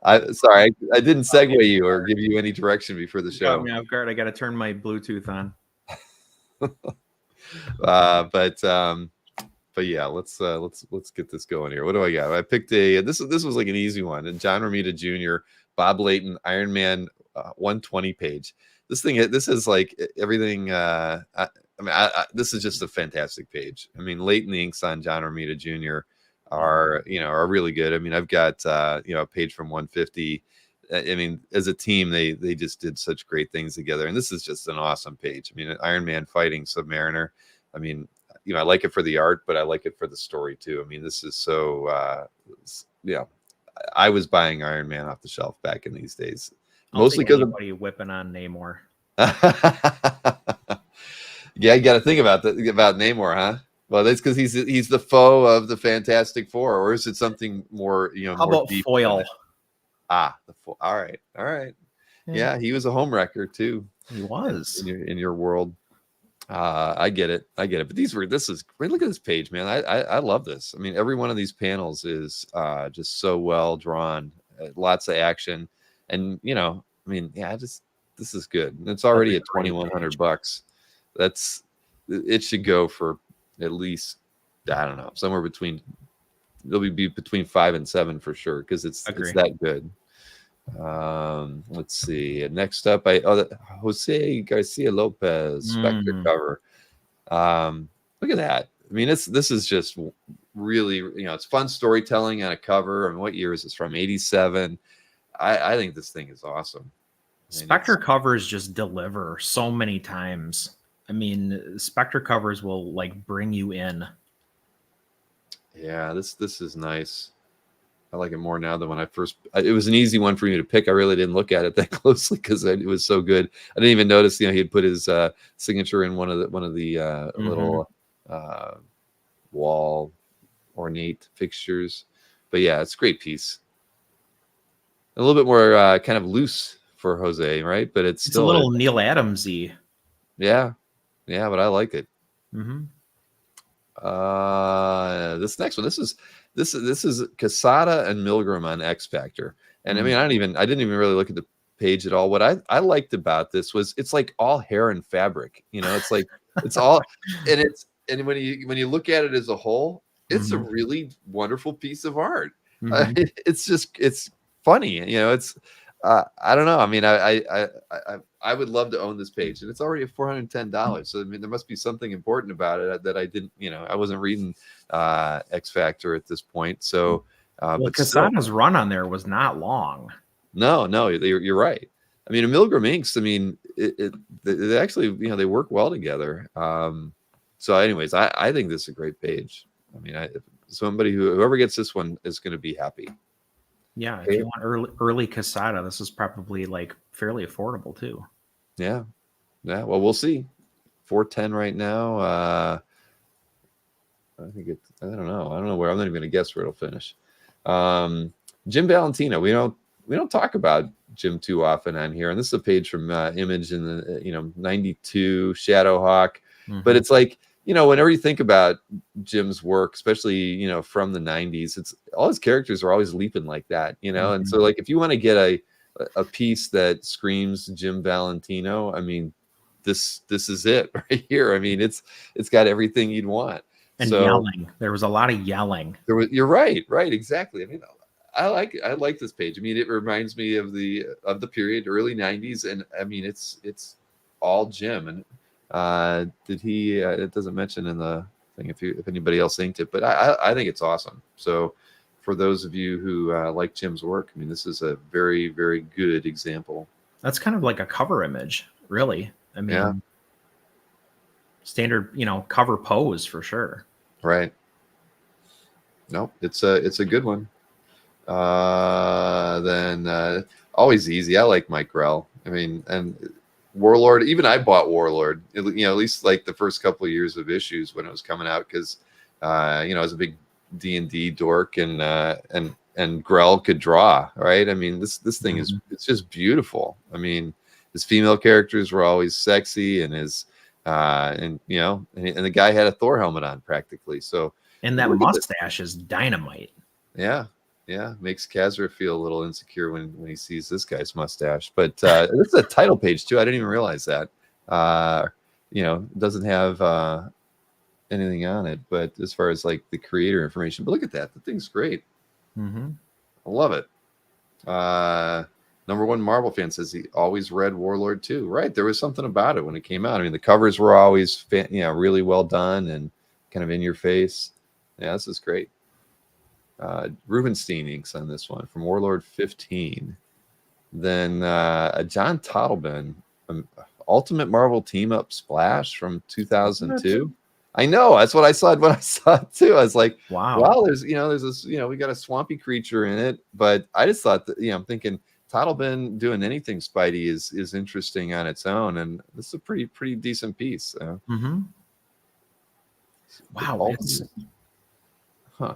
Sorry, I didn't segue you or give you any direction before the show. Caught me off guard. I got to turn my Bluetooth on. But yeah, let's get this going here. What do I got? I picked this was like an easy one. And John Romita Jr., Bob Layton, Iron Man 120 page. This is like everything. This is just a fantastic page. I mean, Layton inks on John Romita Jr. are really good. I mean, I've got a page from 150. I mean, as a team, they just did such great things together, and this is just an awesome page. I mean, Iron Man fighting Submariner. I mean, I like it for the art, but I like it for the story too. I mean, this is so. I was buying Iron Man off the shelf back in these days, mostly because anybody whipping on Namor. Yeah, you got to think about Namor, huh? Well, that's because he's the foe of the Fantastic Four, or is it something more? How more about deep Foil? The foil. All right. Yeah, he was a home wrecker too. He was in your world. I get it. But look at this page, man. I love this. I mean, every one of these panels is just so well drawn, lots of action, and this is good. And it's already at $2,100. It should go for at least, I don't know, somewhere between. It'll be between 5 and 7 for sure because it's that good. Let's see. Next up, Jose Garcia Lopez Spectre cover. Look at that. I mean, this is just really, it's fun storytelling on a cover. I mean, what year is this from? 87. I think this thing is awesome. Spectre covers just deliver so many times. I mean, Spectre covers will like bring you in. Yeah, this is nice. I like it more now than when I first. It was an easy one for me to pick. I really didn't look at it that closely because it was so good. I didn't even notice. He had put his signature in one of the little wall ornate fixtures. But yeah, it's a great piece. A little bit more kind of loose for Jose, right? But it's still a little Neil Adamsy. Yeah, but I like it. Mm-hmm. This next one, this is Casada and Milgram on X Factor, and I mean, I didn't even really look at the page at all. What I liked about this was it's like all hair and fabric. It's like it's all, and when you look at it as a whole, it's a really wonderful piece of art. It's funny, it's. I don't know. I mean, I would love to own this page, and it's already at $410. So I mean, there must be something important about it that I didn't. I wasn't reading X Factor at this point. So Well, but still, Casada's run on there was not long. no, you're right. I mean, Milgram Inks. I mean, they actually, they work well together. So, anyways, I think this is a great page. I mean, whoever gets this one is going to be happy. Yeah, if you want early Casada, this is probably like fairly affordable too. Yeah. Well, we'll see. 410 right now. I don't know where. I'm not even going to guess where it'll finish. Jim Valentino. We don't talk about Jim too often on here, and this is a page from Image in the 92 Shadowhawk. But it's like, whenever you think about Jim's work, especially from the 90s, it's all his characters are always leaping like that, and so like if you want to get a piece that screams Jim Valentino, I mean, this is it right here. I mean, it's got everything you'd want. And yelling. There was a lot of yelling. You're right, exactly. I mean, I like this page. I mean, it reminds me of the period, early 90s, and I mean, it's all Jim. And it doesn't mention in the thing if anybody else inked it, but I think it's awesome. So for those of you who like Jim's work, I mean, this is a very, very good example. That's kind of like a cover image, really. I mean, standard, cover pose for sure. Right. No, it's a good one. Then always easy. I like Mike Grell. I mean, and Warlord. Even I bought Warlord. At least like the first couple of years of issues when it was coming out, because I was a big D&D dork, and Grell could draw. Right. I mean, this thing it's just beautiful. I mean, his female characters were always sexy, and his and the guy had a Thor helmet on practically. So, and that mustache is dynamite. Yeah, makes Kazra feel a little insecure when he sees this guy's mustache. But this is a title page too. I didn't even realize that. It doesn't have anything on it, but as far as like the creator information, but look at that. The thing's great. I love it. Number one Marvel fan says he always read Warlord too. Right, there was something about it when it came out. I mean, the covers were always really well done and kind of in your face. Yeah, this is great. Rubenstein inks on this one from Warlord 15. Then a John Totleben, Ultimate Marvel Team Up Splash from 2002. I know, that's what I saw when I saw it too. I was like, wow, there's this, we got a swampy creature in it, but I just thought that, I'm thinking Totleben doing anything Spidey is interesting on its own, and this is a pretty decent piece. Wow,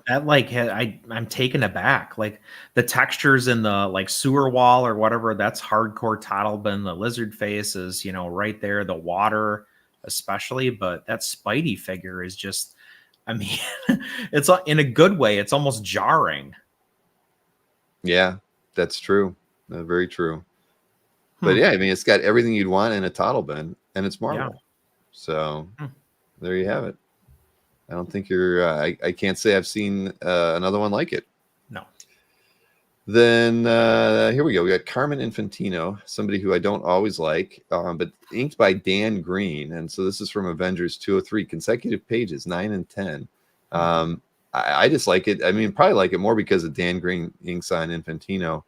that like I'm taken aback. Like the textures in the like sewer wall or whatever, that's hardcore Totleben. The lizard face is right there. The water especially, but that Spidey figure is just, I mean, it's in a good way. It's almost jarring. Yeah, that's true. Very true. But yeah, I mean, it's got everything you'd want in a Totleben, and it's Marvel. So there you have it. I don't think I can't say I've seen another one like it. No. Then here we go. We got Carmen Infantino, somebody who I don't always like, but inked by Dan Green. And so this is from Avengers 203, consecutive pages, 9 and 10. I just like it. I mean, probably like it more because of Dan Green inks on Infantino.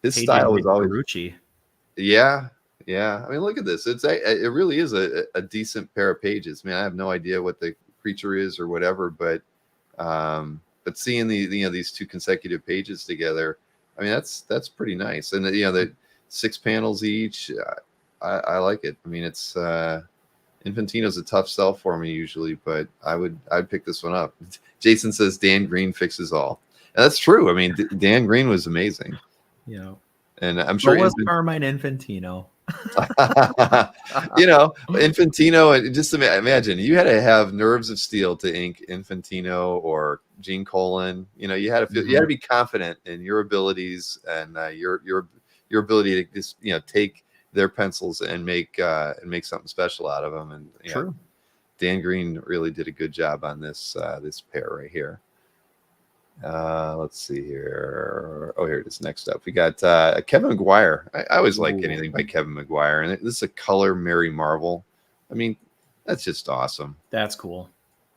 His style was always Rucci. Yeah. I mean, look at this. It really is a decent pair of pages. I mean, I have no idea what the creature is or whatever, but seeing these two consecutive pages together, I mean, that's pretty nice. And the 6 panels each, I like it. I mean, it's Infantino's a tough sell for me usually, but I'd pick this one up. Jason says Dan Green fixes all, and that's true. I mean, Dan Green was amazing. And I'm sure was Carmine Infantino. Infantino, just imagine you had to have nerves of steel to ink Infantino or Gene Colan. You had to feel, you had to be confident in your abilities and your ability to just take their pencils and make something special out of them. And True. Dan Green really did a good job on this pair right here. Let's see here. Oh, here it is. Next up, we got Kevin McGuire. I always like anything by Kevin McGuire, and this is a color Mary Marvel. I mean, that's just awesome. That's cool.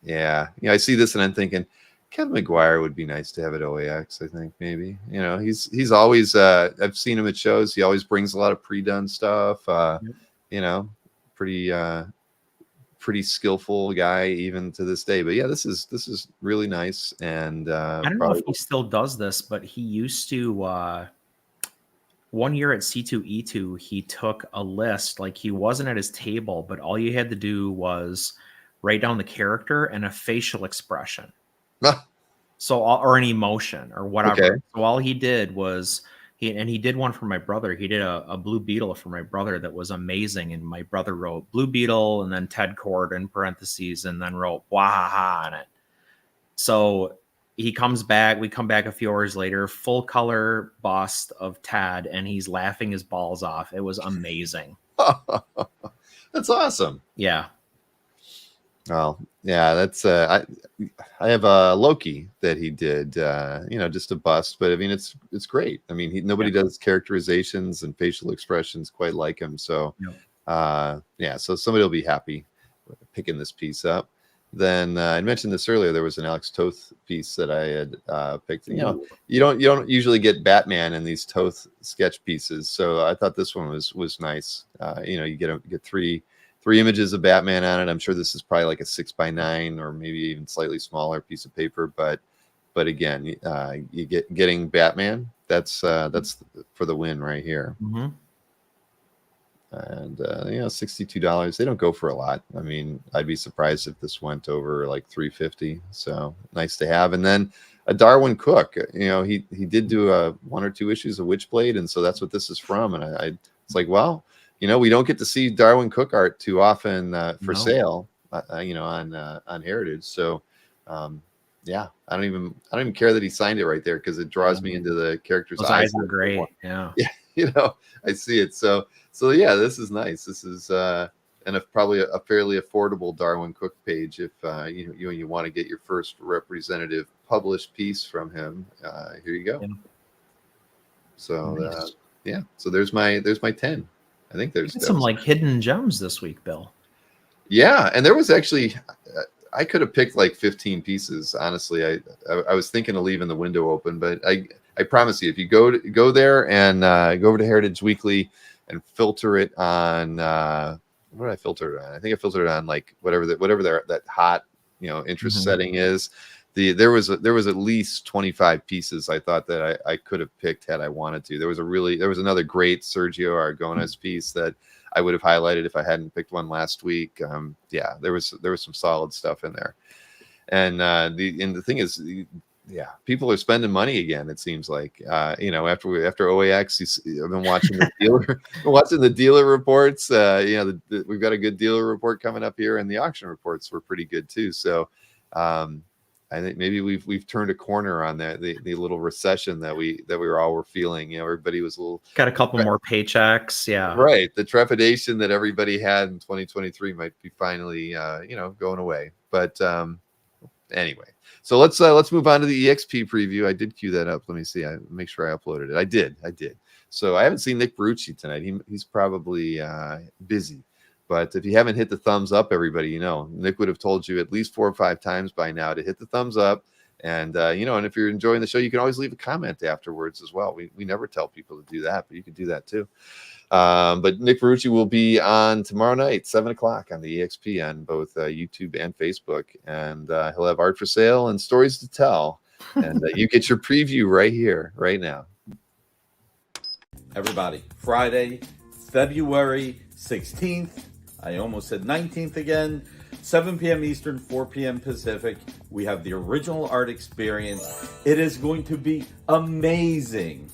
Yeah, I see this and I'm thinking, Kevin McGuire would be nice to have at OAX. I think maybe, you know, he's always I've seen him at shows. He always brings a lot of pre-done stuff. You know, pretty skillful guy even to this day. But yeah, this is really nice. And I don't know if he still does this, but he used to. One year at C2E2, he took a list, like he wasn't at his table, but all you had to do was write down the character and a facial expression. So, or an emotion or whatever. Okay. So all he did was he did one for my brother. He did a Blue Beetle for my brother that was amazing. And my brother wrote Blue Beetle and then Ted Cord in parentheses and then wrote Wahaha on it. So he comes back. We come back a few hours later, full color bust of Tad, and he's laughing his balls off. It was amazing. That's awesome. Yeah. Well, yeah, that's I have a Loki that he did, you know, just a bust, but I mean it's great. I mean, nobody does characterizations and facial expressions quite like him. So yeah, so somebody will be happy picking this piece up. Then I mentioned this earlier. There was an Alex Toth piece that I had picked. You know, you don't usually get Batman in these Toth sketch pieces, so I thought this one was nice. You know, you get three images of Batman on it. I'm sure this is probably like a 6x9 or maybe even slightly smaller piece of paper, but again, you getting Batman. That's for the win right here. Mm-hmm. And you know, $62. They don't go for a lot. I mean, I'd be surprised if this went over like $350. So nice to have. And then a Darwin Cook. You know, he did do one or two issues of Witchblade, and so that's what this is from. And I it's like, well, you know, we don't get to see Darwin Cook art too often for sale. You know, on Heritage. So yeah, I don't even care that he signed it right there because it draws me into the character's Those eyes are great. Yeah. You know, I see it. So yeah, this is nice. This is and probably a fairly affordable Darwin Cook page if you want to get your first representative published piece from him. Here you go. Yeah. So nice. Yeah, so there's my 10. I think there's some like hidden gems this week, Bill. Yeah, and there was actually I could have picked like 15 pieces. Honestly, I was thinking of leaving the window open, but I promise you, if you go there and go over to Heritage Weekly and filter it on what did I filter it on? I think I filtered it on like whatever that hot interest setting is. There was at least 25 pieces I thought that I could have picked had I wanted to. There was another great Sergio Aragonés piece that I would have highlighted if I hadn't picked one last week. Yeah, there was some solid stuff in there, and the thing is, yeah, people are spending money again. It seems like after OAX, I've been watching the dealer reports. We've got a good dealer report coming up here, and the auction reports were pretty good too. So I think maybe we've turned a corner on the little recession that we were feeling. Everybody was got a couple more paychecks. Yeah, right. The trepidation that everybody had in 2023 might be finally going away. But anyway, so let's move on to the EXP preview. I did cue that up. Let me see. I make sure I uploaded it. I did. So I haven't seen Nick Barucci tonight. He's probably busy. But if you haven't hit the thumbs up, everybody, Nick would have told you at least 4 or 5 times by now to hit the thumbs up. And, and if you're enjoying the show, you can always leave a comment afterwards as well. We never tell people to do that, but you can do that too. But Nick Barucci will be on tomorrow night, 7 o'clock on the EXP on both YouTube and Facebook. And he'll have art for sale and stories to tell. And you get your preview right here, right now. Everybody, Friday, February 16th. I almost said 19th again. 7 p.m. Eastern, 4 p.m. Pacific. We have the original art experience. It is going to be amazing.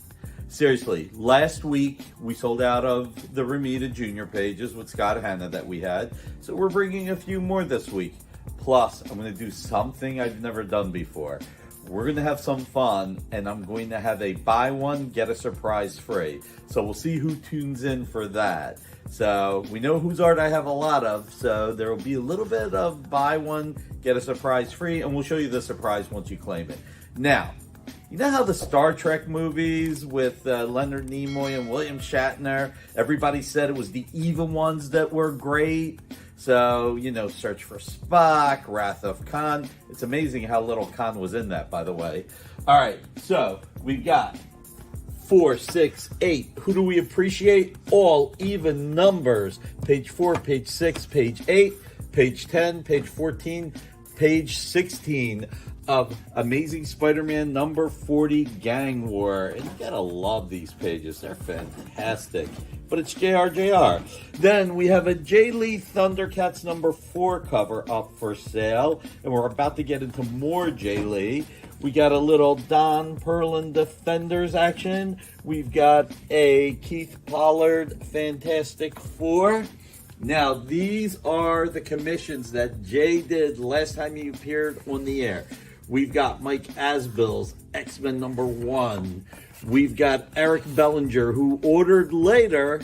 Seriously, last week we sold out of the Ramita Junior pages with Scott Hanna that we had. So we're bringing a few more this week. Plus, I'm going to do something I've never done before. We're going to have some fun, and I'm going to have a buy one, get a surprise free. So we'll see who tunes in for that. So we know whose art I have a lot of, so there will be a little bit of buy one, get a surprise free, and we'll show you the surprise once you claim it. Now, you know how the Star Trek movies with Leonard Nimoy and William Shatner, everybody said it was the evil ones that were great? So, search for Spock, Wrath of Khan. It's amazing how little Khan was in that, by the way. All right, so we've got 4, 6, 8. Who do we appreciate? All even numbers. Page 4, page 6, page 8, page 10, page 14, page 16 of Amazing Spider-Man number 40 Gang War. And you gotta love these pages. They're fantastic. But it's JRJR. Then we have a Jay Lee Thundercats number 4 cover up for sale. And we're about to get into more Jay Lee. We got a little Don Perlin Defenders action. We've got a Keith Pollard Fantastic Four. Now, these are the commissions that Jay did last time he appeared on the air. We've got Mike Asbill's X-Men number 1. We've got Eric Bellinger, who ordered later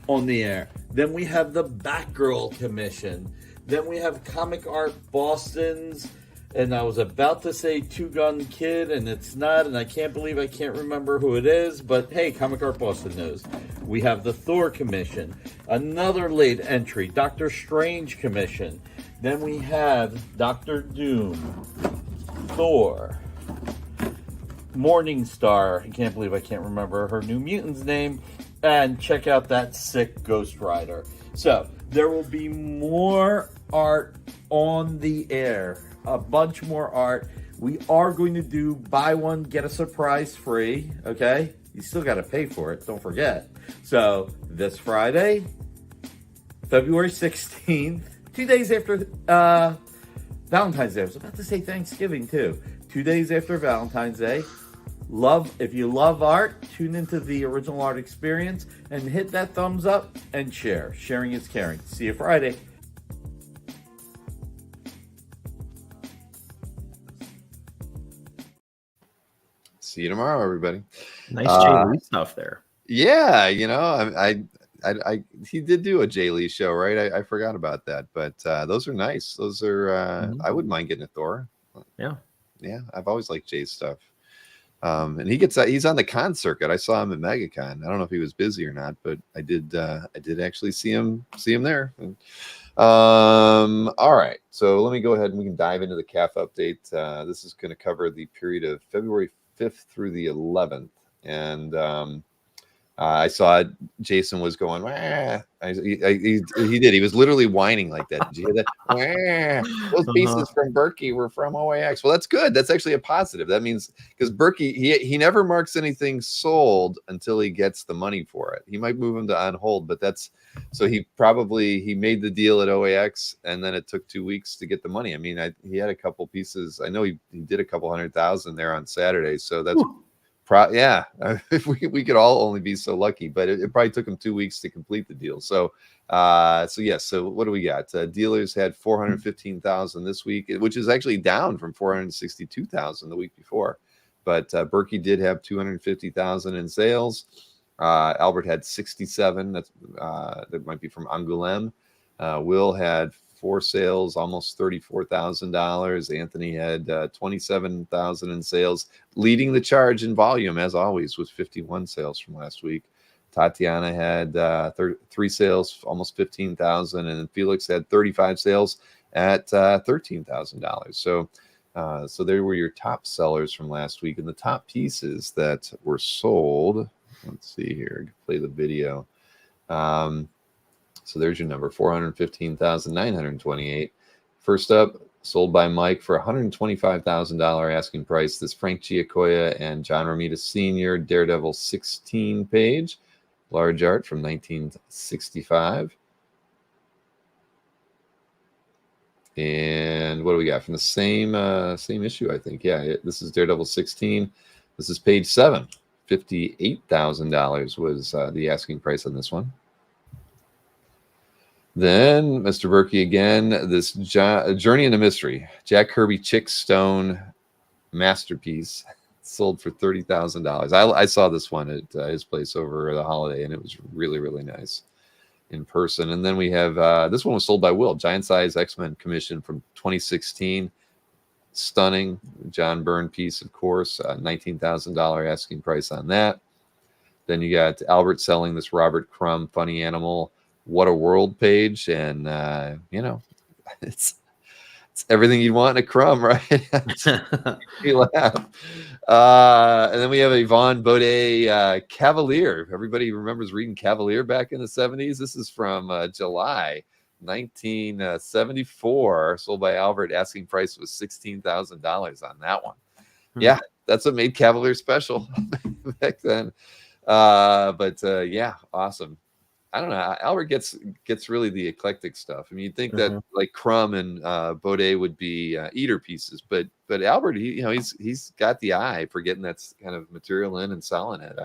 on the air. Then we have the Batgirl commission. Then we have Comic Art Boston's, and I was about to say Two Gun Kid, and it's not, and I can't believe I can't remember who it is, but hey, Comic Art Boston knows. We have the Thor commission, another late entry, Doctor Strange commission. Then we have Doctor Doom, Thor, Morningstar, I can't believe I can't remember her New Mutant's name, and check out that sick Ghost Rider. So, there will be more art on the air, a bunch more art. We are going to do buy one, get a surprise free, okay? You still got to pay for it, don't forget. So, this Friday, February 16th, 2 days after Valentine's Day. I was about to say Thanksgiving, too. 2 days after Valentine's Day. If you love art, tune into the Original Art Experience and hit that thumbs up and share. Sharing is caring. See you Friday. See you tomorrow, everybody. Nice Jay Lee stuff there. Yeah, he did do a Jay Lee show, right? I forgot about that, but those are nice. Those are I wouldn't mind getting a Thor. Yeah, I've always liked Jay's stuff. And he's on the con circuit. I saw him at MegaCon. I don't know if he was busy or not, but I did actually see him there. All right, so let me go ahead and we can dive into the CAF update. This is going to cover the period of February 5th through the 11th, and I saw Jason was going, wah. He did. He was literally whining like that. Did you hear that? Wah. Those pieces from Berkey were from OAX. Well, that's good. That's actually a positive. That means because Berkey, he never marks anything sold until he gets the money for it. He might move them to on hold, but that's so he made the deal at OAX and then it took 2 weeks to get the money. I mean, he had a couple pieces. I know he did a couple 100,000 there on Saturday. So that's. If we could all only be so lucky, but it probably took him 2 weeks to complete the deal. So what do we got? Dealers had 415,000 this week, which is actually down from 462,000 the week before. But Berkey did have 250,000 in sales. Albert had 67. That might be from Angoulême. Will had 4 sales, almost $34,000. Anthony had 27,000 in sales, leading the charge in volume as always with 51 sales from last week. Tatiana had 3 sales, almost 15,000, and Felix had 35 sales at $13,000. So there were your top sellers from last week, and the top pieces that were sold. Let's see here. Play the video. So there's your number, 415,928. First up, sold by Mike for $125,000 asking price. This Frank Giacoya and John Romita Sr. Daredevil 16 page, large art from 1965. And what do we got from the same issue? I think, this is Daredevil 16. This is page 7. $58,000 was the asking price on this one. Then Mr. Berkey again, this Journey into Mystery, Jack Kirby Chick Stone masterpiece, sold for $30,000. I saw this one at his place over the holiday, and it was really, really nice in person. And then we have this one was sold by Will, Giant Size X-Men commission from 2016. Stunning John Byrne piece, of course, $19,000 asking price on that. Then you got Albert selling this Robert Crumb Funny Animal What a World page, and it's everything you'd want in a crumb, right? You laugh. And then we have a Von Baudet Cavalier. Everybody remembers reading Cavalier back in the 70s. This is from July 1974, sold by Albert. Asking price was $16,000 on that one. Yeah, that's what made Cavalier special back then. But yeah, awesome. I don't know. Albert gets really the eclectic stuff. I mean, you'd think that like Crumb and Baudet would be eater pieces, but Albert, he's got the eye for getting that kind of material in and selling it.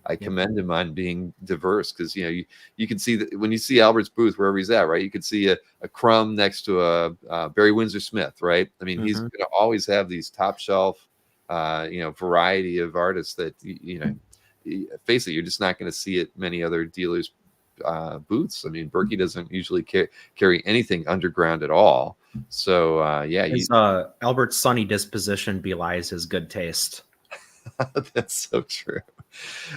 I commend him on being diverse, because you can see that when you see Albert's booth wherever he's at, right? You could see a Crumb next to a Barry Windsor Smith, right? I mean, he's going to always have these top shelf, variety of artists that face it, you're just not going to see at many other dealers' booths. I mean, Berkey doesn't usually carry anything underground at all. So Albert's sunny disposition belies his good taste. That's so true.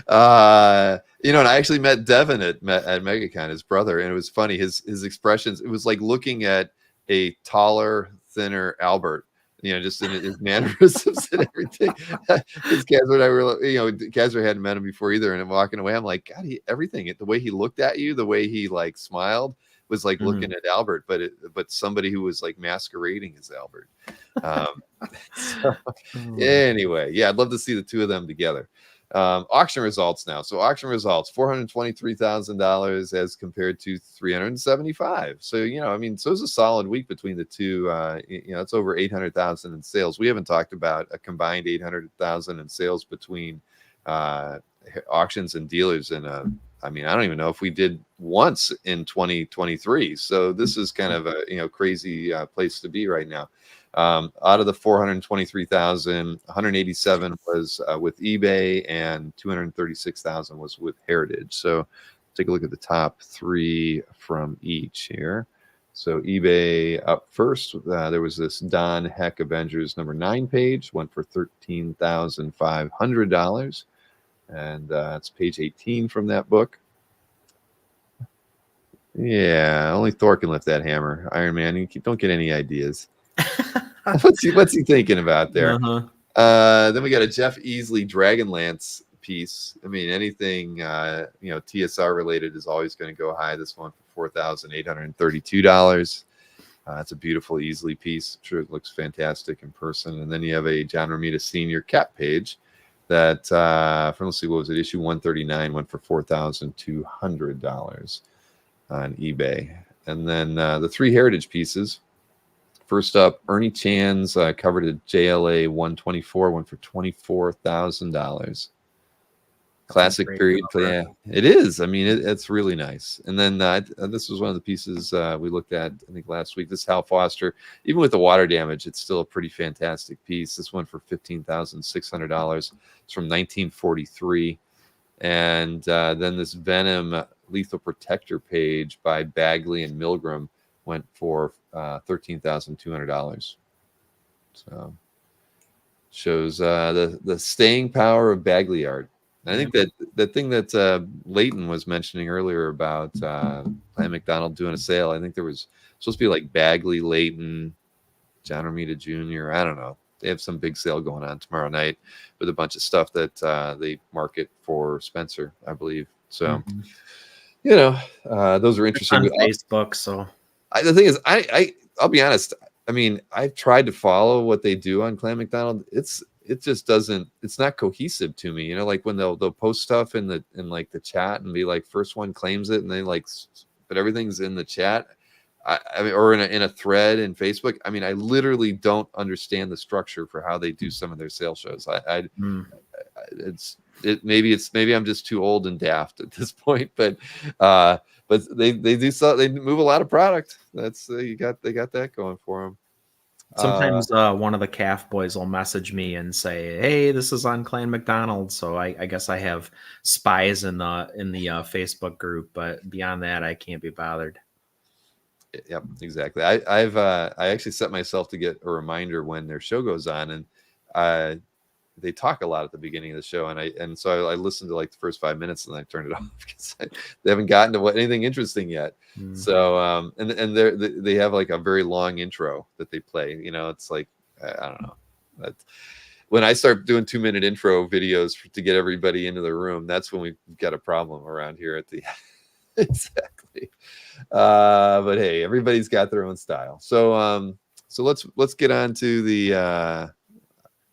And I actually met Devin at MegaCon, his brother, and it was funny. His expressions, it was like looking at a taller, thinner Albert, just in his mannerisms and everything. Because Kazra and I were, Kazra hadn't met him before either, and I'm walking away, I'm like, God, everything, the way he looked at you, the way he like smiled, was like looking at Albert, but somebody who was like masquerading as Albert. Anyway, yeah, I'd love to see the two of them together. Auction results now. So auction results, $423,000 as compared to $375. So so it's a solid week between the two. It's over $800,000 in sales. We haven't talked about a combined $800,000 in sales between auctions and dealers. And I don't even know if we did once in 2023. So this is kind of a crazy place to be right now. Out of the 423,000, 187 was with eBay, and 236,000 was with Heritage. So take a look at the top three from each here. So eBay up first. There was this Don Heck Avengers #9 page, went for $13,500, and it's page 18 from that book. Yeah, only Thor can lift that hammer. Iron Man, you don't get any ideas. What's he thinking about there? Then we got a Jeff Easley Dragonlance piece. I mean, anything TSR related is always going to go high. This one for $4,832. It's a beautiful Easley piece. I'm sure it looks fantastic in person. And then you have a John Romita Sr. cap page that let's see, what was it? Issue 139 went for $4,200 on eBay. And then the three Heritage pieces. First up, Ernie Chan's covered a JLA 124, went for $24,000. Classic period. Yeah, it is. I mean, it's really nice. And then this was one of the pieces we looked at, I think, last week. This Hal Foster, even with the water damage, it's still a pretty fantastic piece. This one for $15,600. It's from 1943. And then this Venom Lethal Protector page by Bagley and Milgram went for $13,200. So shows the staying power of Bagley art. And I think that the thing that Leighton was mentioning earlier about Clan McDonald doing a sale, I think there was supposed to be like Bagley, Leighton, John Romita Jr. I don't know. They have some big sale going on tomorrow night with a bunch of stuff that they market for Spencer, I believe. So, those are interesting. On Facebook, so. The thing is, I'll be honest. I mean, I've tried to follow what they do on Clan McDonald. It just doesn't. It's not cohesive to me. Like when they'll post stuff in like the chat and be like, first one claims it, and they but everything's in the chat. I mean, or in a thread in Facebook. I mean, I literally don't understand the structure for how they do some of their sale shows. Maybe I'm just too old and daft at this point, but they do so. They move a lot of product. That's they got that going for them. Sometimes one of the calf boys will message me and say, "Hey, this is on Clan McDonald." So I guess I have spies in the Facebook group, but beyond that, I can't be bothered. Yep, exactly. I actually set myself to get a reminder when their show goes on, and they talk a lot at the beginning of the show, and so I listened to like the first 5 minutes and I turned it off because they haven't gotten to anything interesting yet. So and they have like a very long intro that they play. You know, it's like I don't know. When I start doing 2-minute intro videos to get everybody into the room, that's when we've got a problem around here at the exactly. But hey, everybody's got their own style. So so let's get on to the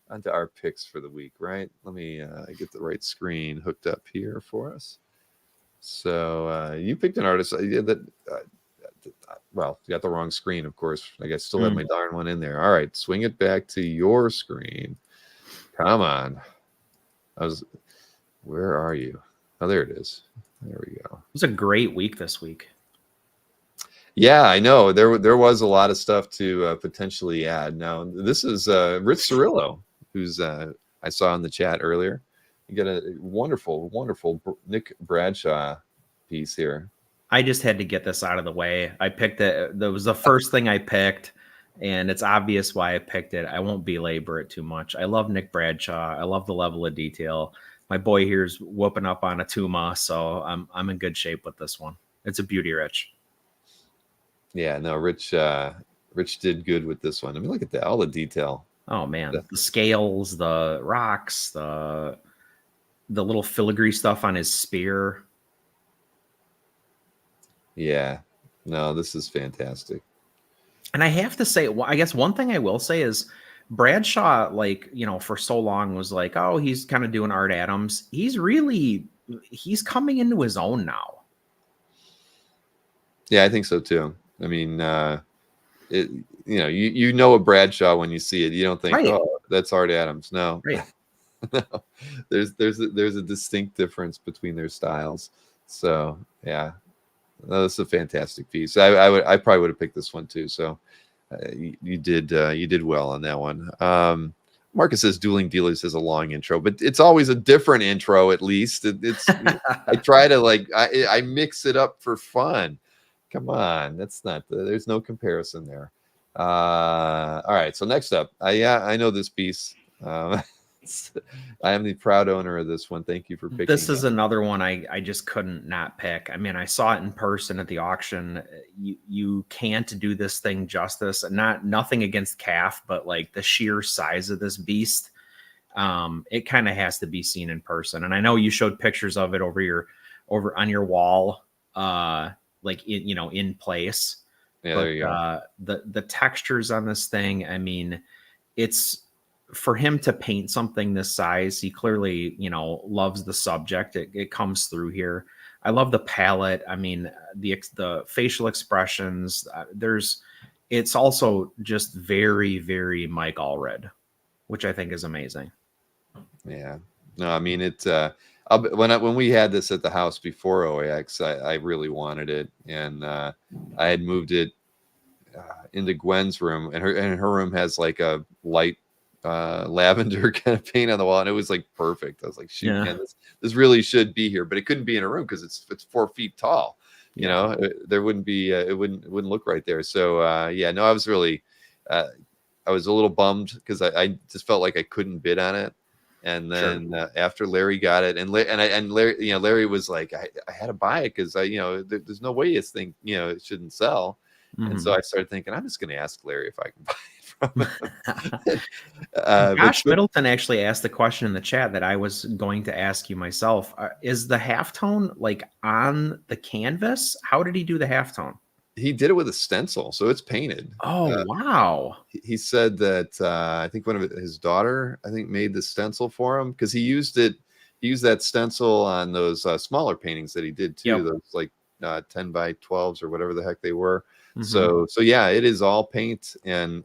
onto our picks for the week, right? Let me get the right screen hooked up here for us. So you picked an artist well, you got the wrong screen, of course. I still have my darn one in there. All right, swing it back to your screen. Come on. Where are you? Oh, there it is. There we go. It was a great week this week. Yeah, I know. There was a lot of stuff to potentially add. Now, this is Rich Cirillo, who's I saw in the chat earlier. You got a wonderful, wonderful Nick Bradshaw piece here. I just had to get this out of the way. I picked it. That was the first thing I picked, and it's obvious why I picked it. I won't belabor it too much. I love Nick Bradshaw. I love the level of detail. My boy here's whooping up on a Tuma, so I'm in good shape with this one. It's a beauty, Rich. Yeah, no, Rich did good with this one. I mean, look at that, all the detail. Oh man, the scales, the rocks, the little filigree stuff on his spear. Yeah, no, this is fantastic. And I have to say, well, I guess one thing I will say is Bradshaw, like, you know, for so long was like, oh, he's kind of doing Art Adams. He's coming into his own now. Yeah, I think so too. I mean, you know a Bradshaw when you see it. You don't think, right, oh, that's Art Adams. No, right. No, there's a distinct difference between their styles. So yeah, no, this is a fantastic piece. I probably would have picked this one too. So you did well on that one. Marcus says Dueling Dealers has a long intro, but it's always a different intro. At least it's I try to I mix it up for fun. Come on, that's not. There's no comparison there. All right, so next up, I know this piece. I am the proud owner of this one. Thank you for picking. This is another one I just couldn't not pick. I mean, I saw it in person at the auction. You can't do this thing justice. Nothing against Calf, but like the sheer size of this beast, it kind of has to be seen in person. And I know you showed pictures of it over on your wall, like in place. Yeah, but, there you go. The textures on this thing, I mean, it's for him to paint something this size. He clearly, loves the subject. It comes through here. I love the palette. I mean, the facial expressions. It's also just very, very Mike Allred, which I think is amazing. Yeah. No, I mean it. When we had this at the house before OAX, I really wanted it, and I had moved it into Gwen's room, and her room has like a light lavender kind of paint on the wall, and it was like perfect. I was like, shoot, man, this really should be here, but it couldn't be in a room because it's 4 feet tall. You know, there wouldn't be it wouldn't look right there. So yeah, no, I was really I was a little bummed because I just felt like I couldn't bid on it. And then after Larry got it, and Larry, Larry was like, I had to buy it because there's no way this thing, it shouldn't sell. Mm-hmm. And so I started thinking, I'm just going to ask Larry if I can buy it from him. Josh Middleton actually asked the question in the chat that I was going to ask you myself. Is the halftone like on the canvas? How did he do the halftone? He did it with a stencil, so it's painted. Oh, wow. He said that I think one of his daughter, made the stencil for him because he used that stencil on those smaller paintings that he did too. Yep. Those like 10 by 12s or whatever the heck they were. Mm-hmm. So yeah, it is all paint, and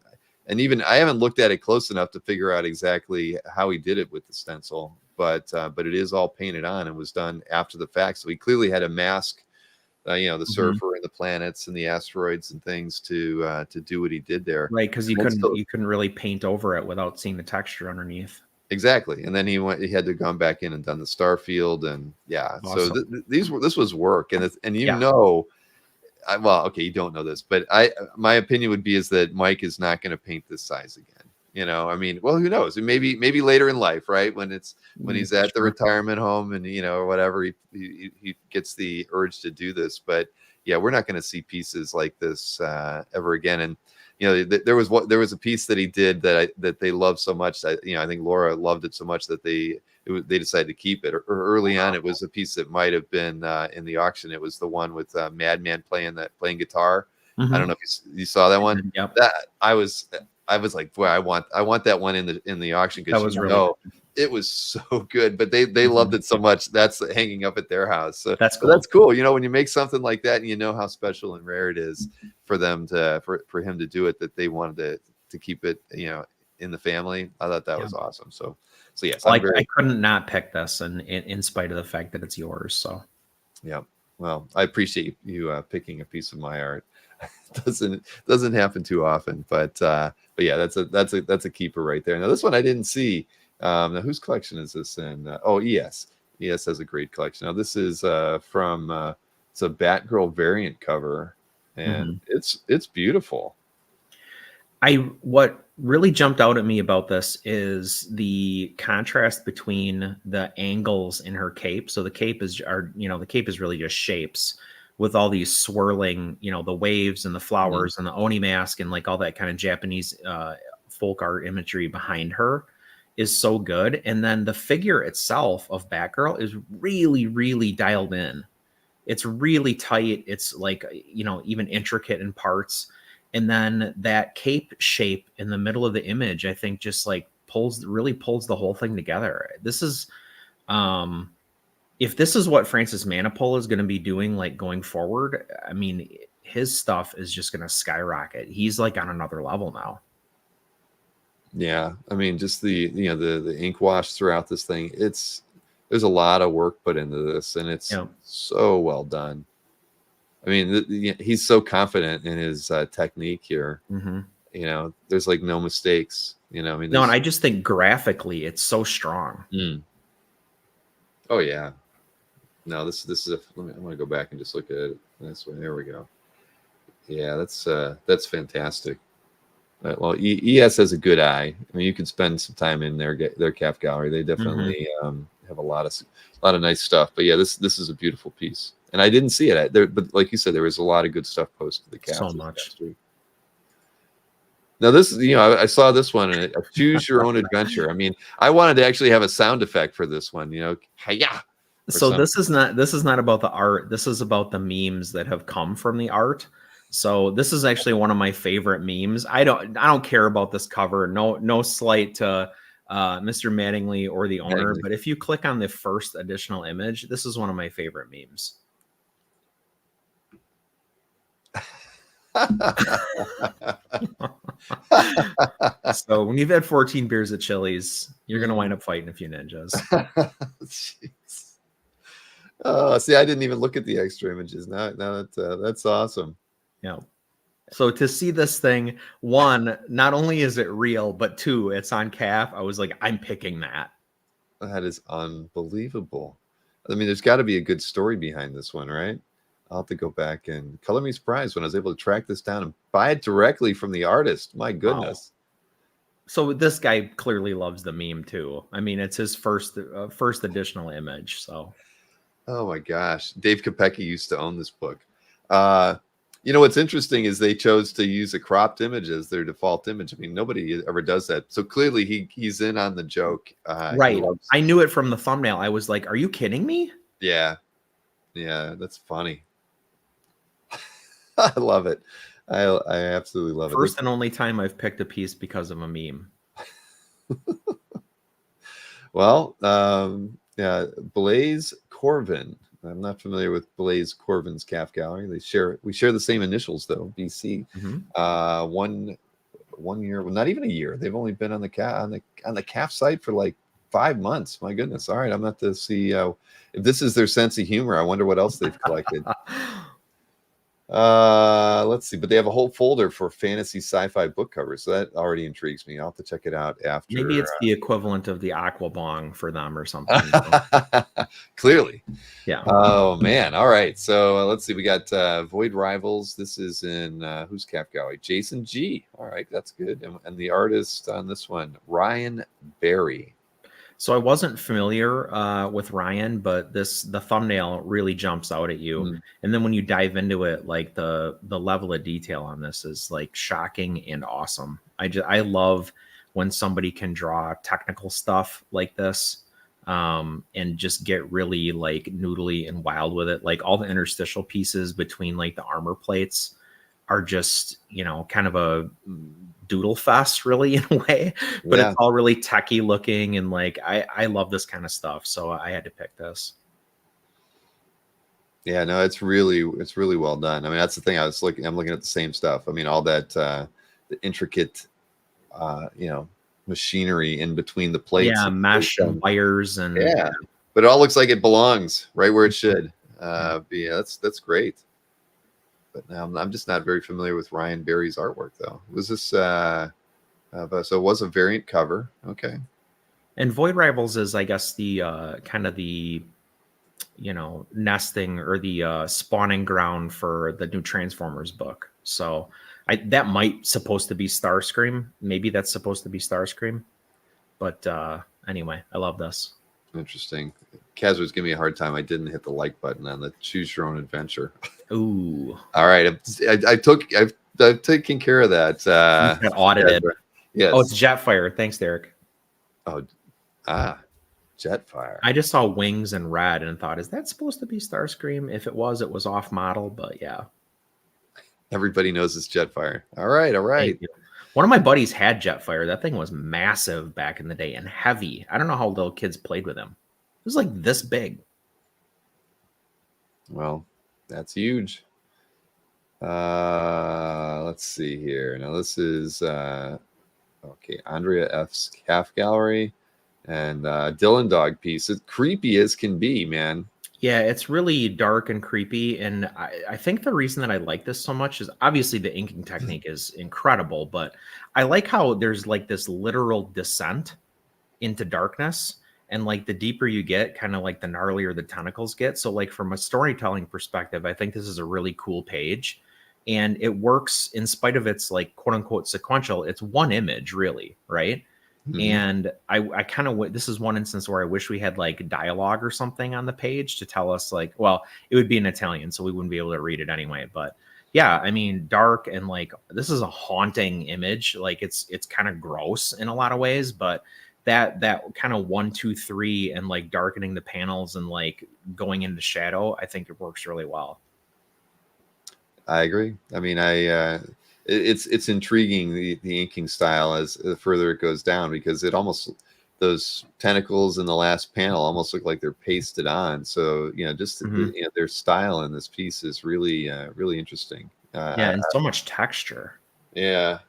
even I haven't looked at it close enough to figure out exactly how he did it with the stencil, but it is all painted on and was done after the fact. So he clearly had a mask. The surfer and the planets and the asteroids and things to do what he did there. Right, because you couldn't really paint over it without seeing the texture underneath. Exactly, and then he had to gone back in and done the star field, and awesome. So this was work, and you don't know this, but my opinion would be is that Mike is not going to paint this size again. You know, I mean, well, who knows? Maybe later in life, right? When he's at the retirement home and or whatever, he gets the urge to do this. But yeah, we're not going to see pieces like this ever again. And there was a piece that he did that they loved so much that I think Laura loved it so much that they decided to keep it. Or early on, it was a piece that might have been in the auction. It was the one with Madman playing guitar. I don't know if you saw that one. Yep. That I was like, boy, I want that one in the auction because That was really good. it was so good. But they loved it so much that's hanging up at their house. So that's cool. That's cool. When you make something like that and you know how special and rare it is for them for him to do it, that they wanted to keep it in the family. I thought that was awesome. So yes, I couldn't not pick this, and in spite of the fact that it's yours. So yeah, well, I appreciate you picking a piece of my art. doesn't happen too often, but yeah, that's a keeper right there. Now this one I didn't see. Now whose collection is this in? ES has a great collection. Now this is from it's a Batgirl variant cover, and it's beautiful. What really jumped out at me about this is the contrast between the angles in her cape. So the cape is really just shapes with all these swirling, the waves and the flowers and the Oni mask and like all that kind of Japanese folk art imagery behind her is so good. And then the figure itself of Batgirl is really, really dialed in. It's really tight. It's like, even intricate in parts. And then that cape shape in the middle of the image, I think just like pulls the whole thing together. This is, if this is what Francis Manapul is going to be doing, like going forward, I mean, his stuff is just going to skyrocket. He's like on another level now. Yeah. I mean, just the ink wash throughout this thing. There's a lot of work put into this, and it's so well done. I mean, he's so confident in his technique here. There's like no mistakes. I mean, no, and I just think graphically, it's so strong. Oh yeah. No, this is I'm going to go back and just look at it this way. There we go. Yeah, that's fantastic. Well, ES has a good eye. I mean, you can spend some time in their calf gallery. They definitely have a lot of nice stuff. But yeah, this is a beautiful piece. And I didn't see it there, but like you said, there was a lot of good stuff posted to the calf. So much. Now this, I saw this one, and choose your own adventure. I mean, I wanted to actually have a sound effect for this one. Hiya. So this is not about the art. This is about the memes that have come from the art. So this is actually one of my favorite memes. I don't care about this cover. No slight to Mr. Mattingly or the owner, but if you click on the first additional image, this is one of my favorite memes. So when you've had 14 beers at Chili's, you're gonna wind up fighting a few ninjas. Jeez. Oh, see, I didn't even look at the extra images. Now that's awesome. Yeah. So to see this thing, one, not only is it real, but two, it's on calf. I was like, I'm picking that. That is unbelievable. I mean, there's got to be a good story behind this one, right? I'll have to go back and color me surprised when I was able to track this down and buy it directly from the artist. My goodness. Wow. So this guy clearly loves the meme too. I mean, it's his first additional image. So, oh my gosh, Dave Kopecky used to own this book. What's interesting is they chose to use a cropped image as their default image. I mean, nobody ever does that. So clearly he's in on the joke. Right. I knew it from the thumbnail. I was like, are you kidding me? Yeah. Yeah, that's funny. I love it. I absolutely love it. First and only time I've picked a piece because of a meme. Well, yeah, Blaze Corvin. I'm not familiar with Blaze Corvin's calf gallery. We share the same initials though, BC. 1 year, well, not even a year. They've only been on the calf site for like 5 months. My goodness. All right, I'm not the CEO. If this is their sense of humor, I wonder what else they've collected. Let's see, but they have a whole folder for fantasy sci-fi book covers, so that already intrigues me. I'll have to check it out after. Maybe it's the equivalent of the Aquabong for them or something. Clearly. Yeah. Oh man. All right. So let's see. We got Void Rivals. This is in who's Cap Gallery? Jason G. All right, that's good. And the artist on this one, Ryan Berry. So I wasn't familiar with Ryan, but the thumbnail really jumps out at you. And then when you dive into it, like the level of detail on this is like shocking and awesome. I love when somebody can draw technical stuff like this, and just get really like noodly and wild with it. Like all the interstitial pieces between like the armor plates are just, kind of a doodle fest really in a way, but it's all really techie looking. And like, I love this kind of stuff. So I had to pick this. Yeah, no, it's really well done. I mean, that's the thing. I'm looking at the same stuff. I mean, all that, the intricate, machinery in between the plates. Yeah, mesh and wires and but it all looks like it belongs right where it should. Be. That's great. But now I'm just not very familiar with Ryan Berry's artwork though. Was this so it was a variant cover? Okay. And Void Rivals is, I guess, the kind of the nesting or the spawning ground for the new Transformers book. So that might supposed to be Starscream. Maybe that's supposed to be Starscream. But anyway, I love this. Interesting. Kaz was giving me a hard time. I didn't hit the like button on the Choose Your Own Adventure. Ooh. All right. I've taken care of that. Got audited. Yes. Oh, it's Jetfire. Thanks, Derek. Oh, Jetfire. I just saw wings and red and thought, is that supposed to be Starscream? If it was off model, but yeah. Everybody knows it's Jetfire. All right. One of my buddies had Jetfire. That thing was massive back in the day and heavy. I don't know how little kids played with him. It was like this big. Well, that's huge. Let's see here. Now this is Andrea F's Calf Gallery and Dylan Dog piece. It's creepy as can be, man. Yeah, it's really dark and creepy. And I think the reason that I like this so much is obviously the inking technique is incredible, but I like how there's like this literal descent into darkness. And like the deeper you get, kind of like the gnarlier the tentacles get. So like from a storytelling perspective, I think this is a really cool page. And it works in spite of its like quote unquote sequential. It's one image really, right? Mm-hmm. And I kind of, this is one instance where I wish we had like dialogue or something on the page to tell us like, well, it would be in Italian, so we wouldn't be able to read it anyway. But yeah, I mean, dark and like, this is a haunting image. Like it's kind of gross in a lot of ways, but that kind of 1, 2, 3 and like darkening the panels and like going into shadow, I think it works really well. I agree. I mean, it's intriguing the inking style as the further it goes down, because it almost, those tentacles in the last panel almost look like they're pasted on. So just their style in this piece is really really interesting. And so much texture. Yeah.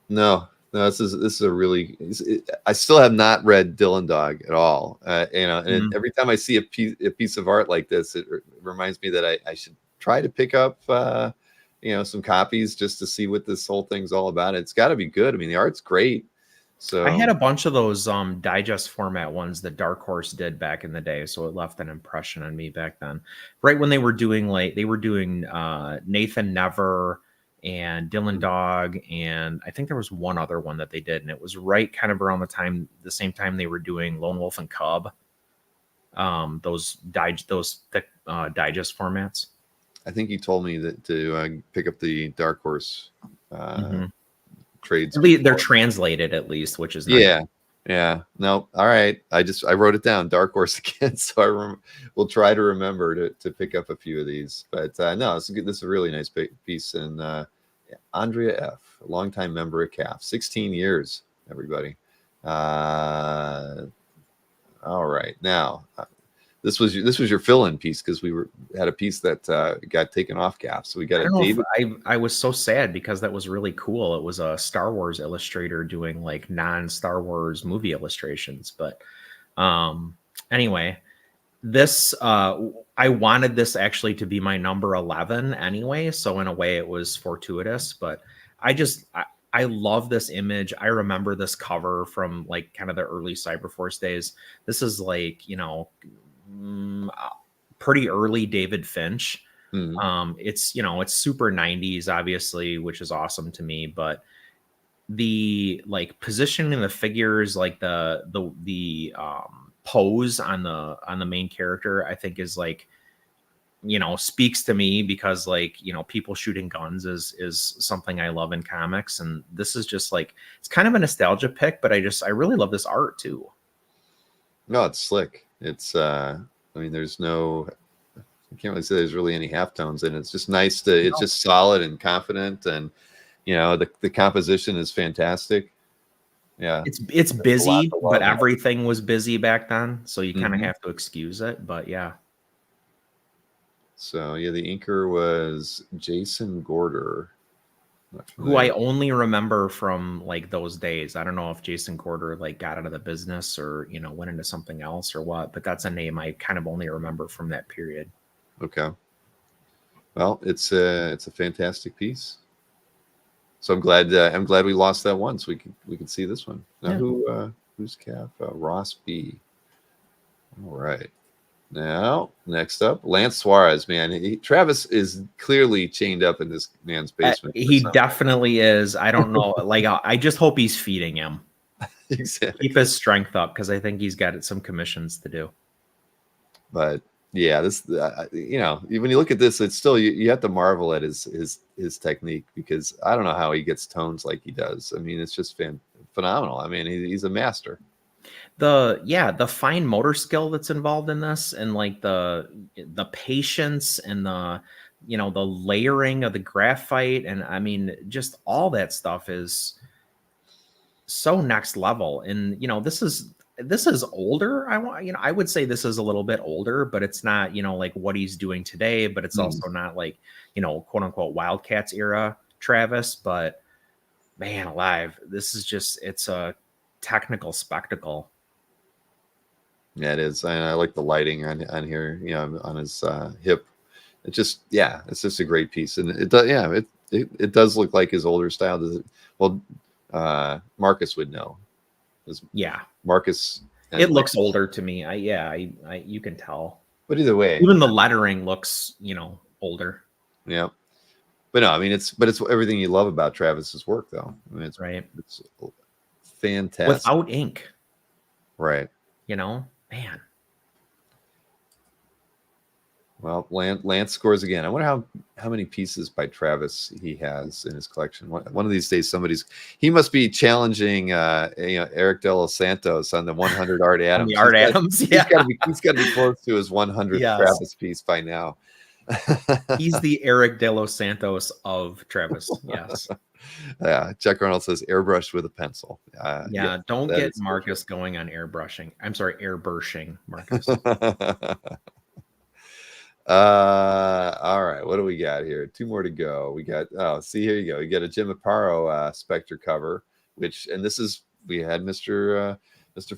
No, this is a really. I still have not read Dylan Dog at all. And every time I see a piece of art like this, it reminds me that I should try to pick up some copies just to see what this whole thing's all about. It's got to be good. I mean, the art's great. So I had a bunch of those digest format ones that Dark Horse did back in the day, so it left an impression on me back then. Right when they were doing Nathan Never and Dylan Dog, and I think there was one other one that they did, and it was right kind of around the same time they were doing Lone Wolf and Cub. Those thick digest formats. I think he told me that to pick up the Dark Horse trades. They're translated at least, which is nice. Yeah. No, all right. I wrote it down, Dark Horse again, so we'll try to remember to pick up a few of these. But no, this is a really nice piece. And Andrea F, a longtime member of CAF, 16 years, everybody. All right, now. This was your fill-in piece, because we had a piece that got taken off CAF. So we got I was so sad because that was really cool. It was a Star Wars illustrator doing like non-Star Wars movie illustrations. But anyway, this I wanted this actually to be my number 11 anyway, so in a way it was fortuitous, but I love this image. I remember this cover from like kind of the early Cyberforce days. This is like, pretty early David Finch. It's, it's super 90s obviously, which is awesome to me, but the like positioning the figures, like the pose on the main character, I think is like, speaks to me because like, people shooting guns is something I love in comics, and this is just like, it's kind of a nostalgia pick, but I really love this art too. No, it's slick. It's I mean, I can't really say there's really any halftones in it. It's just nice to, it's just solid and confident, and the composition is fantastic. Yeah, it's busy, but everything was busy back then, so you kind of Mhm. have to excuse it. But yeah, so yeah, the inker was Jason Gorder, who I only remember from like those days. I don't know if Jason Gorder like got out of the business or went into something else or what, but that's a name I kind of only remember from that period. Okay. Well, it's a fantastic piece. So I'm glad we lost that one, so we could see this one. Now Yeah. who's Calf? Ross B. All right. Now next up, Lance Suarez. Man, Travis is clearly chained up in this man's basement. He definitely is. I don't know. Like I just hope he's feeding him. Exactly. Keep his strength up because I think he's got some commissions to do. But yeah, this when you look at this, it's still you have to marvel at his technique, because I don't know how he gets tones like he does. I mean, it's just phenomenal. I mean, he's a master. The fine motor skill that's involved in this, and like the patience and the layering of the graphite, and I mean just all that stuff is so next level. And this is older. I would say this is a little bit older, but it's not like what he's doing today, but it's also not like quote unquote Wildcats era Travis. But man alive, this is just, it's a technical spectacle. Yeah, it is. I like the lighting on here, on his hip. It's just, it's just a great piece, and it does, it does look like his older style. Does it? Well, Marcus would know. Marcus. It looks older to me. You can tell. But either way, even the lettering looks, older. Yeah. But no, I mean, it's everything you love about Travis's work, though. I mean, it's fantastic without ink. Right. Man. Well, Lance scores again. I wonder how many pieces by Travis he has in his collection. One of these days, he must be challenging Eric De Los Santos on the 100 Art Adams. He's got to be close to his 100th Travis piece by now. He's the Eric De Los Santos of Travis. Yes. Yeah. Chuck Arnold says airbrush with a pencil. Don't get Marcus going on airbrushing. I'm sorry, airbrushing, Marcus. All right, what do we got here? Two more to go. We got see, here you go. You got a Jim Aparo Spectre cover, and we had Mr.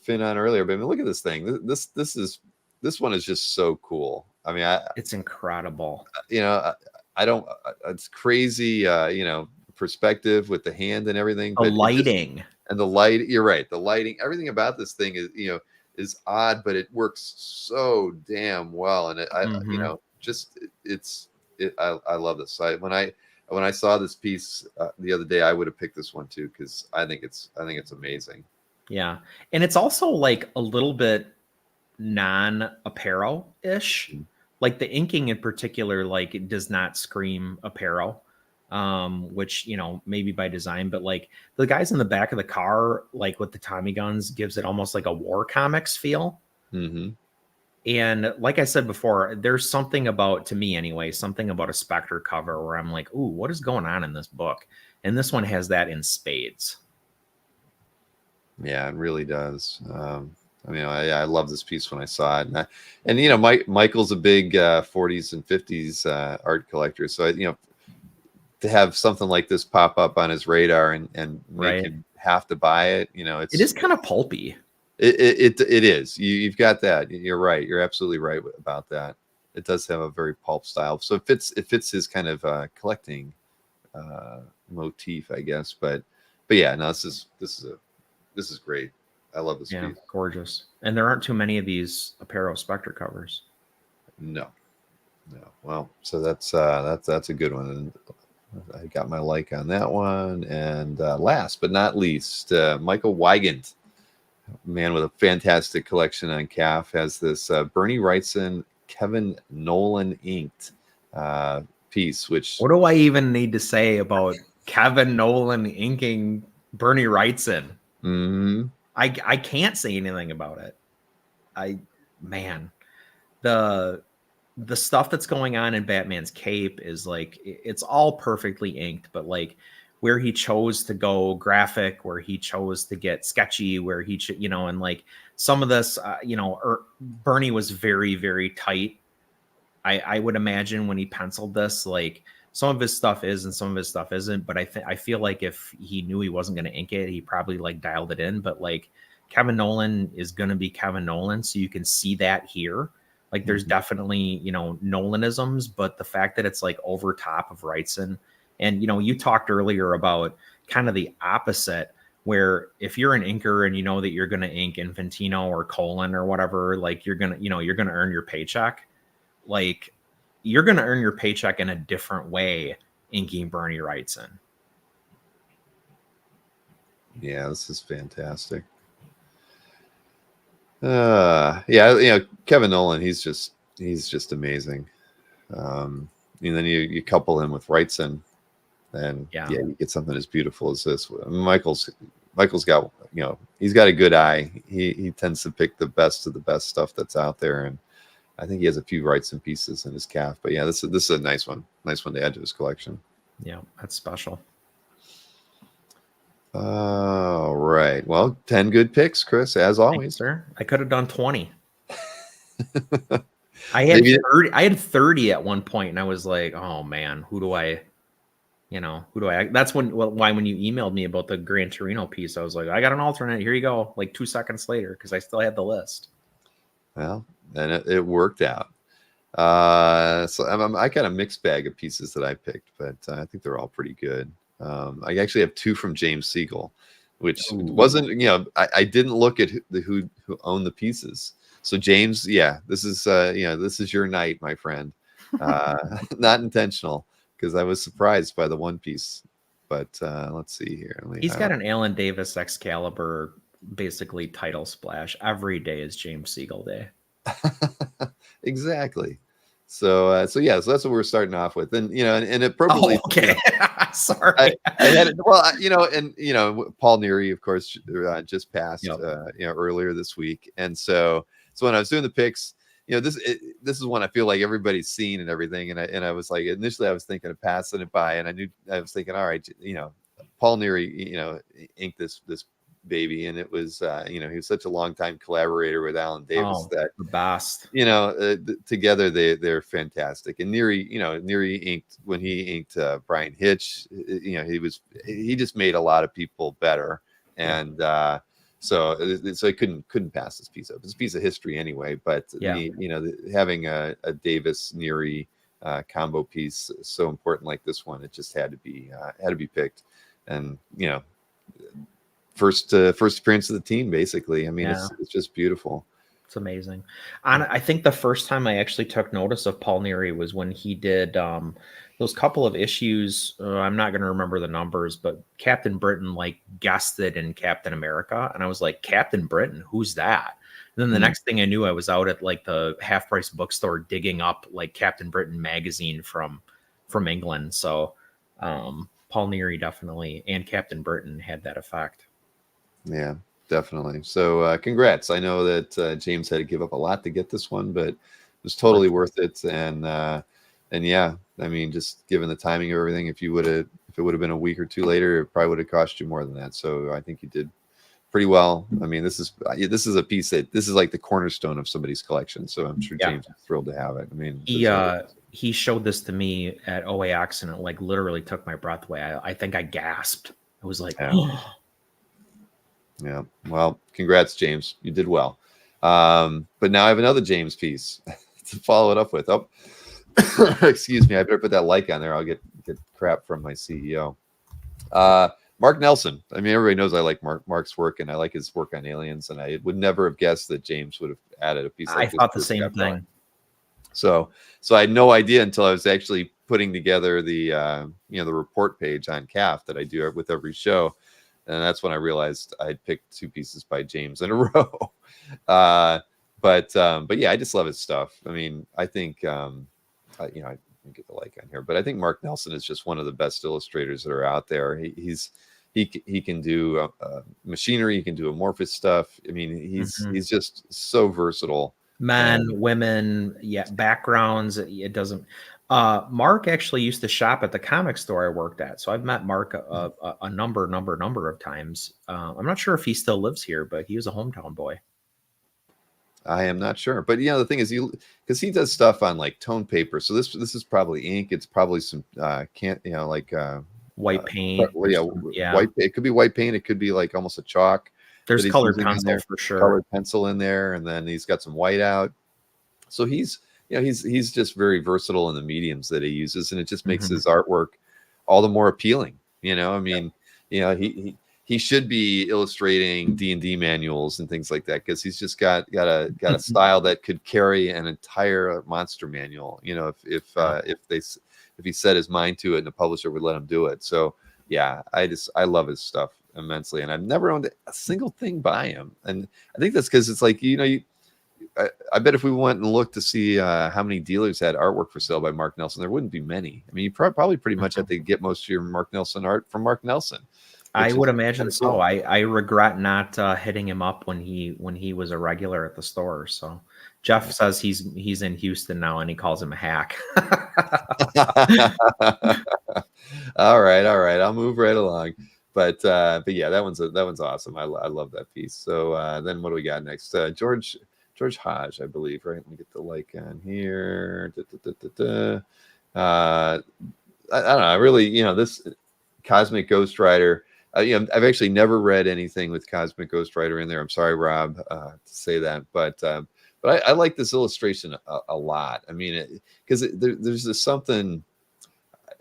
Finn on earlier, but I mean, look at this thing. This one is just so cool. I mean, it's incredible. It's crazy, perspective with the hand and everything. The lighting. And the light, you're right. The lighting, everything about this thing is odd, but it works so damn well. And I love this. When I saw this piece the other day, I would have picked this one too, because I think it's amazing. Yeah, and it's also like a little bit non-apparel ish. Like the inking in particular, like it does not scream apparel. Which maybe by design, but like the guys in the back of the car, like with the Tommy guns, gives it almost like a war comics feel. And like I said before, there's something about, to me anyway, something about a Spectre cover where I'm like, ooh, what is going on in this book? And this one has that in spades. Yeah, it really does. I mean, I love this piece when I saw it, and Michael's a big 40s and 50s art collector, so to have something like this pop up on his radar and make him have to buy it, it is kind of pulpy. It is. You've got that. You're right. You're absolutely right about that. It does have a very pulp style, so it fits his kind of collecting motif, I guess. But yeah, no, this is great. I love this piece. Gorgeous. And there aren't too many of these Aparo Spectre covers. No. Well, so that's a good one, and I got my like on that one. And last but not least, Michael Wygant, man with a fantastic collection on calf, has this Bernie Wrightson, Kevin Nolan inked piece. Which, what do I even need to say about Kevin Nolan inking Bernie Wrightson? Mm-hmm. I can't say anything about it. The stuff that's going on in Batman's cape is like, it's all perfectly inked, but like where he chose to go graphic, where he chose to get sketchy, where he and like some of this, Bernie was very, very tight. I would imagine when he penciled this, like some of his stuff is and some of his stuff isn't, but I feel like if he knew he wasn't going to ink it, he probably like dialed it in. But like Kevin Nolan is going to be Kevin Nolan, so you can see that here. Like there's definitely, Nolanisms, but the fact that it's like over top of Wrightson, and you talked earlier about kind of the opposite, where if you're an inker and you know that you're going to ink Infantino or Colon or whatever, like you're going to earn your paycheck. Like you're going to earn your paycheck in a different way inking Bernie Wrightson. Yeah, this is fantastic. Yeah, Kevin Nolan, he's just amazing. And then you couple him with Wrightson, and you get something as beautiful as this. Michael's got, he's got a good eye. He tends to pick the best of the best stuff that's out there, and I think he has a few Wrightson pieces in his calf. But yeah, this is a nice one to add to his collection. Yeah, that's special. All right. Well, 10 good picks, Chris, as always. Thanks, sir. I could have done 20. I had 30 at one point, and I was like, oh man, who do I that's when you emailed me about the Gran Torino piece, I was like, I got an alternate. Here you go. Like 2 seconds later, because I still had the list. Well, and it worked out. So I got a mixed bag of pieces that I picked, but I think they're all pretty good. I actually have 2 from James Siegel, which wasn't, I didn't look at who owned the pieces. So James, this is your night, my friend. Not intentional, because I was surprised by the one piece. But let's see here. He's got an Alan Davis Excalibur, basically title splash. Every day is James Siegel Day. Exactly. So that's what we're starting off with, and and appropriately. Oh, okay. Sorry. I had it, well, Paul Neary, of course, just passed, earlier this week, and so when I was doing the picks, this is one I feel like everybody's seen and everything, and I was like, initially I was thinking of passing it by, and I was thinking, all right, Paul Neary, inked this baby, and it was he was such a long time collaborator with Alan Davis that the best, together they're fantastic. And Neary inked, when he inked Brian Hitch, he just made a lot of people better, and so I couldn't pass this piece up. It's a piece of history anyway, but having a Davis Neary combo piece so important like this one, it just had to be picked. And first appearance of the team, basically. I mean, it's just beautiful. It's amazing. And I think the first time I actually took notice of Paul Neary was when he did those couple of issues. I'm not going to remember the numbers, but Captain Britain guested in Captain America, and I was like, Captain Britain, who's that? And then the next thing I knew, I was out at the half price bookstore digging up Captain Britain magazine from England. So Paul Neary definitely, and Captain Britain, had that effect. Yeah, definitely. So congrats. I know that James had to give up a lot to get this one, but it was totally worth it. And yeah, I mean, just given the timing of everything, if it would have been a week or two later, it probably would have cost you more than that. So I think you did pretty well. I mean, this is a piece this is like the cornerstone of somebody's collection. So I'm sure James is thrilled to have it. I mean, he showed this to me at OAX, and it literally took my breath away. I think I gasped. I was like, Yeah. Well, congrats, James. You did well. But now I have another James piece to follow it up with. Oh, excuse me. I better put that like on there. I'll get crap from my CEO. Mark Nelson. I mean, everybody knows I like Mark's work, and I like his work on Aliens. And I would never have guessed that James would have added a piece like this. I thought the same thing. So I had no idea until I was actually putting together the the report page on CAF that I do with every show, and that's when I realized I'd picked 2 pieces by James in a row. But yeah, I just love his stuff. I mean, I think I get the like on here, but I think Mark Nelson is just one of the best illustrators that are out there. He can do machinery, he can do amorphous stuff. I mean, he's just so versatile. Men, women, backgrounds. It doesn't. Mark actually used to shop at the comic store I worked at, so I've met Mark a number of times. I'm not sure if he still lives here, but he was a hometown boy. I am not sure, but the thing is, because he does stuff on like tone paper, so this is probably ink. It's probably some white paint. White. It could be white paint. It could be like almost a chalk. There's colored pencil for sure. Colored pencil in there, and then he's got some white out. So he's just very versatile in the mediums that he uses, and it just makes his artwork all the more appealing. I mean, he should be illustrating D&D manuals and things like that, because he's just got a style that could carry an entire monster manual. If he set his mind to it and the publisher would let him do it. So yeah, I love his stuff immensely, and I've never owned a single thing by him, and I think that's because it's like I bet if we went and looked to see how many dealers had artwork for sale by Mark Nelson, there wouldn't be many. I mean, you probably pretty much have to get most of your Mark Nelson art from Mark Nelson. I would imagine so. Cool. I regret not hitting him up when he was a regular at the store. So Jeff says he's in Houston now, and he calls him a hack. All right. I'll move right along. But yeah, that one's awesome. I love that piece. So then what do we got next? George Hodge, I believe, right? Let me get the like on here. I don't know. I really, this Cosmic Ghost Rider. I've actually never read anything with Cosmic Ghost Rider in there. I'm sorry, Rob, to say that, but I like this illustration a lot. I mean, because there's this something.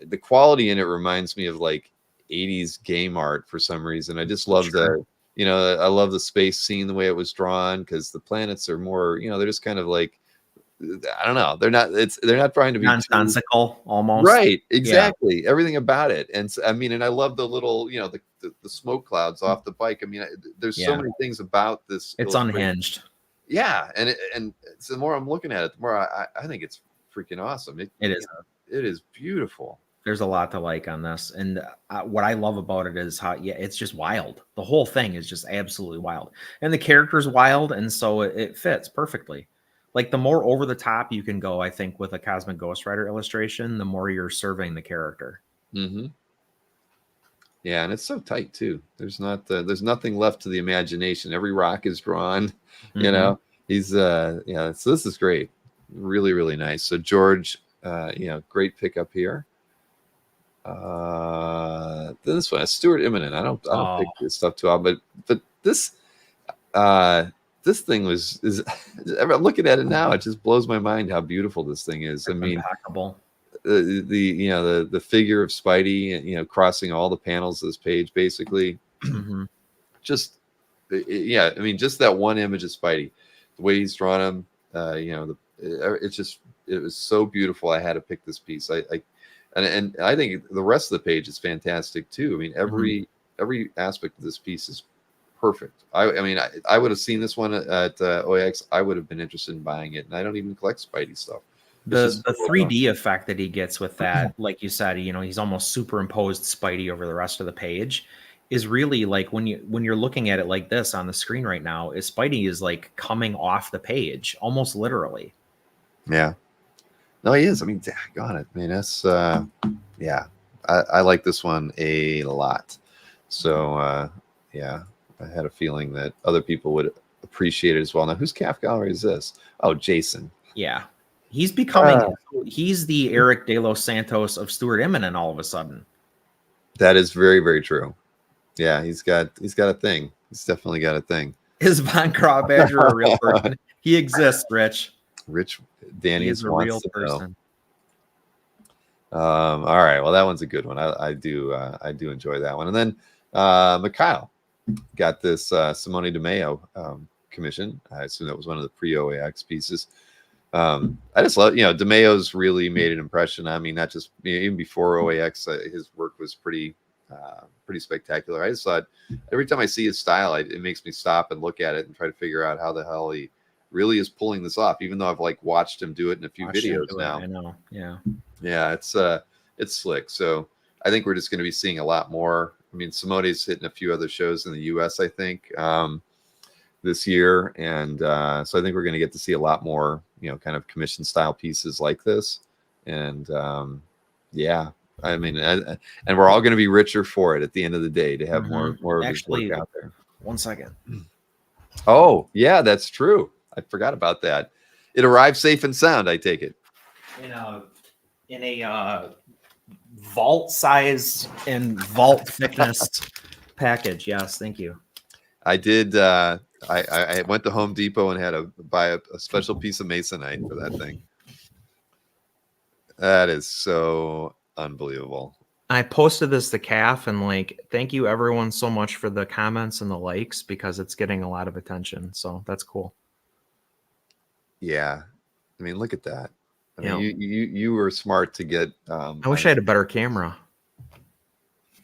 The quality in it reminds me of like 80s game art for some reason. I just love I love the space scene, the way it was drawn, because the planets are more, they're just kind of like, I don't know. They're not trying to be nonsensical almost. Right. Exactly. Yeah. Everything about it. And I mean, and I love the little, the smoke clouds off the bike. I mean, there's so many things about this. It's unhinged. Yeah. And so the more I'm looking at it, the more I think it's freaking awesome. It is beautiful. There's a lot to like on this. And what I love about it is how, it's just wild. The whole thing is just absolutely wild. And the character's wild. And so it fits perfectly. Like the more over the top you can go, I think, with a Cosmic Ghost Rider illustration, the more you're serving the character. Mm-hmm. Yeah, and it's so tight too. There's nothing left to the imagination. Every rock is drawn. He's so this is great. Really, really nice. So George, great pickup here. This one, Stuart Immonen. I don't pick this stuff too often, but this thing is I'm looking at it now, it just blows my mind how beautiful this thing is. I mean, impeccable. The figure of Spidey, crossing all the panels of this page, basically. Just I mean, just that one image of Spidey, the way he's drawn him, it was so beautiful. I had to pick this piece. And I think the rest of the page is fantastic too. I mean, every aspect of this piece is perfect. I would have seen this one at OX. I would have been interested in buying it, and I don't even collect Spidey stuff. The 3D effect that he gets with that, like you said, he's almost superimposed Spidey over the rest of the page, is really like when you're looking at it like this on the screen right now, Spidey is like coming off the page almost literally. Yeah. No, he is. I mean, God, I mean, that's I like this one a lot. So I had a feeling that other people would appreciate it as well. Now, whose calf gallery is this? Oh, Jason. Yeah. He's becoming he's the Eric De Los Santos of Stuart Immonen all of a sudden. That is very, very true. Yeah, he's got a thing. He's definitely got a thing. Is Von Crawbadger a real person? He exists, Rich. Danny He is a wants real to person. know. All right. Well, that one's a good one. I do enjoy that one. And then Mikhail got this Simone DeMeo commission. I assume that was one of the pre-OAX pieces. I just love, DeMeo's really made an impression on me, not just even before OAX. His work was pretty spectacular. I just thought every time I see his style, it makes me stop and look at it and try to figure out how the hell he really is pulling this off, even though I've watched him do it in a few videos now. I know. Yeah. Yeah. It's slick. So I think we're just going to be seeing a lot more. I mean, Simone's hitting a few other shows in the US, I think, this year. And so I think we're going to get to see a lot more, kind of commission style pieces like this. And yeah, I mean, and we're all going to be richer for it at the end of the day to have more of his work out there. 1 second. Oh, yeah, that's true. I forgot about that. It arrived safe and sound, I take it. In a vault size and vault thickness package. Yes, thank you. I did. I went to Home Depot and had to buy a special piece of masonite for that thing. That is so unbelievable. I posted this to Calf and thank you everyone so much for the comments and the likes because it's getting a lot of attention. So that's cool. Yeah, I mean, look at that. I mean, you were smart to get. I wish I had a better camera.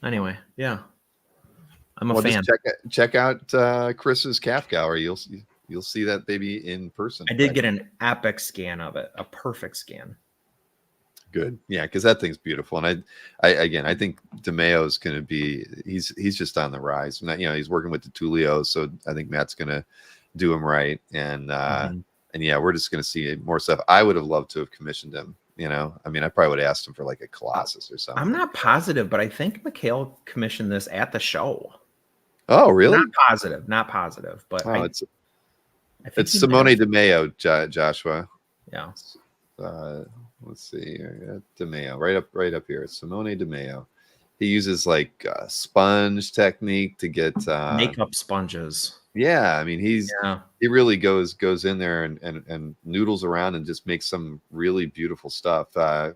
Anyway, yeah, I'm a fan. Just check out Chris's calf gallery. You'll see that baby in person. I did get an epic scan of it, a perfect scan. Good, yeah, because that thing's beautiful, and I think DeMeo's going to be he's just on the rise. He's working with the Tulio, so I think Matt's going to do him right, and yeah, we're just going to see more stuff. I would have loved to have commissioned him. I mean, I probably would have asked him for a Colossus or something. I'm not positive, but I think Mikhail commissioned this at the show. Oh, really? Not positive, but it's Simone DeMeo, Joshua. Yeah. Let's see, DeMeo, right up here. Simone DeMeo. He uses sponge technique to get makeup sponges. Yeah, I mean he really goes in there and noodles around and just makes some really beautiful stuff.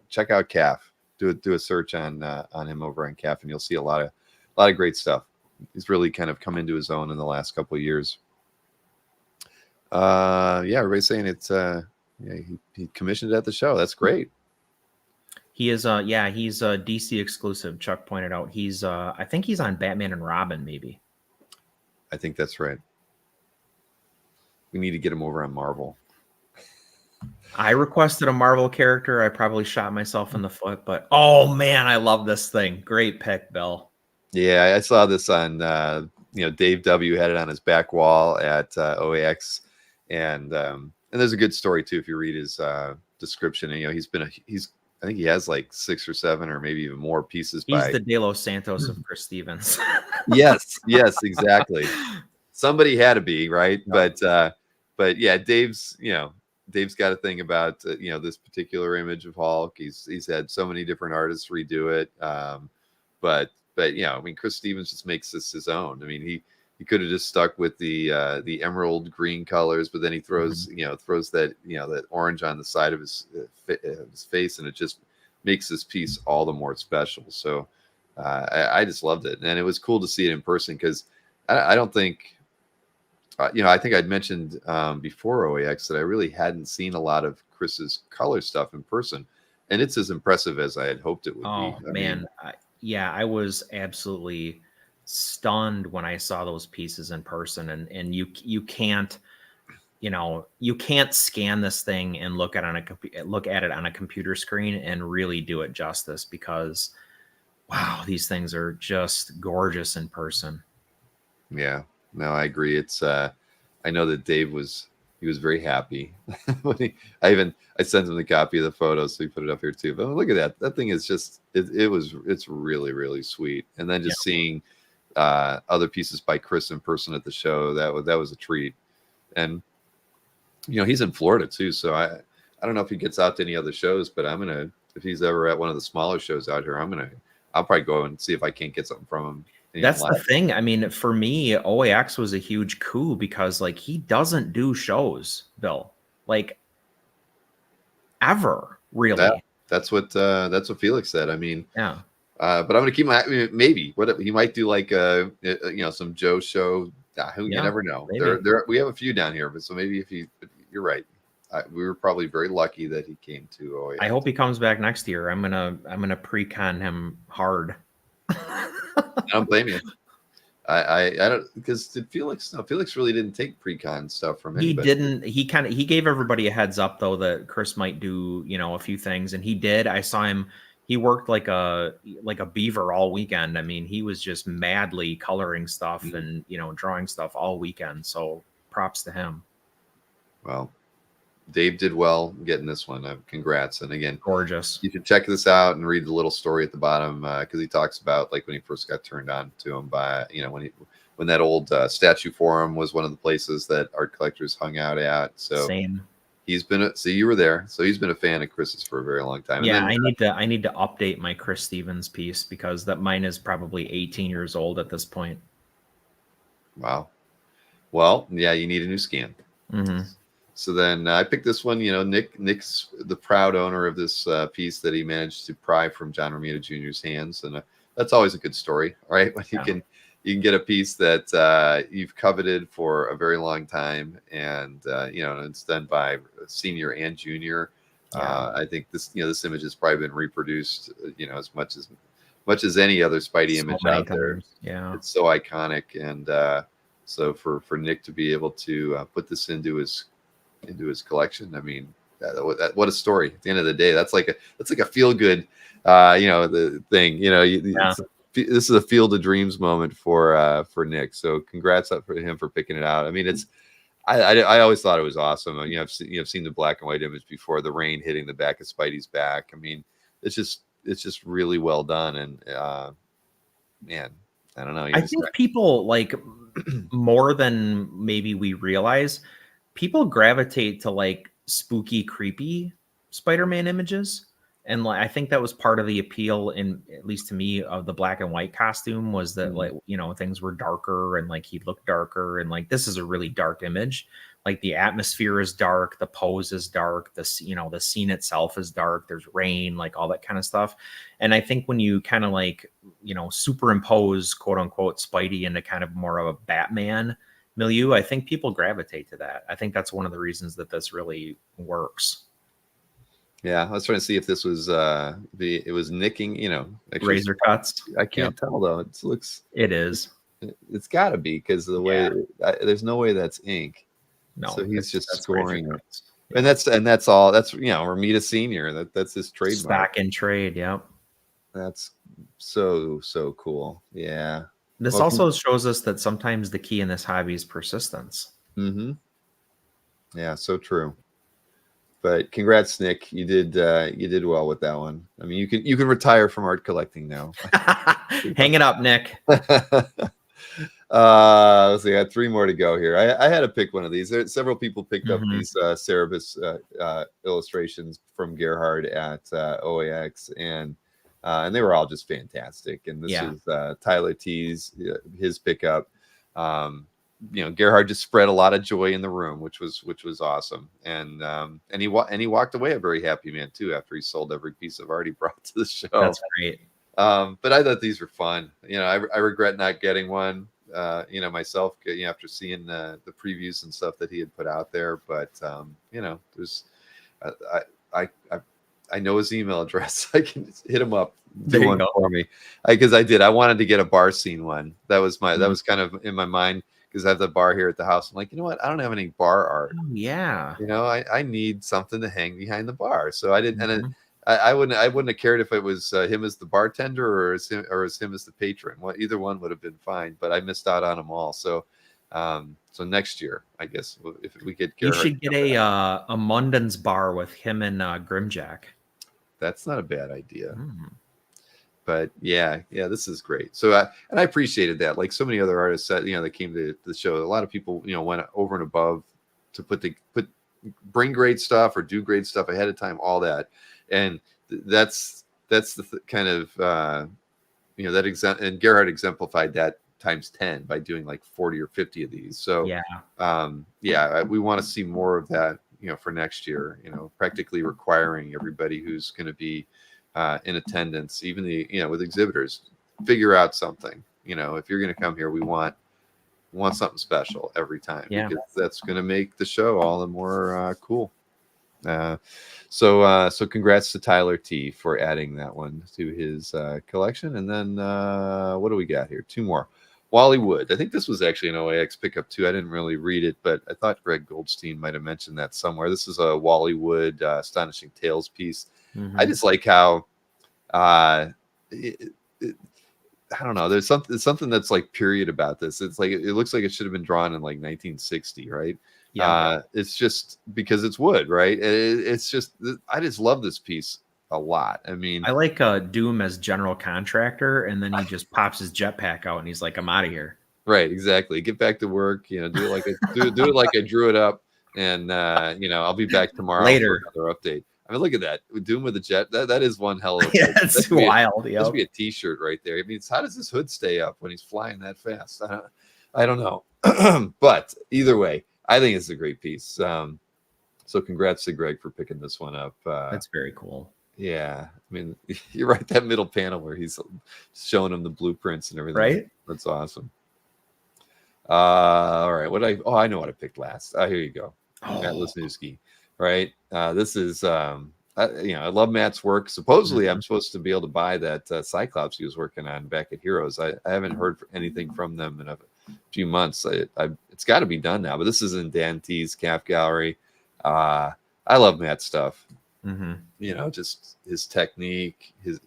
Check out Calf. Do a search on him over on Calf, and you'll see a lot of great stuff. He's really kind of come into his own in the last couple of years. Yeah, everybody's saying it's he commissioned it at the show. That's great. He is he's a DC exclusive. Chuck pointed out he's I think he's on Batman and Robin, maybe. I think that's right. We need to get him over on Marvel. I requested a Marvel character. I probably shot myself in the foot, but oh man, I love this thing. Great pick, Bill. Yeah, I saw this on Dave W had it on his back wall at OAX, and there's a good story too if you read his description. And I think he has 6 or 7 or maybe even more pieces. He's the De Los Santos of Chris Stevens. yes, exactly. Somebody had to be right, but yeah, Dave's got a thing about this particular image of Hulk. He's had so many different artists redo it, but I mean, Chris Stevens just makes this his own. I mean, he could have just stuck with the emerald green colors, but then he throws that that orange on the side of his face, and it just makes this piece all the more special. So I just loved it, and it was cool to see it in person because I don't think I think I'd mentioned before OAX that I really hadn't seen a lot of Chris's color stuff in person, and it's as impressive as I had hoped it would be. Oh man, I was absolutely stunned when I saw those pieces in person, and you can't scan this thing and look at it on a computer screen and really do it justice because wow, these things are just gorgeous in person. Yeah, no, I agree. It's I know that Dave was very happy when I sent him the copy of the photo, so he put it up here too. But look at that. That thing is just it's really, really sweet. And then just seeing other pieces by Chris in person at the show, that was a treat. And he's in Florida too, so I don't know if he gets out to any other shows, but if he's ever at one of the smaller shows out here, I'll probably go and see if I can't get something from him That's the thing. I mean, for me, OAX was a huge coup because like he doesn't do shows, Bill, like ever really. That's what Felix said. I mean, yeah. But I'm gonna keep maybe what he might do like some Joe show. Who you never know. Maybe. There we have a few down here, but so maybe you're right. We were probably very lucky that he came to OAX. I hope he comes back next year. I'm gonna pre-con him hard. I don't blame you. I don't, because Felix really didn't take pre-con stuff from anybody. He didn't. He gave everybody a heads up though that Chris might do a few things, and he did. I saw him. He worked like a beaver all weekend. I mean, he was just madly coloring stuff and drawing stuff all weekend. So props to him. Well, Dave did well getting this one. Congrats. And again, gorgeous. You should check this out and read the little story at the bottom because he talks about like when he first got turned on to him by, when that old statue forum was one of the places that art collectors hung out at. So same. He's been you were there. So he's been a fan of Chris's for a very long time. Yeah, I need to update my Chris Stevens piece because mine is probably 18 years old at this point. Wow. Well, yeah, you need a new scan. Mm-hmm. So then I picked this one. Nick's the proud owner of this piece that he managed to pry from John Romita Jr.'s hands, and that's always a good story, right? When you can get a piece that you've coveted for a very long time, and it's done by senior and junior. I think this image has probably been reproduced as much as any other Spidey image out there. Yeah, it's so iconic, and so for Nick to be able to put this into his collection, I mean, what a story! At the end of the day, that's like a feel good, the thing. This is a field of dreams moment for Nick. So congrats for him for picking it out. I mean, I always thought it was awesome. I've seen the black and white image before, the rain hitting the back of Spidey's back. I mean, it's just really well done. And man, I don't know. I think people like more than maybe we realize. People gravitate to like spooky, creepy Spider-Man images. And I think that was part of the appeal, at least to me, of the black and white costume was that things were darker and like he looked darker. And like, this is a really dark image. Like the atmosphere is dark. The pose is dark. The scene itself is dark. There's rain, like all that kind of stuff. And I think when you kind of like, superimpose quote unquote Spidey into kind of more of a Batman milieu, I think people gravitate to that. I think that's one of the reasons that this really works. Yeah, I was trying to see if this was it was nicking, actually, razor cuts. I can't tell though. It is. It's got to be because of the way there's no way that's ink. No, so he's just scoring, and that's all. That's Romita Senior. That's his trademark. Stock and trade. Yeah, that's so cool. Yeah. This also shows us that sometimes the key in this hobby is persistence. Mm-hmm. Yeah, so true. But congrats, Nick. You did well with that one. I mean, you can retire from art collecting now. Hang it up, Nick. Let's see. I had 3 more to go here. I had to pick one of these. Several people picked up these Cerebus illustrations from Gerhard at OAX, and they were all just fantastic. And this is Tyler T's his pickup. Gerhard just spread a lot of joy in the room, which was awesome. And he walked away a very happy man too after he sold every piece of art he brought to the show. That's great. But I thought these were fun. I regret not getting one. Myself, after seeing the previews and stuff that he had put out there. But there's I know his email address. I can just hit him up. Do one for me because I wanted to get a bar scene one. That was that was kind of in my mind. Because I have the bar here at the house. I'm like, you know what? I don't have any bar art. Oh, yeah. I need something to hang behind the bar. So I didn't, and I wouldn't have cared if it was him as the bartender or as him as the patron. Either one would have been fine. But I missed out on them all. So, so next year, I guess if we get Gerhard, you should get a Munden's bar with him and Grimjack. That's not a bad idea. But yeah, this is great. So and I appreciated that. Like so many other artists that that came to the show. A lot of people went over and above to bring great stuff or do great stuff ahead of time. All that, and that's the kind of and Gerhard exemplified that times 10 by doing like 40 or 50 of these. So we want to see more of that, for next year, practically requiring everybody who's going to be in attendance, even with exhibitors, figure out something. If you're going to come here, we want something special every time, because that's going to make the show all the more cool. So congrats to Tyler T for adding that one to his collection. And then what do we got here? Two more. Wally Wood. I think this was actually an OAX pickup too. I didn't really read it, but I thought Greg Goldstein might have mentioned that somewhere. This is a Wally Wood Astonishing Tales piece. I just like how I don't know. There's something that's like period about this. It's like it looks like it should have been drawn in like 1960, right? Yeah. It's just because it's wood, right? It's just I just love this piece a lot. I mean, I like Doom as general contractor, and then he just pops his jetpack out and he's like, "I'm out of here." Right, exactly. Get back to work. Do it like do it like I drew it up, and I'll be back tomorrow Later for another update. I mean, look at that. Doom with a jet. That is one hell of a yeah, that's wild. That should be a t-shirt right there. I mean, how does this hood stay up when he's flying that fast? I don't know. But either way, I think it's a great piece. So congrats to Greg for picking this one up. That's very cool. Yeah. I mean, you're right. That middle panel where he's showing him the blueprints and everything. Right. That's awesome. All right. I know what I picked last. Here you go. Matt Lesniewski. Right. This is, I love Matt's work. Supposedly I'm supposed to be able to buy that Cyclops he was working on back at Heroes. I haven't heard anything from them in a few months. It's got to be done now, but this is in Dan T's Calf Gallery. I love Matt's stuff. Just his technique, his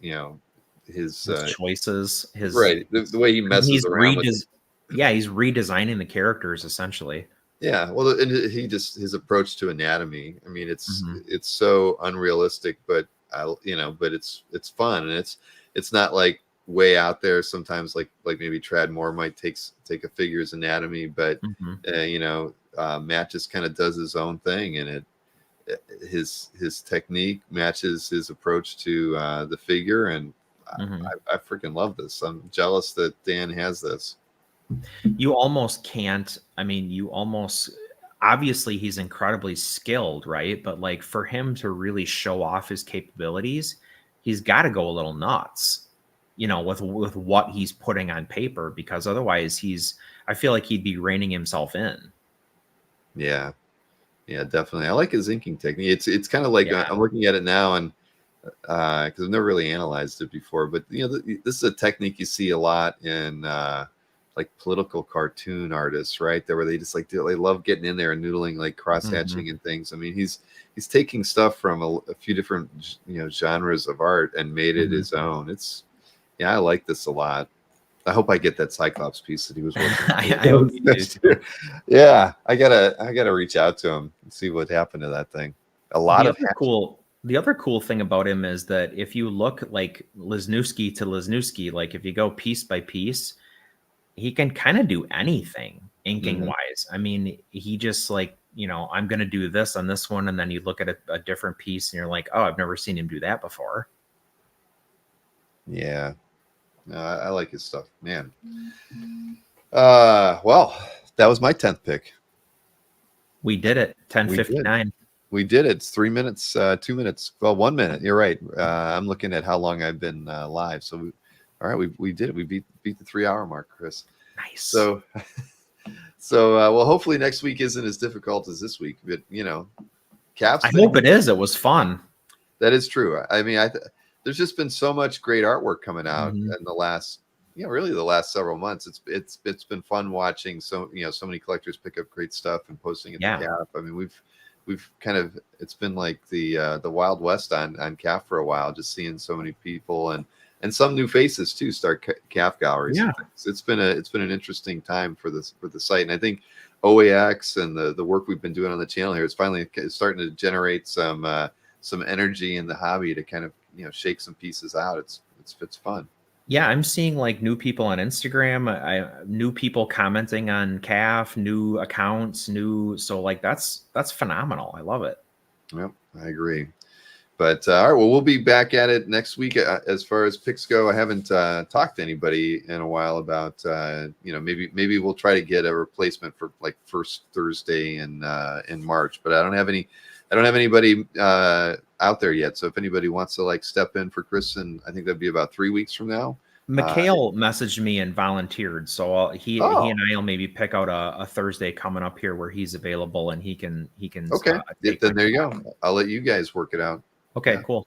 choices, the way he messes around with he's redesigning the characters essentially. Yeah, well, and his approach to anatomy. I mean, it's so unrealistic, but but it's fun, and it's not like way out there. Sometimes, like maybe Trad Moore might take a figure's anatomy, but Matt just kind of does his own thing, and his technique matches his approach to the figure, and I freaking love this. I'm jealous that Dan has this. You almost can't. I mean, obviously he's incredibly skilled, right? But like for him to really show off his capabilities, he's got to go a little nuts, with what he's putting on paper, because otherwise I feel like he'd be reining himself in. Yeah, definitely. I like his inking technique. It's kind of like I'm looking at it now, and because I've never really analyzed it before, but this is a technique you see a lot in like political cartoon artists, right? There where they just they love getting in there and noodling, like cross hatching and things. I mean, he's taking stuff from a few different genres of art and made it his own. I like this a lot. I hope I get that Cyclops piece that he was working on. I hope you do too. Yeah, I gotta reach out to him and see what happened to that thing. The other cool thing about him is that if you look like Lesniewski to Lesniewski, like if you go piece by piece, he can kind of do anything inking wise. I mean, he just I'm going to do this on this one. And then you look at a different piece and you're like, oh, I've never seen him do that before. Yeah. No, I like his stuff, man. Well, that was my 10th pick. We did it. 10:59. We did it. It's 3 minutes, 2 minutes. Well, 1 minute. You're right. I'm looking at how long I've been live. So all right, we did it. We beat the 3-hour mark, Chris. Nice. So well, hopefully next week isn't as difficult as this week. But Caps. I hope it is. It was fun. That is true. I mean, there's just been so much great artwork coming out in the last, really the last several months. It's been fun watching so many collectors pick up great stuff and posting it to Cap. I mean, we've kind of, it's been like the Wild West on Cap for a while, just seeing so many people and some new faces too start calf galleries. Yeah, it's been an interesting time for the site, and I think OAX and the work we've been doing on the channel here is finally starting to generate some energy in the hobby to kind of shake some pieces out. It's fun. Yeah, I'm seeing like new people on Instagram, new people commenting on calf, new accounts, so like that's phenomenal. I love it. Yep, I agree. But all right, well, we'll be back at it next week. As far as picks go, I haven't talked to anybody in a while about maybe we'll try to get a replacement for like first Thursday in March. But I don't have anybody out there yet. So if anybody wants to like step in for Chris, and I think that'd be about 3 weeks from now. Mikhail messaged me and volunteered, so he and I will maybe pick out a Thursday coming up here where he's available and he can. Okay, then there you go. I'll let you guys work it out. Okay, yeah. Cool.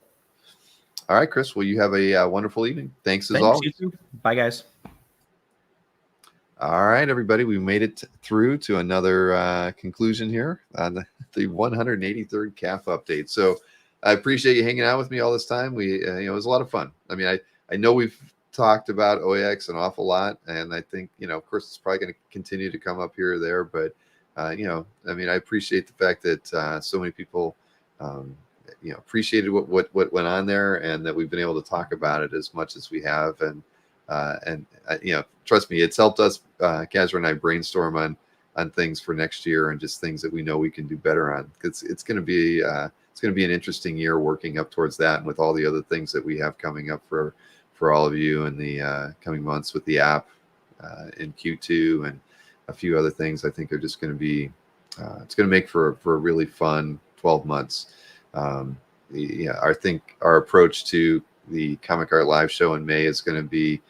All right, Chris. Well, you have a wonderful evening. Thanks as always. You too. Bye, guys. All right, everybody. We made it through to another conclusion here on the 183rd CAF update. So I appreciate you hanging out with me all this time. It was a lot of fun. I mean, I know we've talked about OAX an awful lot, and I think, of course, it's probably going to continue to come up here or there. But, I appreciate the fact that so many people, appreciated what went on there, and that we've been able to talk about it as much as we have. And trust me, it's helped us, Kazra and I, brainstorm on things for next year and just things that we know we can do better on. Because it's going to be an interesting year working up towards that, and with all the other things that we have coming up for all of you in the coming months with the app in Q2 and a few other things. I think are just going to be it's going to make for a really fun 12 months. I think our approach to the Comic Art Live show in May is going to be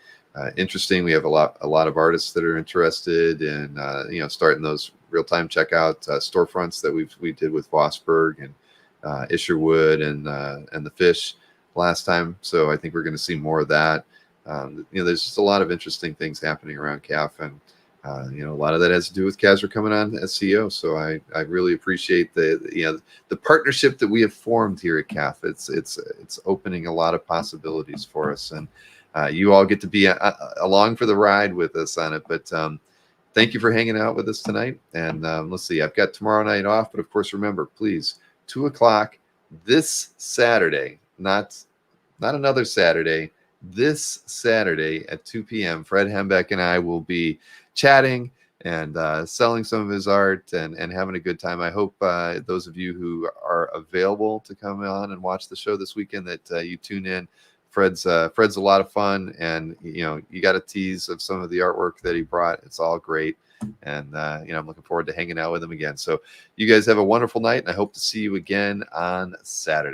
interesting. We have a lot of artists that are interested in starting those real-time checkout storefronts that we did with Vosberg and Isherwood and the Fish last time. So I think we're going to see more of that. There's just a lot of interesting things happening around CAF, and a lot of that has to do with Kazra coming on as CEO. So I really appreciate the partnership that we have formed here at CAF. It's opening a lot of possibilities for us, and you all get to be along for the ride with us on it. But thank you for hanging out with us tonight. And let's see, I've got tomorrow night off, but of course, remember, please, 2:00 this Saturday, not another Saturday, this Saturday at 2 p.m. Fred Hembeck and I will be chatting and selling some of his art and having a good time. I hope those of you who are available to come on and watch the show this weekend that you tune in. Fred's a lot of fun, and you got a tease of some of the artwork that he brought. It's all great, and I'm looking forward to hanging out with him again. So you guys have a wonderful night, and I hope to see you again on Saturday.